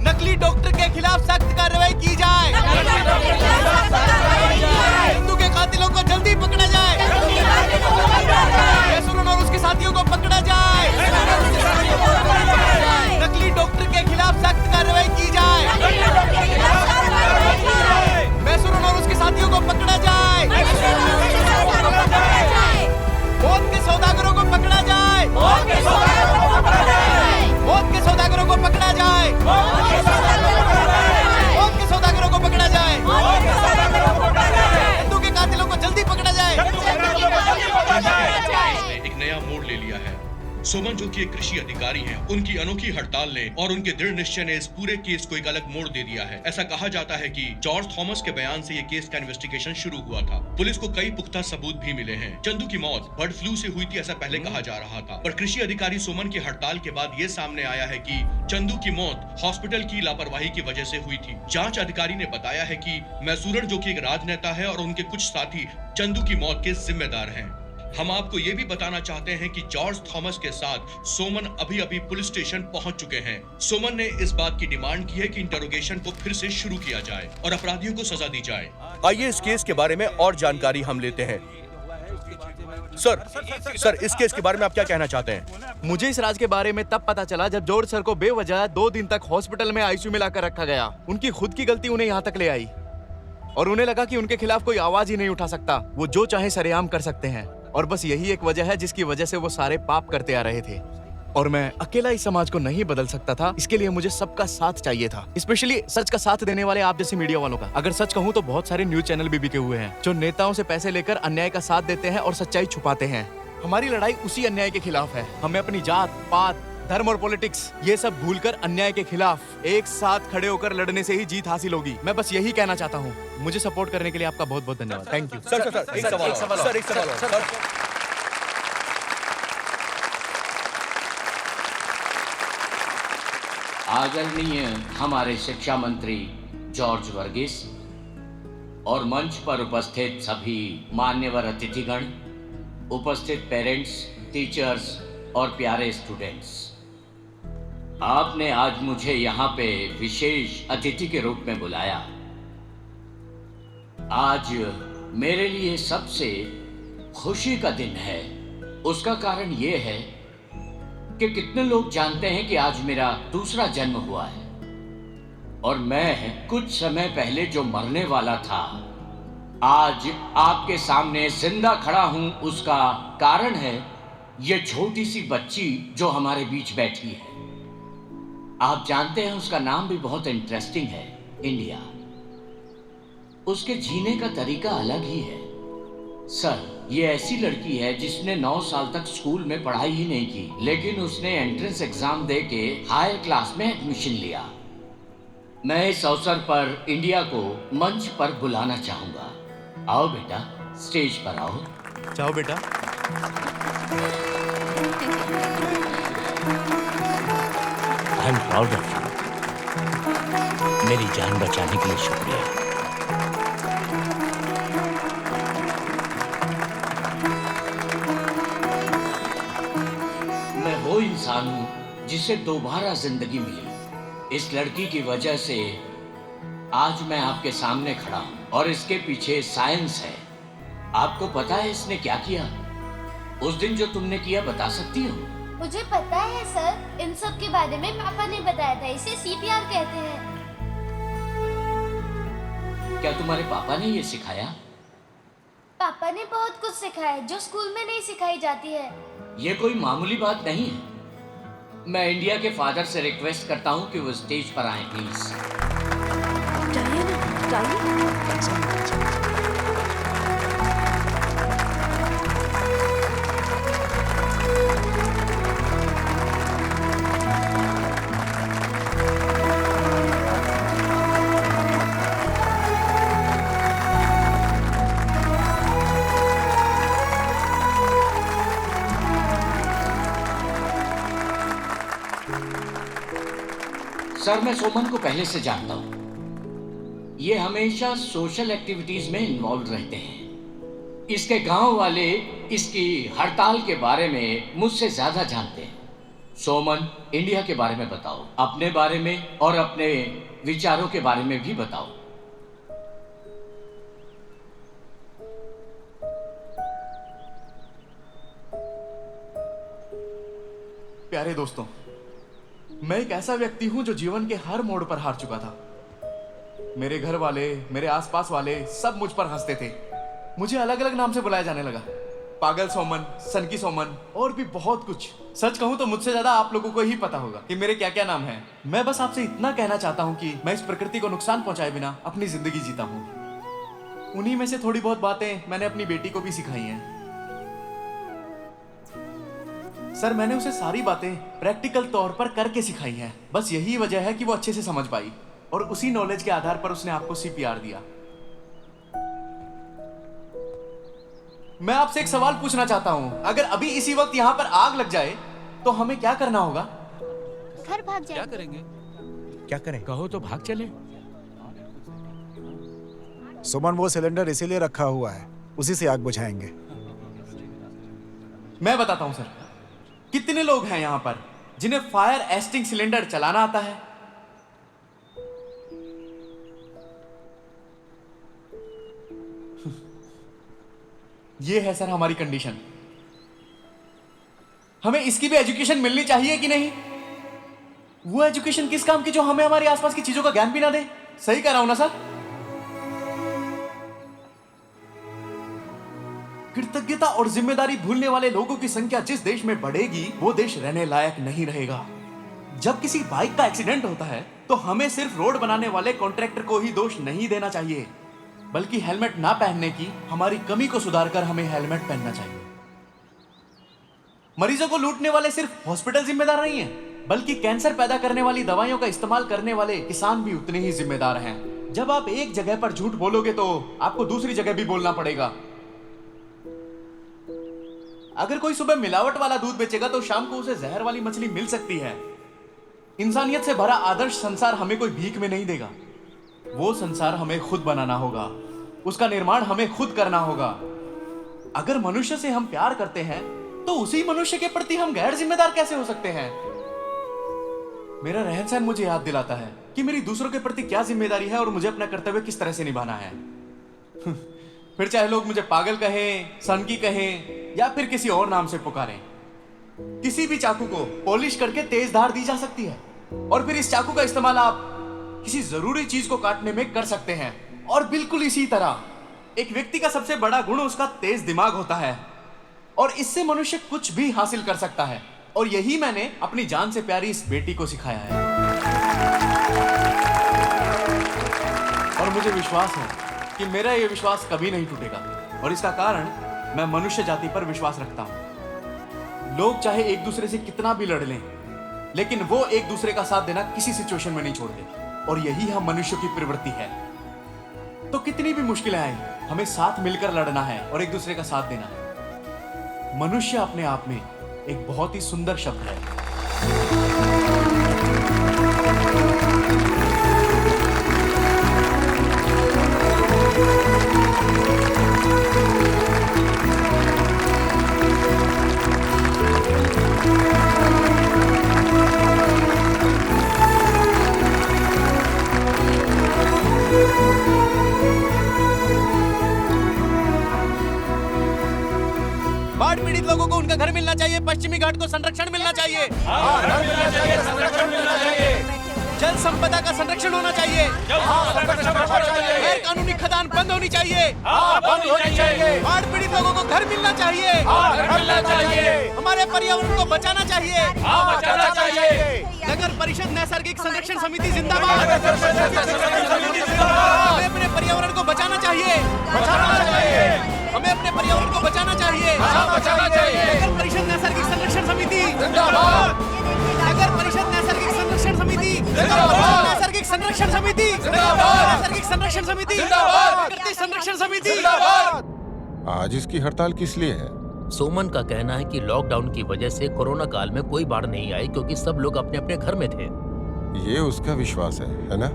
नकली डॉक्टर के खिलाफ सख्त कार्रवाई की जाए। चंदू के कातिलों को जल्दी पकड़ा जाए। मैसूरन और उसके साथियों को पकड़ा जाए। नकली डॉक्टर के खिलाफ सख्त कार्रवाई की जाए। सोमन जो कि एक कृषि अधिकारी हैं, उनकी अनोखी हड़ताल ने और उनके दृढ़ निश्चय ने इस पूरे केस को एक अलग मोड़ दे दिया है। ऐसा कहा जाता है कि जॉर्ज थॉमस के बयान से ये केस का इन्वेस्टिगेशन शुरू हुआ था। पुलिस को कई पुख्ता सबूत भी मिले हैं। चंदू की मौत बर्ड फ्लू से हुई थी ऐसा पहले कहा जा रहा था, पर कृषि अधिकारी सोमन की हड़ताल के बाद ये सामने आया है कि चंदू की मौत हॉस्पिटल की लापरवाही की वजह से हुई थी। जांच अधिकारी ने बताया है कि मैसूरन जो कि एक राजनेता है और उनके कुछ साथी चंदू की मौत के जिम्मेदार हैं। हम आपको ये भी बताना चाहते हैं कि जॉर्ज थॉमस के साथ सोमन अभी पुलिस स्टेशन पहुंच चुके हैं। सोमन ने इस बात की डिमांड की है कि इंटरोगेशन को फिर से शुरू किया जाए और अपराधियों को सजा दी जाए। आइए इस केस के बारे में और जानकारी हम लेते हैं। सर इस केस के बारे में आप क्या कहना चाहते हैं? मुझे इस राज के बारे में तब पता चला जब जॉर्ज सर को बेवजह 2 दिन तक हॉस्पिटल में आईसीयू में लाकर रखा गया। उनकी खुद की गलती उन्हें यहाँ तक ले आई और उन्हें लगा कि उनके खिलाफ कोई आवाज ही नहीं उठा सकता, वो जो चाहे सरेआम कर सकते हैं। और बस यही एक वजह है जिसकी वजह से वो सारे पाप करते आ रहे थे। और मैं अकेला इस समाज को नहीं बदल सकता था, इसके लिए मुझे सबका साथ चाहिए था, स्पेशली सच का साथ देने वाले आप जैसे मीडिया वालों का। अगर सच कहूँ तो बहुत सारे न्यूज चैनल भी बिके हुए हैं जो नेताओं से पैसे लेकर अन्याय का साथ देते हैं और सच्चाई छुपाते हैं। हमारी लड़ाई उसी अन्याय के खिलाफ है। हमें अपनी जात पात धर्म और पॉलिटिक्स ये सब भूलकर अन्याय के खिलाफ एक साथ खड़े होकर लड़ने से ही जीत हासिल होगी। मैं बस यही कहना चाहता हूँ। मुझे सपोर्ट करने के लिए आपका बहुत बहुत धन्यवाद। Thank you. सर एक सवाल। आदरणीय हमारे शिक्षा मंत्री जॉर्ज वर्गीस और मंच पर उपस्थित सभी मान्यवर अतिथिगण, उपस्थित पेरेंट्स, टीचर्स और प्यारे स्टूडेंट्स, आपने आज मुझे यहाँ पे विशेष अतिथि के रूप में बुलाया। आज मेरे लिए सबसे खुशी का दिन है। उसका कारण ये है कि कितने लोग जानते हैं कि आज मेरा दूसरा जन्म हुआ है और मैं कुछ समय पहले जो मरने वाला था आज आपके सामने जिंदा खड़ा हूं। उसका कारण है ये छोटी सी बच्ची जो हमारे बीच बैठी है। आप जानते हैं उसका नाम भी बहुत इंटरेस्टिंग है, इंडिया। उसके जीने का तरीका अलग ही है। सर, ये ऐसी लड़की है जिसने 9 साल तक स्कूल में पढ़ाई ही नहीं की, लेकिन उसने एंट्रेंस एग्जाम दे के हायर क्लास में एडमिशन लिया। मैं इस अवसर पर इंडिया को मंच पर बुलाना चाहूंगा। आओ बेटा, स्टेज पर आओ। जाओ बेटा। I am proud of you. मेरी जान बचाने के लिए शुक्रिया। मैं वो इंसान हूं जिसे दोबारा जिंदगी मिली। इस लड़की की वजह से आज मैं आपके सामने खड़ा हूं और इसके पीछे साइंस है। आपको पता है इसने क्या किया? उस दिन जो तुमने किया बता सकती हो? मुझे पता है सर, इन सब के बारे में पापा ने बताया था। इसे सीपीआर कहते हैं। क्या तुम्हारे पापा ने ये सिखाया? पापा ने बहुत कुछ सिखाया जो स्कूल में नहीं सिखाई जाती है। ये कोई मामूली बात नहीं है। मैं इंडिया के फादर से रिक्वेस्ट करता हूँ कि वो स्टेज पर आए प्लीज। सर, मैं सोमन को पहले से जानता हूँ। ये हमेशा सोशल एक्टिविटीज में इन्वॉल्व रहते हैं। इसके गांव वाले इसकी हड़ताल के बारे में मुझसे ज्यादा जानते हैं। सोमन, इंडिया के बारे में बताओ, अपने बारे में और अपने विचारों के बारे में भी बताओ। प्यारे दोस्तों, मैं एक ऐसा व्यक्ति हूं जो जीवन के हर मोड़ पर हार चुका था। मेरे घर वाले, मेरे आसपास वाले सब मुझ पर हंसते थे। मुझे अलग अलग नाम से बुलाया जाने लगा। पागल सोमन, सनकी सोमन और भी बहुत कुछ। सच कहूं तो मुझसे ज्यादा आप लोगों को ही पता होगा कि मेरे क्या क्या नाम हैं। मैं बस आपसे इतना कहना चाहता हूं कि मैं इस प्रकृति को नुकसान पहुंचाए बिना अपनी जिंदगी जीता हूं। उन्हीं में से थोड़ी बहुत बातें मैंने अपनी बेटी को भी सिखाई हैं। सर मैंने उसे सारी बातें प्रैक्टिकल तौर पर करके सिखाई हैं। बस यही वजह है कि वो अच्छे से समझ पाई और उसी नॉलेज के आधार पर उसने आपको सीपीआर दिया। मैं आपसे एक सवाल पूछना चाहता हूं, अगर अभी इसी वक्त यहां पर आग लग जाए तो हमें क्या करना होगा? घर भाग जाएंगे। क्या करेंगे? क्या करें? कहो तो भाग चले। सुमन, वो सिलेंडर इसीलिए रखा हुआ है, उसी से आग बुझाएंगे। मैं बताता हूं सर, कितने लोग हैं यहां पर जिन्हें फायर एक्सटिंग सिलेंडर चलाना आता है? ये है सर हमारी कंडीशन। हमें इसकी भी एजुकेशन मिलनी चाहिए कि नहीं? वो एजुकेशन किस काम की जो हमें हमारे आसपास की चीजों का ज्ञान भी ना दे। सही कह रहा हूं ना सर? कृतज्ञता और जिम्मेदारी भूलने वाले लोगों की संख्या जिस देश में बढ़ेगी वो देश रहने लायक नहीं रहेगा। जब किसी बाइक का एक्सीडेंट होता है तो हमें सिर्फ रोड बनाने वाले कॉन्ट्रैक्टर को ही दोष नहीं देना चाहिए, बल्कि हेलमेट ना पहनने की हमारी कमी को सुधारकर हमें हेलमेट पहनना चाहिए। मरीजों को लूटने वाले सिर्फ हॉस्पिटल जिम्मेदार नहीं है, बल्कि कैंसर पैदा करने वाली दवाइयों का इस्तेमाल करने वाले किसान भी उतने ही जिम्मेदार हैं। जब आप एक जगह पर झूठ बोलोगे तो आपको दूसरी जगह भी बोलना पड़ेगा। अगर कोई सुबह मिलावट वाला दूध बेचेगा तो शाम को उसे जहर वाली मछली मिल सकती है। इंसानियत से भरा आदर्श संसार हमें कोई भीख में नहीं देगा। वो संसार हमें खुद बनाना होगा, उसका निर्माण हमें खुद करना होगा। अगर मनुष्य से हम प्यार करते हैं तो उसी मनुष्य के प्रति हम गैर जिम्मेदार कैसे हो सकते हैं? मेरा रहन सहन मुझे याद दिलाता है कि मेरी दूसरों के प्रति क्या जिम्मेदारी है और मुझे अपना कर्तव्य किस तरह से निभाना है। फिर चाहे लोग मुझे पागल कहें, सनकी कहें या फिर किसी और नाम से पुकारें, किसी भी चाकू को पॉलिश करके तेज धार दी जा सकती है और फिर इस चाकू का इस्तेमाल आप किसी जरूरी चीज को काटने में कर सकते हैं। और बिल्कुल इसी तरह एक व्यक्ति का सबसे बड़ा गुण उसका तेज दिमाग होता है और इससे मनुष्य कुछ भी हासिल कर सकता है। और यही मैंने अपनी जान से प्यारी इस बेटी को सिखाया है। और मुझे विश्वास है कि मेरा यह विश्वास कभी नहीं टूटेगा और इसका कारण मैं मनुष्य जाति पर विश्वास रखता हूं। लोग चाहे एक दूसरे से कितना भी लड़ लें, लेकिन वो एक दूसरे का साथ देना किसी सिचुएशन में नहीं छोड़ते और यही हम मनुष्य की प्रवृत्ति है। तो कितनी भी मुश्किलें आए, हमें साथ मिलकर लड़ना है और एक दूसरे का साथ देना है। मनुष्य अपने आप में एक बहुत ही सुंदर शब्द है। बाढ़ पीड़ित लोगों को उनका घर मिलना चाहिए, पश्चिमी घाट को संरक्षण मिलना चाहिए, जल संपदा का संरक्षण होना चाहिए, गैर कानूनी खदान बंद होनी चाहिए, बाढ़ पीड़ित लोगों को घर मिलना चाहिए, हमारे पर्यावरण को बचाना चाहिए, नगर परिषद नैसर्गिक संरक्षण समिति जिंदाबाद। हमें अपने पर्यावरण को बचाना चाहिए, हमें अपने पर्यावरण को बचाना चाहिए, नगर परिषद नैसर्गिक संरक्षण समिति जिंदाबाद, नगर परिषद नैसर्गिक संरक्षण समिति जिंदाबाद, नैसर्गिक संरक्षण समिति जिंदाबाद, नैसर्गिक संरक्षण समिति जिंदाबाद, प्रकृति संरक्षण समिति जिंदाबाद। आज इसकी हड़ताल किस लिए है? सोमन का कहना है कि लॉकडाउन की वजह से कोरोना काल में कोई बाढ़ नहीं आई क्योंकि सब लोग अपने अपने घर में थे। ये उसका विश्वास है ना?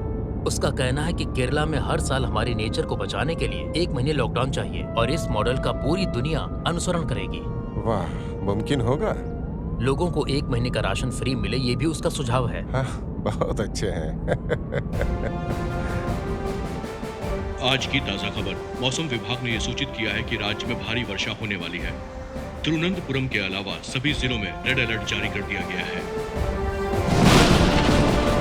उसका कहना है कि केरला में हर साल हमारी नेचर को बचाने के लिए 1 महीने लॉकडाउन चाहिए और इस मॉडल का पूरी दुनिया अनुसरण करेगी। वाह, मुमकिन होगा? लोगों को 1 महीने का राशन फ्री मिले, ये भी उसका सुझाव है। हाँ, बहुत अच्छे हैं। आज की ताजा खबर, मौसम विभाग ने यह सूचित किया है कि राज्य में भारी वर्षा होने वाली है। तिरुवनंतपुरम के अलावा सभी जिलों में रेड अलर्ट जारी कर दिया गया है।